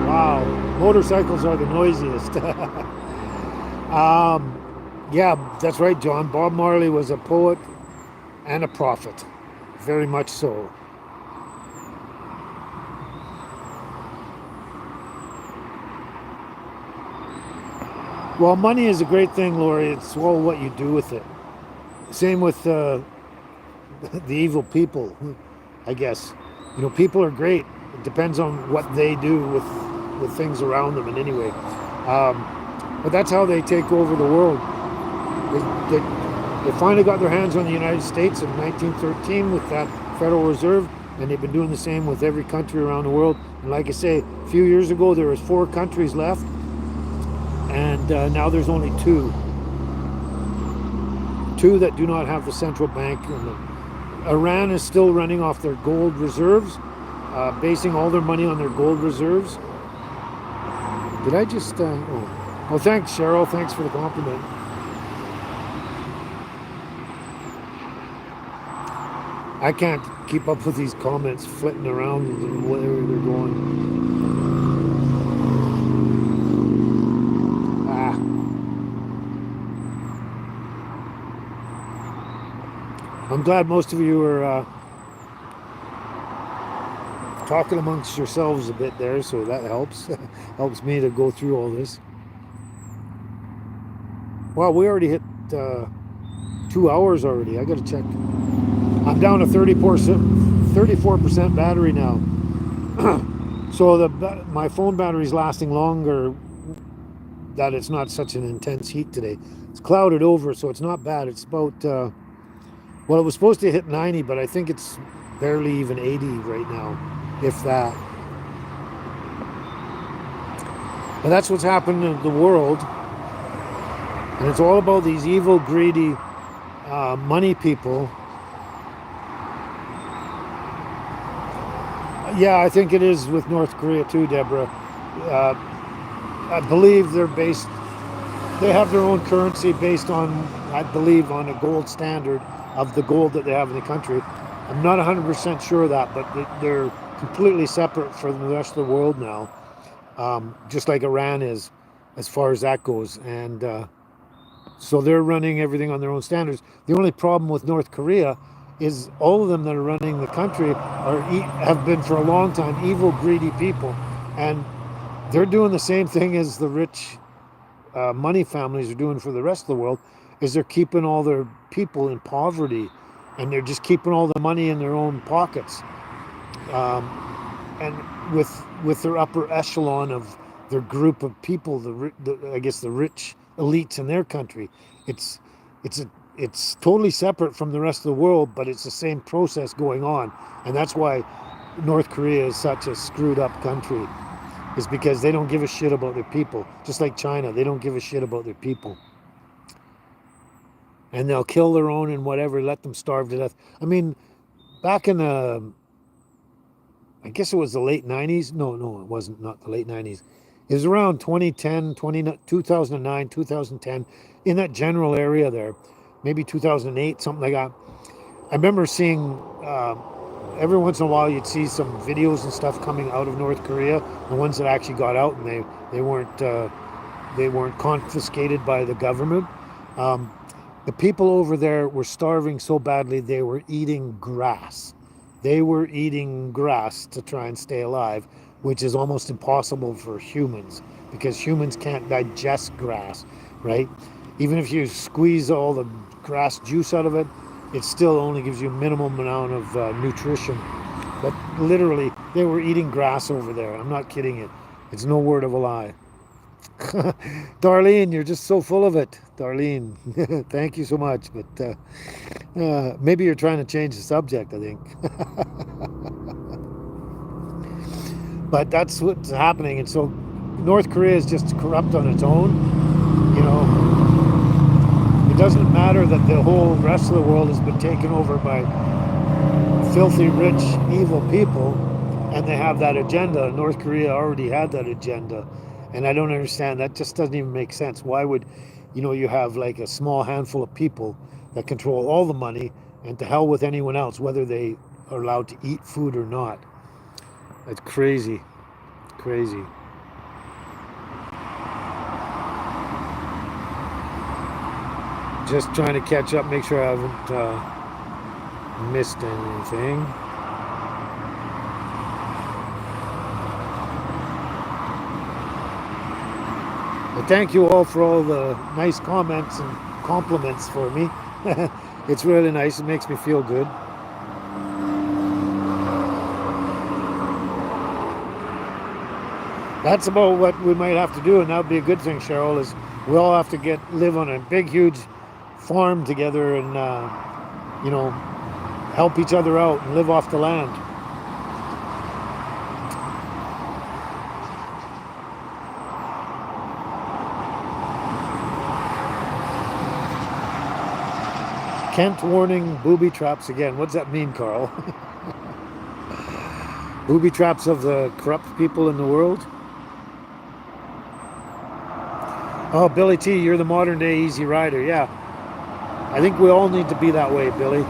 Wow, motorcycles are the noisiest. Yeah, that's right, John. Bob Marley was a poet and a prophet, very much so. Well, money is a great thing, Lori. It's all what you do with it. Same with the evil people, I guess. You know, people are great. It depends on what they do with things around them in any way. But that's how they take over the world. They finally got their hands on the United States in 1913 with that Federal Reserve, and they've been doing the same with every country around the world. And like I say, a few years ago, there was 4 countries left, and now there's only 2. 2 that do not have the central bank. And Iran is still running off their gold reserves, basing all their money on their gold reserves. Did I just... oh, thanks, Cheryl. Thanks for the compliment. I can't keep up with these comments flitting around and where they're going. Ah. I'm glad most of you are talking amongst yourselves a bit there, so that helps. Helps me to go through all this. Well, we already hit 2 hours already. I gotta check. I'm down to 34% battery now. So my phone battery is lasting longer, that it's not such an intense heat today. It's clouded over, so it's not bad. It's about, well, it was supposed to hit 90, but I think it's barely even 80 right now, if that. But that's what's happened in the world. And it's all about these evil, greedy money people. Yeah, I think it is with North Korea too, Deborah. I believe they have their own currency based on, I believe, on a gold standard of the gold that they have in the country. I'm not 100% sure of that, but they're completely separate from the rest of the world now, just like Iran is, as far as that goes. And so they're running everything on their own standards. The only problem with North Korea is all of them that are running the country have been for a long time evil, greedy people, and they're doing the same thing as the rich money families are doing for the rest of the world. Is they're keeping all their people in poverty, and they're just keeping all the money in their own pockets, and with their upper echelon of their group of people, I guess the rich elites in their country. It's totally separate from the rest of the world, but it's the same process going on. And that's why North Korea is such a screwed up country, is because they don't give a shit about their people. Just like China, they don't give a shit about their people. And they'll kill their own and whatever, let them starve to death. I mean, back in I guess it was the late 90s. No, it wasn't, not the late 90s. It was around 2010, 2009, 2010, in that general area there. Maybe 2008, something like that. I remember seeing, every once in a while you'd see some videos and stuff coming out of North Korea, the ones that actually got out and they weren't confiscated by the government. The people over there were starving so badly they were eating grass. They were eating grass to try and stay alive, which is almost impossible for humans because humans can't digest grass, right? Even if you squeeze all the grass juice out of it, it still only gives you a minimum amount of nutrition. But literally, they were eating grass over there. I'm not kidding you. It's no word of a lie. Darlene, you're just so full of it. Darlene, thank you so much. But maybe you're trying to change the subject, I think. But that's what's happening. And so North Korea is just corrupt on its own. You know, it doesn't matter that the whole rest of the world has been taken over by filthy, rich, evil people, and they have that agenda. North Korea already had that agenda. And I don't understand. That just doesn't even make sense. Why would, you have like a small handful of people that control all the money, and to hell with anyone else, whether they are allowed to eat food or not. It's crazy. Crazy. Just trying to catch up, make sure I haven't missed anything. But thank you all for all the nice comments and compliments for me. It's really nice. It makes me feel good. That's about what we might have to do, and that would be a good thing, Cheryl, is we all have to live on a big, huge farm together and, help each other out and live off the land. Kent warning booby traps again. What's that mean, Carl? Booby traps of the corrupt people in the world. Oh, Billy T, you're the modern day Easy Rider. Yeah, I think we all need to be that way, Billy.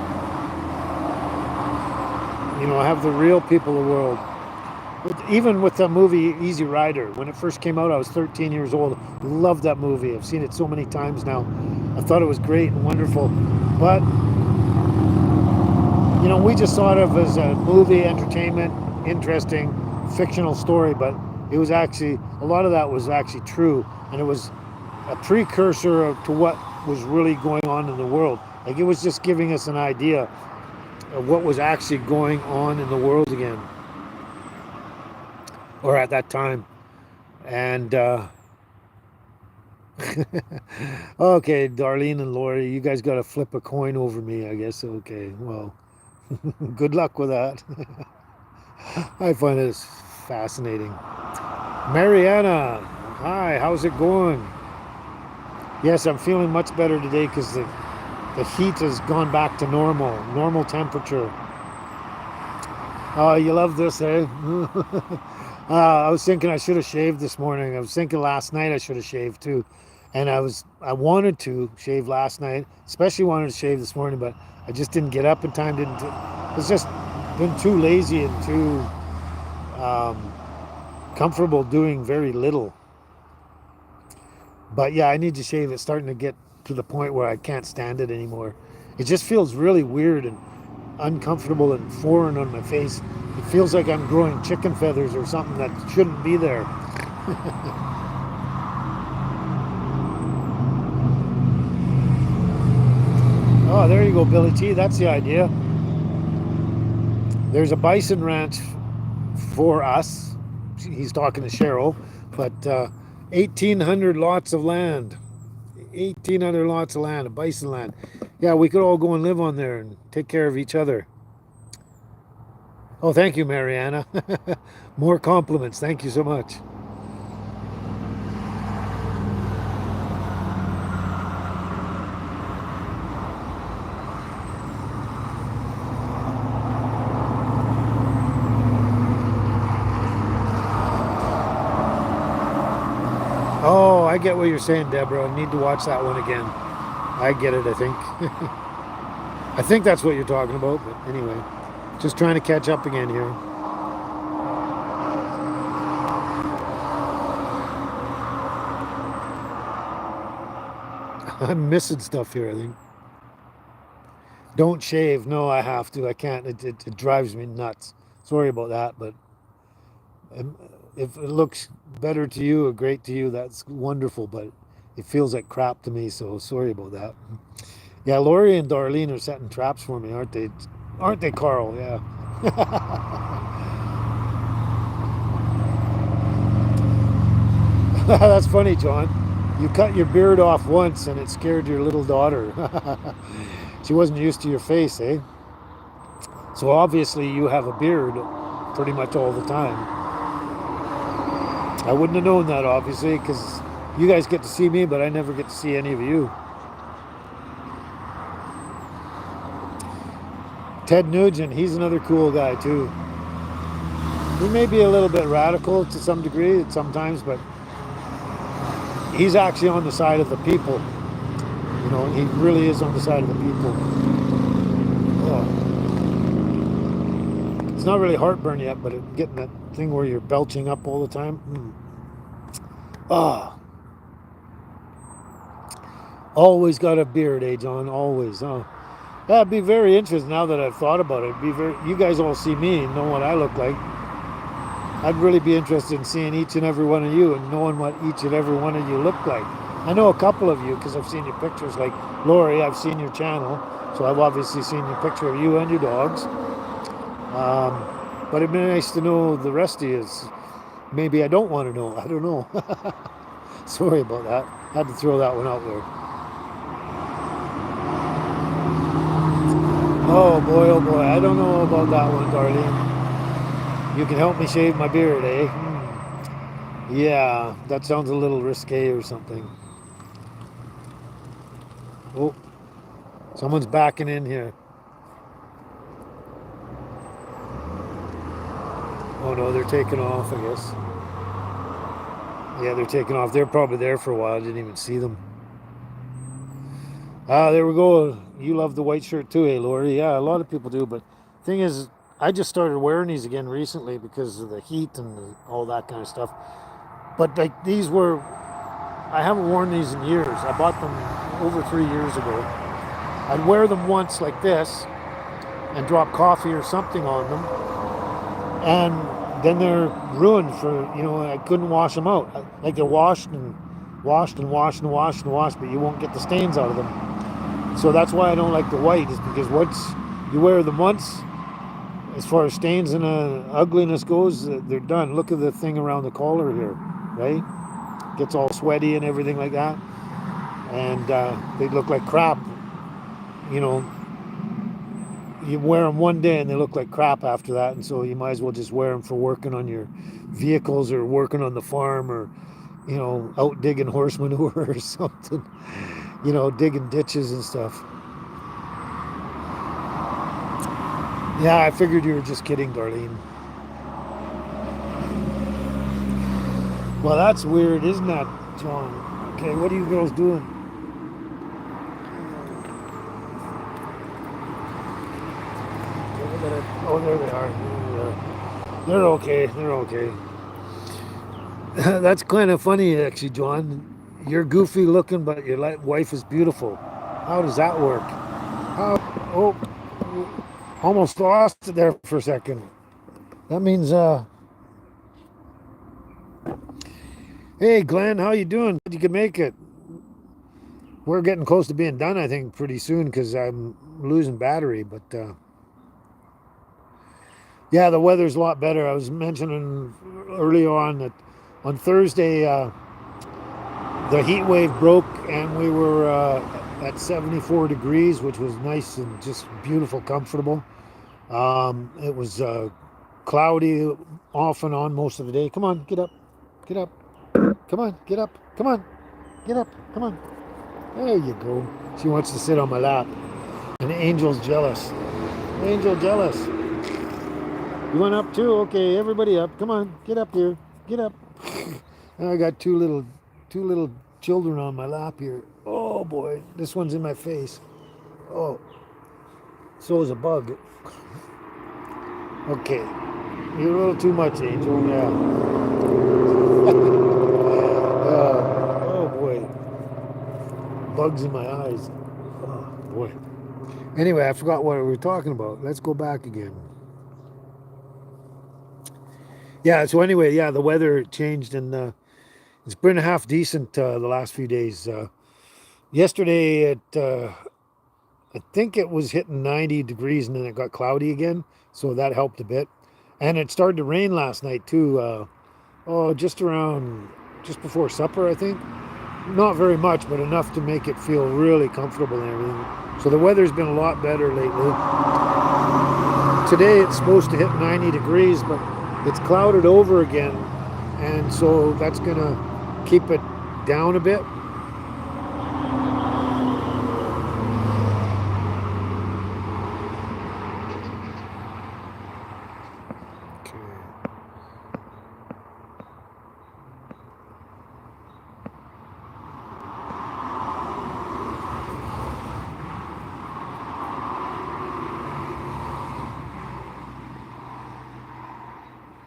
You know, have the real people of the world. Even with the movie Easy Rider, when it first came out, I was 13 years old. Loved that movie. I've seen it so many times now. I thought it was great and wonderful. But, you know, we just thought of it as a movie, entertainment, interesting, fictional story. But it was actually, a lot of that was actually true. And it was a precursor to what was really going on in the world. Like, it was just giving us an idea of what was actually going on in the world again, or at that time. And okay, Darlene and Lori, you guys got to flip a coin over me, I guess. Okay, well, good luck with that. I find this fascinating. Mariana, hi, how's it going? Yes, I'm feeling much better today because the heat has gone back to normal temperature. Oh, you love this, eh? I was thinking I should have shaved this morning. I was thinking last night I should have shaved too. And I wanted to shave last night, especially wanted to shave this morning, but I just didn't get up in time. It's just been too lazy and too comfortable doing very little. But yeah, I need to shave. It's starting to get to the point where I can't stand it anymore. It just feels really weird and uncomfortable and foreign on my face. It feels like I'm growing chicken feathers or something that shouldn't be there. Oh, there you go, Billy T. That's the idea. There's a bison ranch for us. He's talking to Cheryl, but 1,800 lots of land. 1,800 lots of land, a bison land. Yeah, we could all go and live on there and take care of each other. Oh, thank you, Mariana. More compliments. Thank you so much. Oh, I get what you're saying, Deborah. I need to watch that one again. I get it, I think. I think that's what you're talking about, but anyway, just trying to catch up again here. I'm missing stuff here, I think. Don't shave. No, I have to. I can't. It drives me nuts. Sorry about that, but um, if it looks better to you or great to you, that's wonderful, but it feels like crap to me, so sorry about that. Yeah, Lori and Darlene are setting traps for me, aren't they? Aren't they, Carl? Yeah. That's funny, John. You cut your beard off once and it scared your little daughter. She wasn't used to your face, eh? So obviously you have a beard pretty much all the time. I wouldn't have known that, obviously, because you guys get to see me, but I never get to see any of you. Ted Nugent, he's another cool guy, too. He may be a little bit radical to some degree sometimes, but he's actually on the side of the people. You know, he really is on the side of the people. Oh. It's not really heartburn yet, but getting that thing where you're belching up all the time. Oh. Always got a beard, eh, John? Always. Oh. That'd be very interesting now that I've thought about it. It'd be very, you guys all see me and know what I look like. I'd really be interested in seeing each and every one of you and knowing what each and every one of you look like. I know a couple of you because I've seen your pictures. Like Lori, I've seen your channel, so I've obviously seen your picture of you and your dogs. But it'd be nice to know the rest of you. Maybe I don't want to know. I don't know. Sorry about that. Had to throw that one out there. Oh boy, I don't know about that one, Darlene. You can help me shave my beard, eh? Yeah, that sounds a little risque or something. Oh, someone's backing in here. Oh no, they're taking off, I guess. Yeah, they're taking off. They're probably there for a while. I didn't even see them. Ah, there we go. You love the white shirt too, eh, Lori? Yeah, a lot of people do. But thing is, I just started wearing these again recently because of the heat and all that kind of stuff. But like these were, I haven't worn these in years. I bought them over 3 years ago. I'd wear them once like this and drop coffee or something on them, and then they're ruined for, I couldn't wash them out. Like they're washed and washed and washed and washed and washed, but you won't get the stains out of them. So that's why I don't like the white, is because once you wear them once, as far as stains and ugliness goes, they're done. Look at the thing around the collar here, right? Gets all sweaty and everything like that, and they look like crap. You know, you wear them one day and they look like crap after that, and so you might as well just wear them for working on your vehicles or working on the farm, or out digging horse manure or something. Digging ditches and stuff. Yeah, I figured you were just kidding, Darlene. Well, that's weird, isn't that, John? Okay, what are you girls doing? Oh, there they are. They're okay. They're okay. That's kind of funny, actually, John. You're goofy looking, but your wife is beautiful. How does that work? How? Oh, almost lost it there for a second. That means, hey, Glenn, how you doing? You can make it. We're getting close to being done, I think, pretty soon because I'm losing battery. But yeah, the weather's a lot better. I was mentioning earlier on that on Thursday the heat wave broke and we were at 74 degrees, which was nice and just beautiful, comfortable. It was cloudy off and on most of the day. Come on, get up, get up. Come on, get up. Come on, get up. Come on. There you go. She wants to sit on my lap. And Angel's jealous. Angel jealous. You went up too? Okay, everybody up. Come on, get up here. Get up. And I got two little children on my lap here. Oh boy, this one's in my face. Oh, so is a bug. Okay, you're a little too much, Angel. Yeah. Oh boy, bugs in my eyes. Oh boy. Anyway, I forgot what we were talking about. Let's go back again. Yeah, so anyway, yeah, the weather changed and it's been half decent the last few days. Yesterday, I think it was hitting 90 degrees and then it got cloudy again, so that helped a bit. And it started to rain last night too. Just before supper, I think. Not very much, but enough to make it feel really comfortable and everything. So the weather's been a lot better lately. Today it's supposed to hit 90 degrees, but it's clouded over again, and so that's gonna keep it down a bit.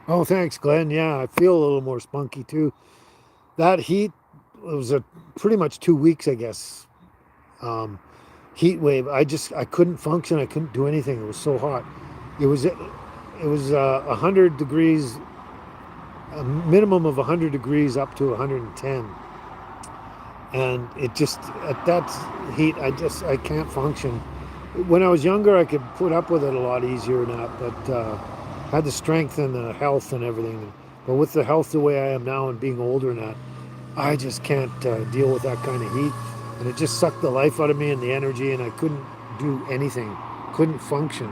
Oh, thanks, Glenn. Yeah, I feel a little more spunky too. That heat, it was a pretty much 2 weeks, I guess. Heat wave. I couldn't function. I couldn't do anything. It was so hot. It was 100 degrees, a minimum of 100 degrees up to 110. And it just, at that heat, I can't function. When I was younger, I could put up with it a lot easier than that, but had the strength and the health and everything. But with the health the way I am now and being older and that, I just can't deal with that kind of heat. And it just sucked the life out of me and the energy, and I couldn't do anything, couldn't function.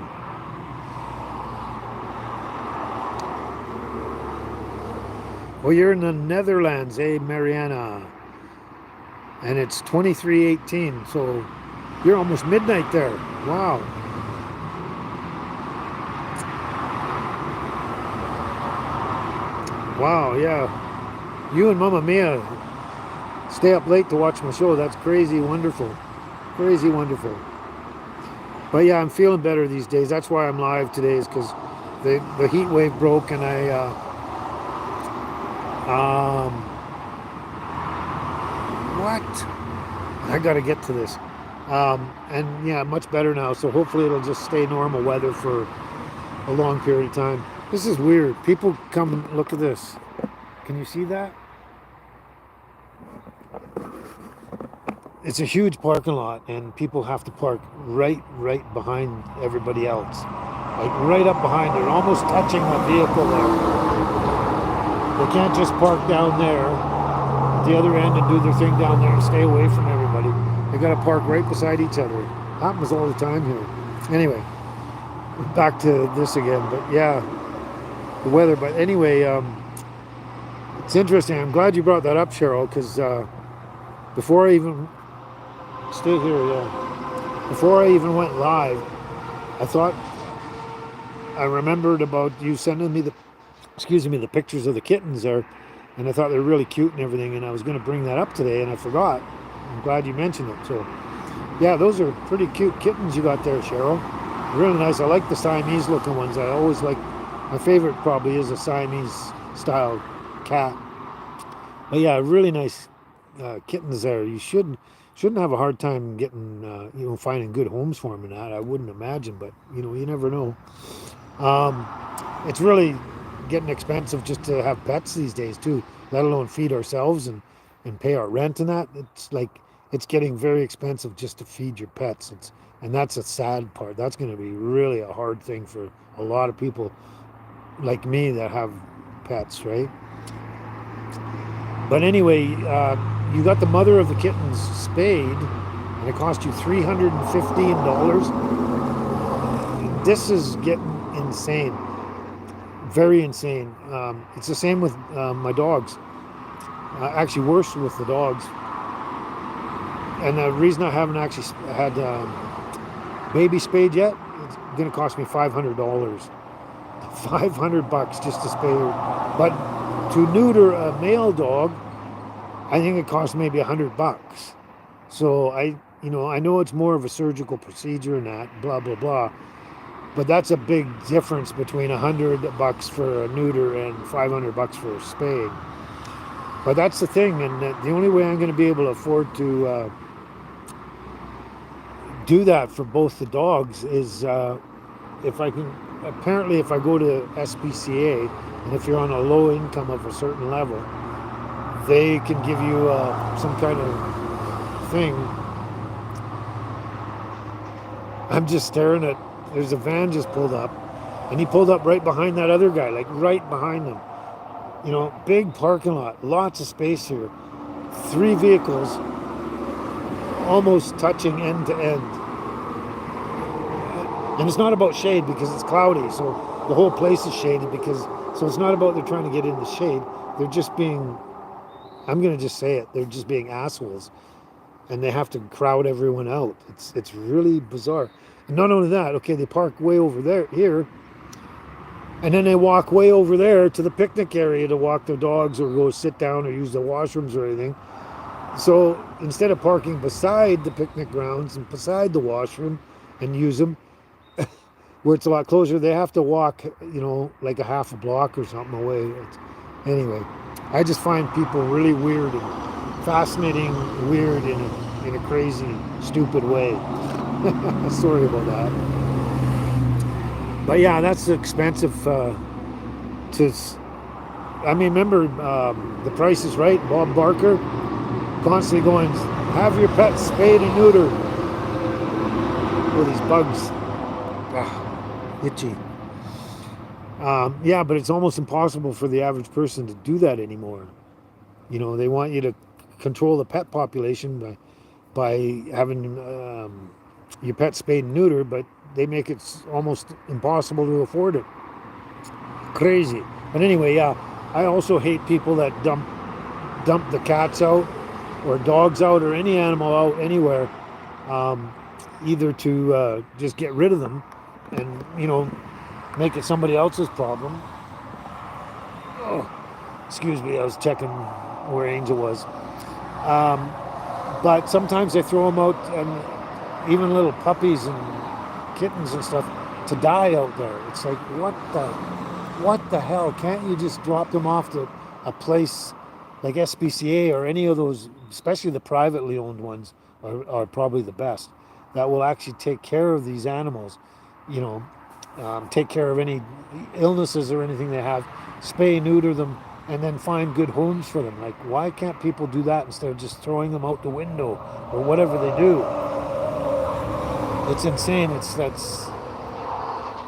Well, you're in the Netherlands, eh, Mariana? And it's 23:18, so you're almost midnight there. Wow. Wow, yeah. You and Mama Mia stay up late to watch my show. That's crazy wonderful. Crazy wonderful. But yeah, I'm feeling better these days. That's why I'm live today, is because the heat wave broke, and what? I got to get to this. And yeah, much better now. So hopefully it'll just stay normal weather for a long period of time. This is weird. People come and look at this. Can you see that? It's a huge parking lot, and people have to park right behind everybody else. Like right up behind. They're almost touching the vehicle there. They can't just park down there at the other end and do their thing down there and stay away from everybody. They got to park right beside each other. Happens all the time here. Anyway, back to this again. But yeah, the weather. But anyway, it's interesting. I'm glad you brought that up, Cheryl, because before I even stay here, yeah, before I even went live, I remembered about you sending me the pictures of the kittens there, and I thought they were really cute and everything, and I was going to bring that up today, and I forgot. I'm glad you mentioned it. So yeah, those are pretty cute kittens you got there, Cheryl. Really nice. I like the Siamese looking ones. I always like, my favorite probably is a Siamese style cat. But yeah, really nice kittens there. You shouldn't have a hard time getting finding good homes for them and that. I wouldn't imagine, but you never know. It's really getting expensive just to have pets these days too, let alone feed ourselves and pay our rent and that. It's getting very expensive just to feed your pets. And that's a sad part. That's going to be really a hard thing for a lot of people like me that have pets, right? But anyway, you got the mother of the kittens spayed, and it cost you $315. This is getting insane. Very insane. It's the same with my dogs. Actually, worse with the dogs. And the reason I haven't actually had baby spayed yet, it's going to cost me $500. $500 just to spay her. But to neuter a male dog, I think it costs maybe $100. So I know it's more of a surgical procedure and that, blah blah blah. But that's a big difference between $100 for a neuter and $500 for a spay. But that's the thing, and the only way I'm going to be able to afford to do that for both the dogs is if I can. Apparently, if I go to SPCA, and if you're on a low income of a certain level, they can give you some kind of thing. I'm just staring at. There's a van just pulled up, and he pulled up right behind that other guy, like right behind them. Big parking lot, lots of space here. 3 vehicles, almost touching end to end. And it's not about shade because it's cloudy, so the whole place is shaded so it's not about they're trying to get in the shade. They're just being, I'm going to just say it, they're just being assholes. And they have to crowd everyone out. It's really bizarre. And not only that, okay, they park way over here, and then they walk way over there to the picnic area to walk their dogs or go sit down or use the washrooms or anything. So instead of parking beside the picnic grounds and beside the washroom and use them, where it's a lot closer, they have to walk, like a half a block or something away. Anyway, I just find people really weird and fascinating, weird in a crazy, stupid way. Sorry about that. But yeah, that's expensive remember The Price is Right, Bob Barker, constantly going, have your pets spayed and neutered. Oh, these bugs. Itchy. Yeah, but it's almost impossible for the average person to do that anymore. They want you to control the pet population by having your pet spayed and neutered, but they make it almost impossible to afford it. Crazy. But anyway, yeah, I also hate people that dump the cats out or dogs out or any animal out anywhere, either to just get rid of them and make it somebody else's problem. Oh, Excuse me, I was checking where Angel was. Um, but sometimes they throw them out, and even little puppies and kittens and stuff to die out there. It's like what the hell? Can't you just drop them off to a place like SPCA or any of those, especially the privately owned ones, are probably the best. That will actually take care of these animals, you know, take care of any illnesses or anything they have, spay, neuter them, and then find good homes for them. Like, why can't people do that instead of just throwing them out the window or whatever they do? It's insane. That's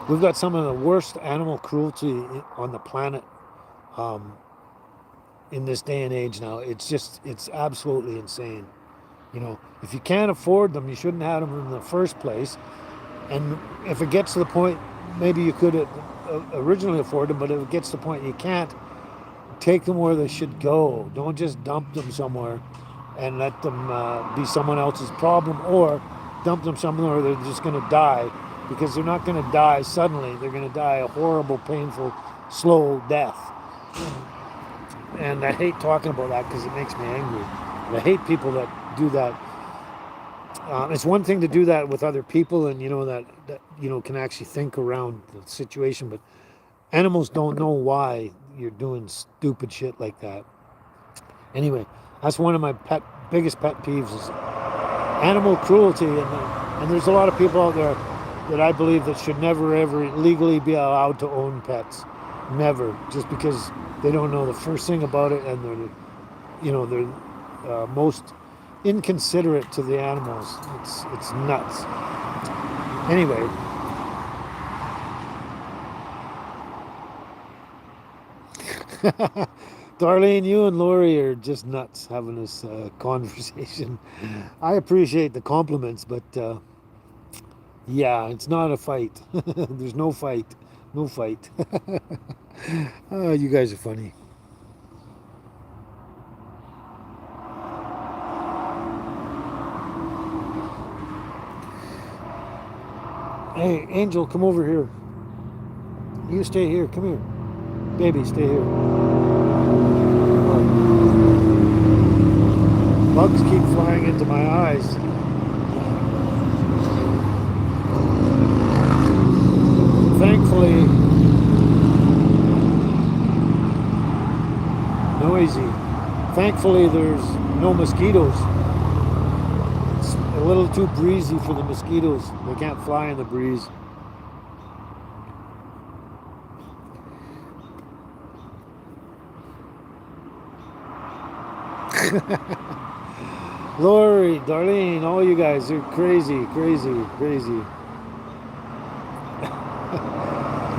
we've got some of the worst animal cruelty on the planet um, in this day and age now. It's absolutely insane. You know, if you can't afford them, you shouldn't have them in the first place. And if it gets to the point, maybe you could originally afford them, but if it gets to the point you can't, take them where they should go. Don't just dump them somewhere and let them be someone else's problem, or dump them somewhere where they're just going to die, because they're not going to die suddenly. They're going to die a horrible, painful, slow death. And I hate talking about that because it makes me angry. And I hate people that do that. It's one thing to do that with other people, and that can actually think around the situation, but animals don't know why you're doing stupid shit like that. Anyway, that's one of my biggest pet peeves is animal cruelty, and there's a lot of people out there that I believe that should never ever legally be allowed to own pets, never, just because they don't know the first thing about it, and they're most inconsiderate to the animals. It's nuts. Anyway, Darlene, you and Lori are just nuts having this conversation. I appreciate the compliments, but yeah, it's not a fight. There's no fight. No fight. Oh, you guys are funny. Hey, Angel, come over here. You stay here. Come here. Baby, stay here. Bugs keep flying into my eyes. Thankfully, noisy. Thankfully, there's no mosquitoes. It's a little too breezy for the mosquitoes. They can't fly in the breeze. Lori, Darlene, all you guys are crazy, crazy, crazy.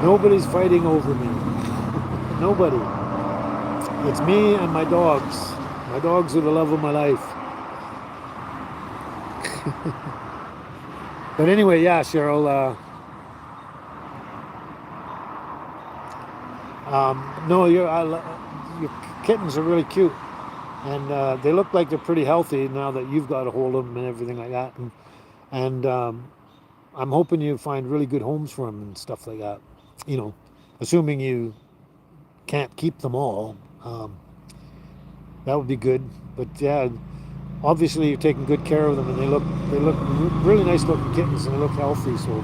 Nobody's fighting over me. Nobody. It's me and my dogs. My dogs are the love of my life. But anyway, yeah, Cheryl. No, your kittens are really cute, and they look like they're pretty healthy now that you've got a hold of them and everything like that. And I'm hoping you find really good homes for them and stuff like that. Assuming you can't keep them all, that would be good. But yeah, obviously you're taking good care of them, and they look really nice looking kittens, and they look healthy. So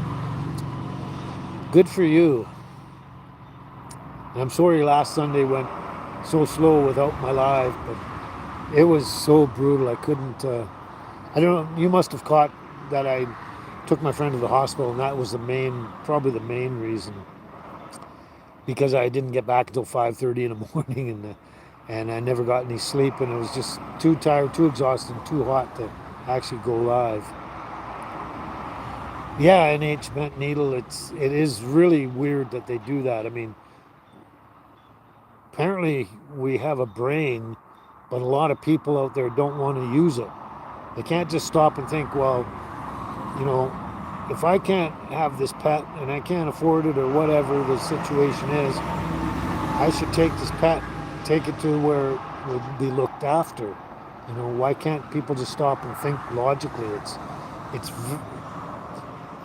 good for you. And I'm sorry last Sunday went so slow without my live, but it was so brutal. I couldn't. I don't know. You must have caught that I took my friend to the hospital, and that was probably the main reason, because I didn't get back until 5:30 in the morning, and I never got any sleep, and it was just too tired, too exhausted, too hot to actually go live. Yeah, NH bent needle. It is really weird that they do that. I mean, apparently we have a brain, but a lot of people out there don't want to use it. They can't just stop and think, well, you know, if I can't have this pet and I can't afford it or whatever the situation is, I should take this pet, take it to where it would be looked after. Why can't people just stop and think logically? It's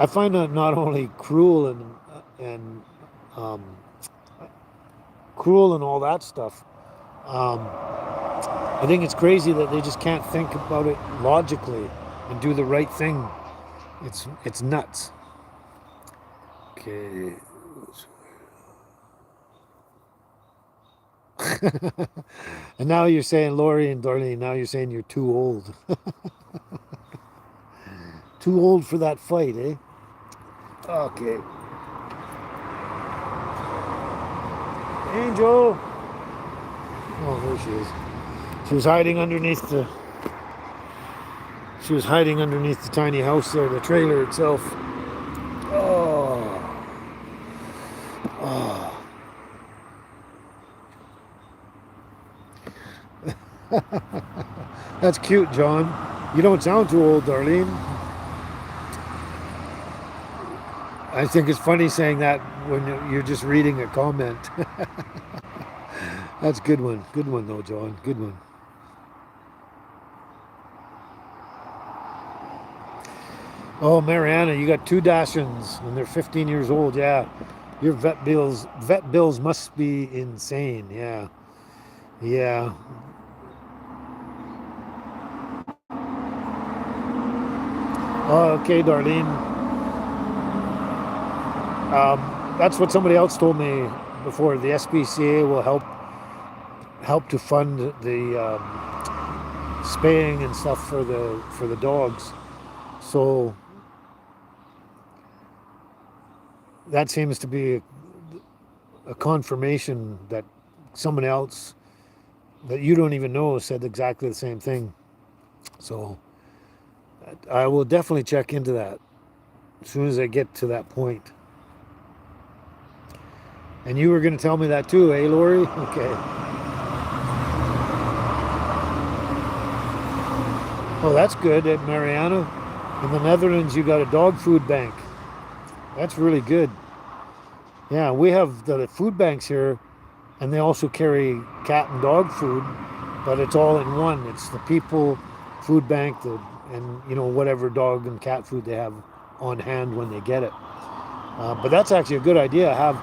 I find that not only and um, cruel and all that stuff, I think it's crazy that they just can't think about it logically and do the right thing. It's nuts. Okay. And now you're saying, Lori and Darlene, now you're saying you're too old. Too old for that fight, eh? Okay. Angel! Oh, there she is. She was hiding underneath the... She was hiding underneath the tiny house there, the trailer itself. Oh. Oh. That's cute, John. You don't sound too old, Darlene. I think it's funny saying that when you're just reading a comment. That's a good one. Good one, though, John. Good one. Oh, Mariana, you got 2 Dachshunds and they're 15 years old. Yeah, your vet bills must be insane. Yeah, yeah. Oh, okay, Darlene. That's what somebody else told me before. The SPCA will help to fund the spaying and stuff for the dogs. So that seems to be a confirmation that someone else that you don't even know said exactly the same thing. So I will definitely check into that as soon as I get to that point. And you were going to tell me that too, eh, Lori? Okay. Oh, that's good at Mariana. In the Netherlands, you got a dog food bank. That's really good. Yeah, we have the food banks here, and they also carry cat and dog food, but it's all in one. It's the People Food Bank, and whatever dog and cat food they have on hand when they get it. But that's actually a good idea. Have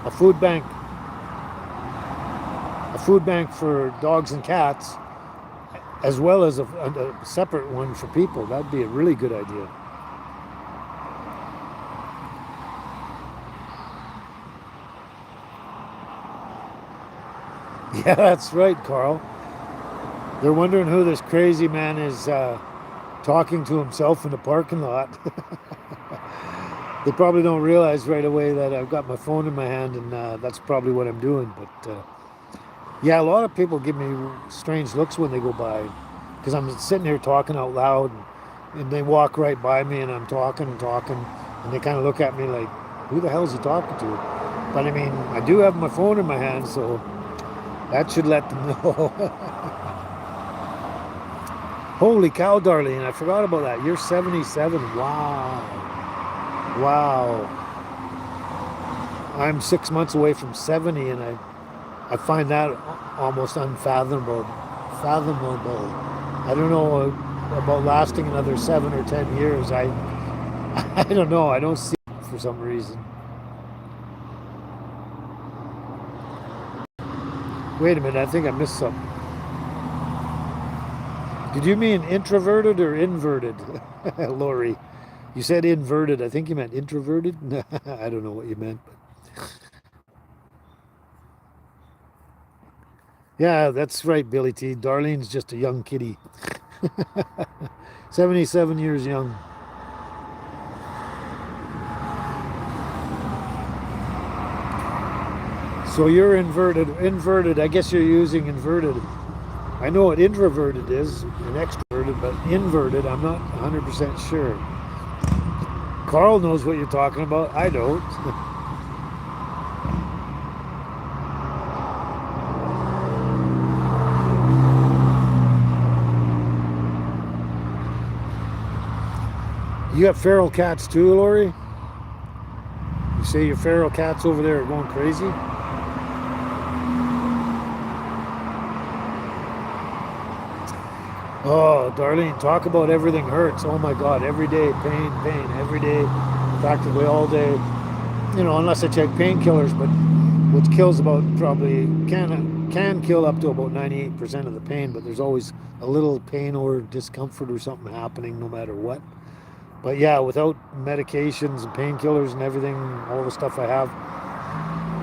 a food bank for dogs and cats, as well as a separate one for people. That'd be a really good idea. Yeah, that's right, Carl. They're wondering who this crazy man is talking to himself in the parking lot. They probably don't realize right away that I've got my phone in my hand, and that's probably what I'm doing. But yeah, a lot of people give me strange looks when they go by, because I'm sitting here talking out loud, and they walk right by me, and I'm talking and talking, and they kind of look at me like, who the hell is he talking to? But I mean, I do have my phone in my hand, so that should let them know. Holy cow, Darlene, I forgot about that. You're 77. Wow. Wow. I'm 6 months away from 70, and I find that almost unfathomable. Fathomable. I don't know about lasting another 7 or 10 years. I don't know. I don't see it for some reason. Wait a minute. I think I missed something. Did you mean introverted or inverted, Lori? You said inverted. I think you meant introverted. I don't know what you meant. Yeah, that's right, Billy T. Darlene's just a young kitty. 77 years young. So you're inverted. Inverted. I guess you're using inverted. I know what introverted is, and extroverted, but inverted, I'm not 100% sure. Carl knows what you're talking about. I don't. You got feral cats too, Lori? You say your feral cats over there are going crazy? Oh, Darlene, talk about everything hurts. Oh my God, every day, pain, pain, every day, practically all day. Unless I take painkillers, but which kills about probably, can kill up to about 98% of the pain, but there's always a little pain or discomfort or something happening no matter what. But yeah, without medications and painkillers and everything, all the stuff I have,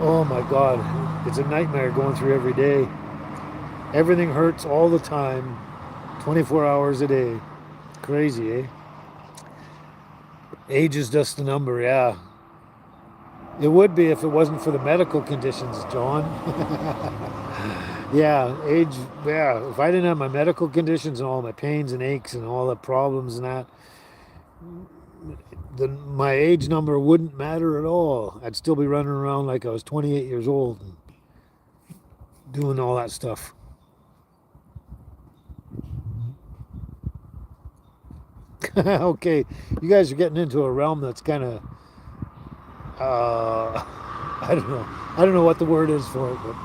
oh my God, it's a nightmare going through every day. Everything hurts all the time, 24 hours a day. Crazy, eh? Age is just a number, yeah. It would be if it wasn't for the medical conditions, John. Yeah, age, yeah. If I didn't have my medical conditions and all my pains and aches and all the problems and that, then my age number wouldn't matter at all. I'd still be running around like I was 28 years old and doing all that stuff. Okay, you guys are getting into a realm that's kind of, I don't know. I don't know what the word is for it, but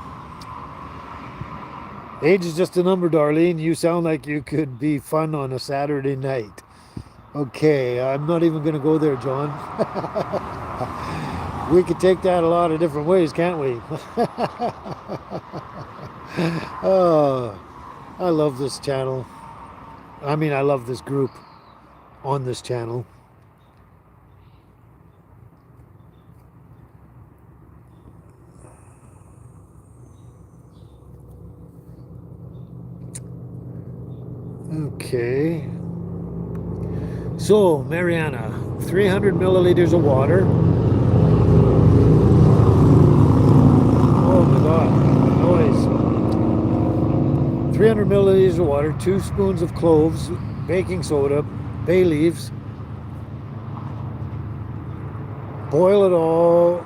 age is just a number, Darlene. You sound like you could be fun on a Saturday night. Okay, I'm not even going to go there, John. We could take that a lot of different ways, can't we? Oh, I love this channel. I mean, I love this group on this channel. Okay. So, Mariana, 300 milliliters of water. Oh my God, noise. 300 milliliters of water, 2 spoons of cloves, baking soda, bay leaves. Boil it all.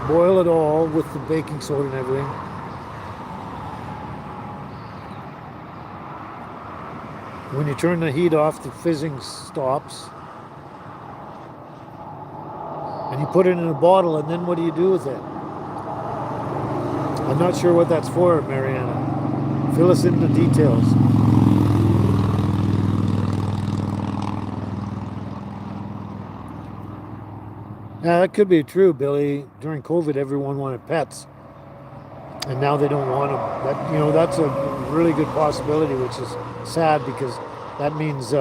Boil it all with the baking soda and everything. When you turn the heat off, the fizzing stops. And you put it in a bottle, and then what do you do with it? I'm not sure what that's for, Mariana. Fill us in the details. Yeah, that could be true, Billy. During COVID, everyone wanted pets, and now they don't want them. That, you know, that's a really good possibility, which is sad because that means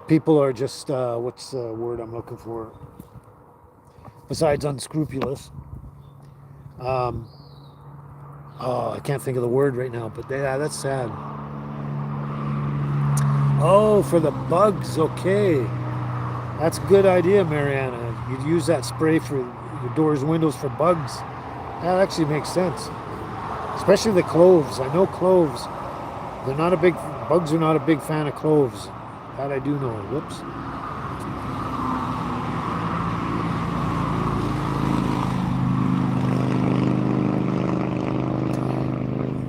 people are just what's the word I'm looking for? Besides unscrupulous. Oh, I can't think of the word right now, but yeah, that's sad. Oh, for the bugs, okay. That's a good idea, Mariana. You'd use that spray for your doors and windows for bugs. That actually makes sense. Especially the cloves. I know cloves. They're not a big, bugs are not a big fan of cloves. That I do know. Whoops.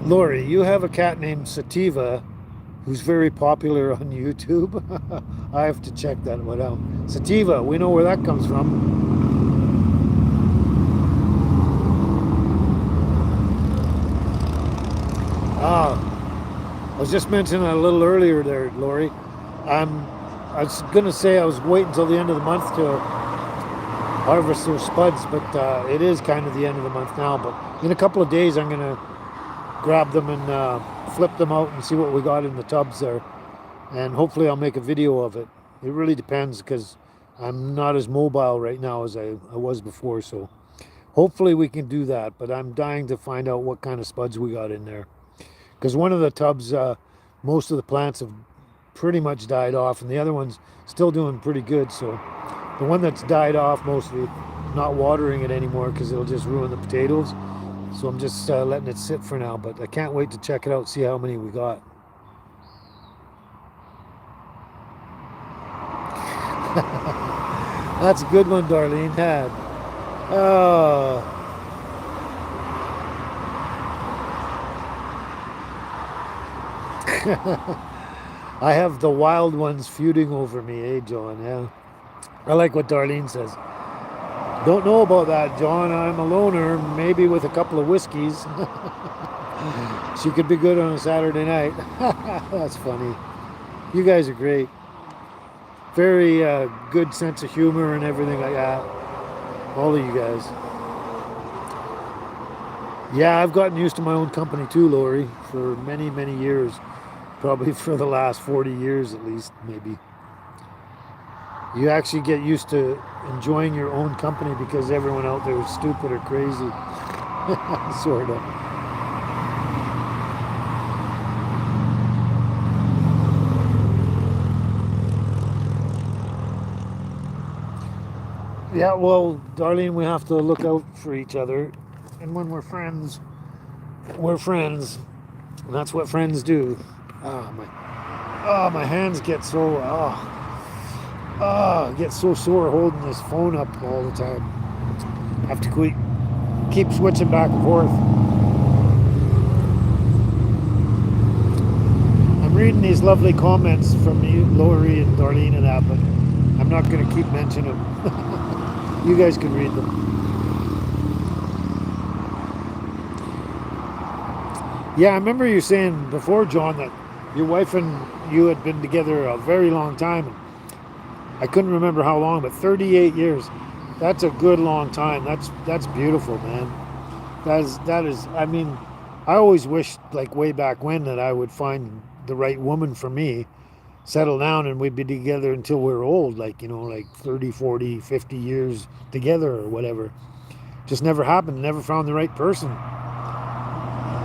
Lori, you have a cat named Sativa who's very popular on YouTube. I have to check that one out. Sativa, we know where that comes from. I was just mentioning a little earlier there, Lori. I was going to say I was waiting until the end of the month to harvest those spuds, but it is kind of the end of the month now. But in a couple of days, I'm going to grab them and flip them out and see what we got in the tubs there. And hopefully I'll make a video of it. It really depends because I'm not as mobile right now as I was before. So hopefully we can do that. But I'm dying to find out what kind of spuds we got in there. Because one of the tubs, most of the plants have pretty much died off. And the other one's still doing pretty good. So the one that's died off mostly, not watering it anymore because it'll just ruin the potatoes. So I'm just letting it sit for now, but I can't wait to check it out, see how many we got. That's a good one, Darlene had. I have the wild ones feuding over me, eh, John? Yeah. I like what Darlene says. Don't know about that, John. I'm a loner, maybe with a couple of whiskeys. She could be good on a Saturday night. That's funny. You guys are great. Very good sense of humor and everything like that. All of you guys. Yeah, I've gotten used to my own company too, Lori, for many, many years. Probably for the last 40 years at least, maybe. You actually get used to enjoying your own company because everyone out there is stupid or crazy, sort of. Yeah, well, Darlene, we have to look out for each other. And when we're friends, we're friends. And that's what friends do. My hands get so, get so sore holding this phone up all the time. I have to keep switching back and forth. I'm reading these lovely comments from you, Lori and Darlene and that, but I'm not going to keep mentioning them. You guys can read them. Yeah, I remember you saying before, John, that your wife and you had been together a very long time. I couldn't remember how long, but 38 years. That's a good long time. That's beautiful, man. That is. I mean, I always wished, like way back when, that I would find the right woman for me, settle down, and we'd be together until we were old, like, like 30, 40, 50 years together or whatever. Just never happened. Never found the right person.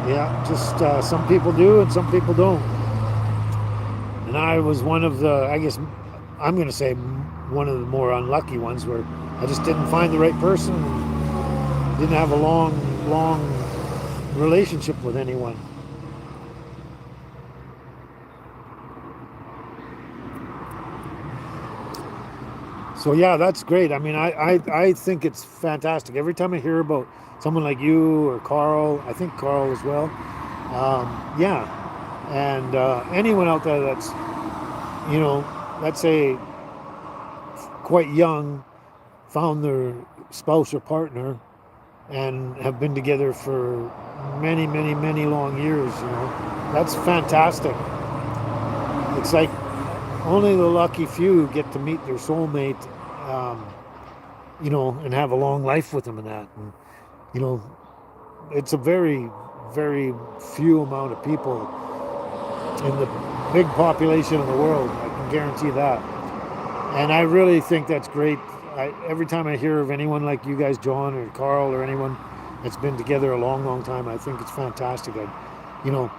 Yeah, just some people do and some people don't. And I was one of the, I guess, I'm going to say one of the more unlucky ones where I just didn't find the right person and didn't have a long relationship with anyone. So yeah, that's great. I mean, I think it's fantastic. Every time I hear about someone like you or Carl, I think Carl as well. Yeah, and anyone out there that's, let's say quite young, found their spouse or partner and have been together for many, many, many long years, that's fantastic. It's like only the lucky few get to meet their soulmate, um, and have a long life with them and that. And, you know, it's a very, very few amount of people in the big population of the world. I can guarantee that. And I really think that's great. Every time I hear of anyone like you guys, John or Carl or anyone that's been together a long, long time, I think it's fantastic. You know,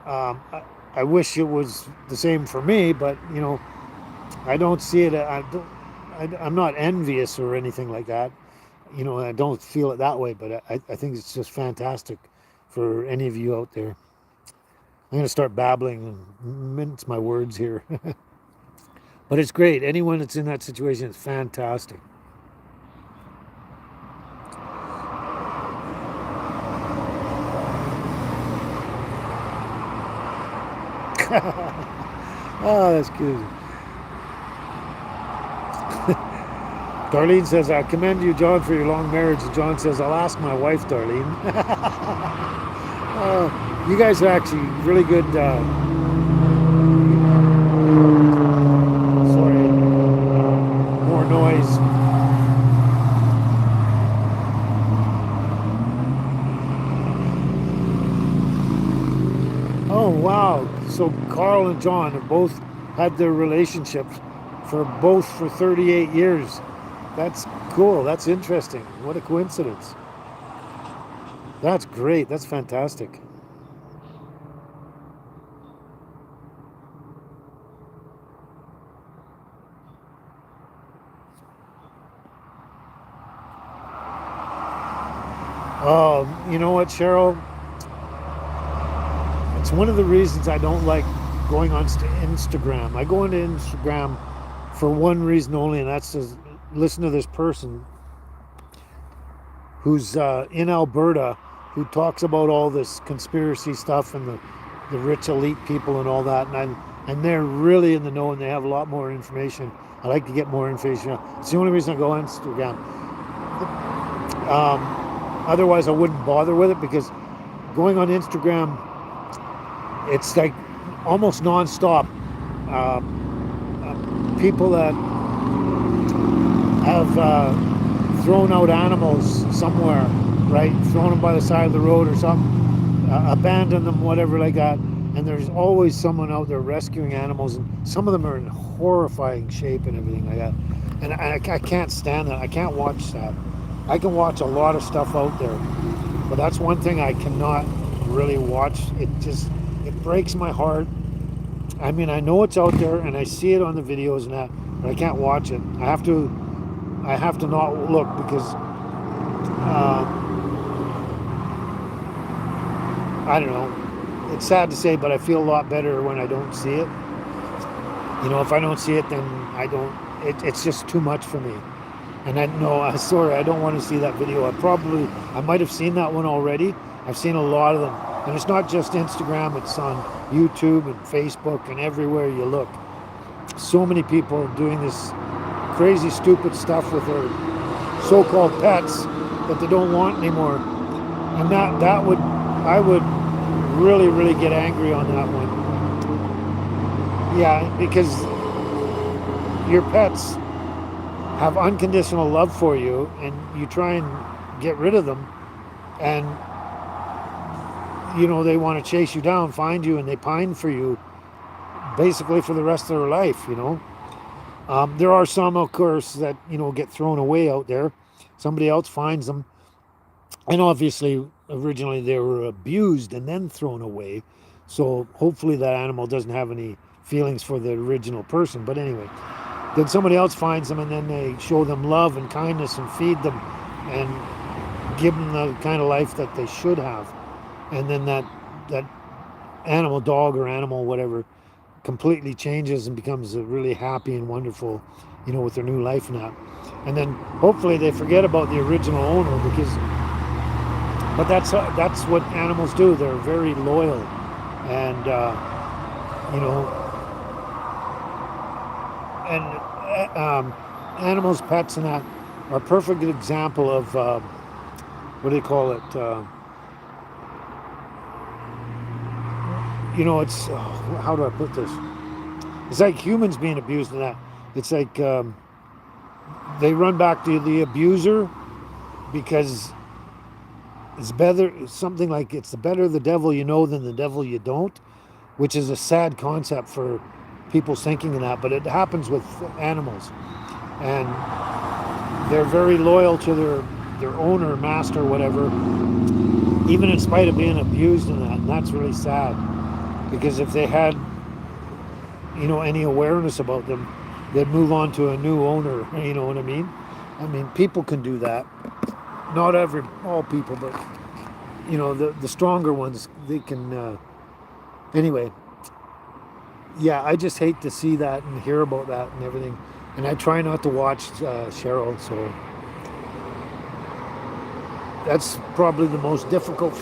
I wish it was the same for me, but I don't see it. I'm not envious or anything like that. I don't feel it that way, but I think it's just fantastic for any of you out there. I'm going to start babbling and mince my words here. But it's great. Anyone that's in that situation is fantastic. Oh, that's good. Darlene says, I commend you, John, for your long marriage. And John says, I'll ask my wife, Darlene. You guys are actually really good. Sorry, more noise. Oh, wow. So Carl and John have both had their relationships for 38 years. That's cool. That's interesting. What a coincidence. That's great. That's fantastic. You know what, Cheryl? It's one of the reasons I don't like going on Instagram. I go into Instagram for one reason only, and that's to listen to this person who's in Alberta who talks about all this conspiracy stuff and the rich elite people and all that. And they're really in the know and they have a lot more information. I like to get more information. It's the only reason I go on Instagram. Otherwise, I wouldn't bother with it because going on Instagram, it's like almost nonstop. People that have thrown out animals somewhere right? Thrown them by the side of the road or something, abandon them, whatever like that. And there's always someone out there rescuing animals, and some of them are in horrifying shape and everything like that. And I can't stand that. I can't watch that. I can watch a lot of stuff out there, but that's one thing I cannot really watch. It breaks my heart. I mean, I know it's out there and I see it on the videos and that, but I can't watch it. I have to not look because I don't know. It's sad to say, but I feel a lot better when I don't see it. You know, if I don't see it, then I don't. It's just too much for me. And I know, sorry, I don't want to see that video. I might have seen that one already. I've seen a lot of them, and it's not just Instagram. It's on YouTube and Facebook and everywhere you look. So many people doing this crazy, stupid stuff with their so-called pets that they don't want anymore. And I would really, really get angry on that one. Yeah, because your pets have unconditional love for you, and you try and get rid of them, and you know they want to chase you down, find you, and they pine for you basically for the rest of their life. You know, there are some, of course, that get thrown away out there. Somebody else finds them, and obviously originally they were abused and then thrown away, so hopefully that animal doesn't have any feelings for the original person. But anyway, then somebody else finds them, and then they show them love and kindness and feed them and give them the kind of life that they should have. And then that animal, dog or animal, whatever, completely changes and becomes really happy and wonderful, with their new life and that. And then hopefully they forget about the original owner, but that's what animals do. They're very loyal, and animals, pets, and that are a perfect example of what do they call it? It's how do I put this? It's like humans being abused and that. It's like they run back to the abuser because it's better. Something like it's better the devil you know than the devil you don't, which is a sad concept for people thinking of that, but it happens with animals, and they're very loyal to their owner, master, whatever, even in spite of being abused and that. And that's really sad, because if they had any awareness about them, they'd move on to a new owner. You know what I mean? People can do that. Not all people, but the stronger ones, they can. Anyway, yeah, I just hate to see that and hear about that and everything. And I try not to watch Cheryl, so that's probably the most difficult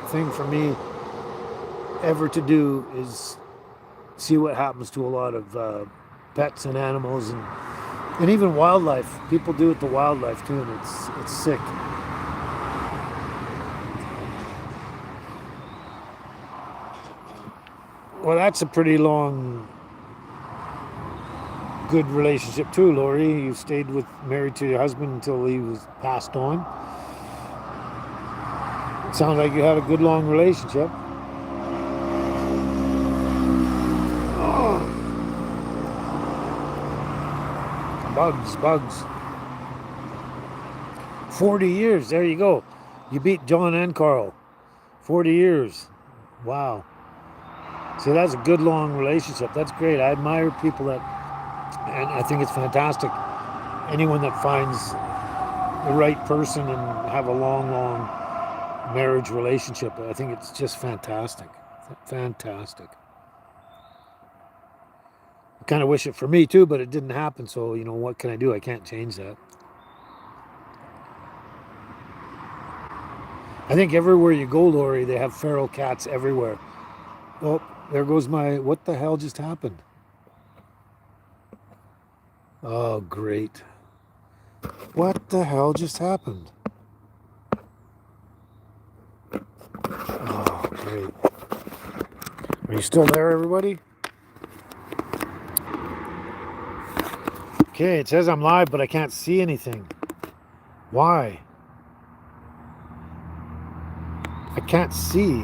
thing for me ever to do, is see what happens to a lot of pets and animals and even wildlife. People do it to wildlife too, and it's sick. Well, that's a pretty long, good relationship too, Lori. You stayed married to your husband until he was passed on. It sounds like you had a good long relationship. Oh. Bugs. 40 years, there you go. You beat John and Carl. 40 years. Wow. See, that's a good long relationship. That's great. I admire people and I think it's fantastic. Anyone that finds the right person and have a long marriage relationship, I think it's just fantastic. Fantastic. I kind of wish it for me too, but it didn't happen. So, what can I do? I can't change that. I think everywhere you go, Lori, they have feral cats everywhere. Oh, there goes what the hell just happened? Oh, great. What the hell just happened? Oh, great. Are you still there, everybody? Okay, it says I'm live, but I can't see anything. Why? can't see.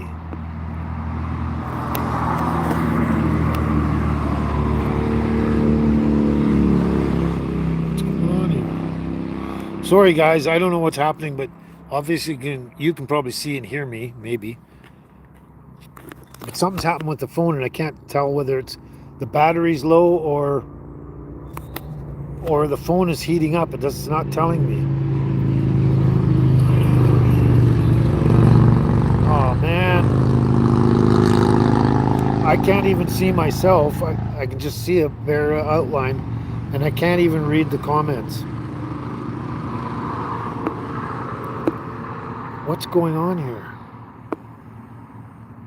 What's going on here? Sorry guys, I don't know what's happening, but obviously you can probably see and hear me, maybe. But something's happened with the phone and I can't tell whether it's the battery's low or the phone is heating up. It's not telling me. Oh man, I can't even see myself. I can just see a bare outline and I can't even read the comments. What's going on here?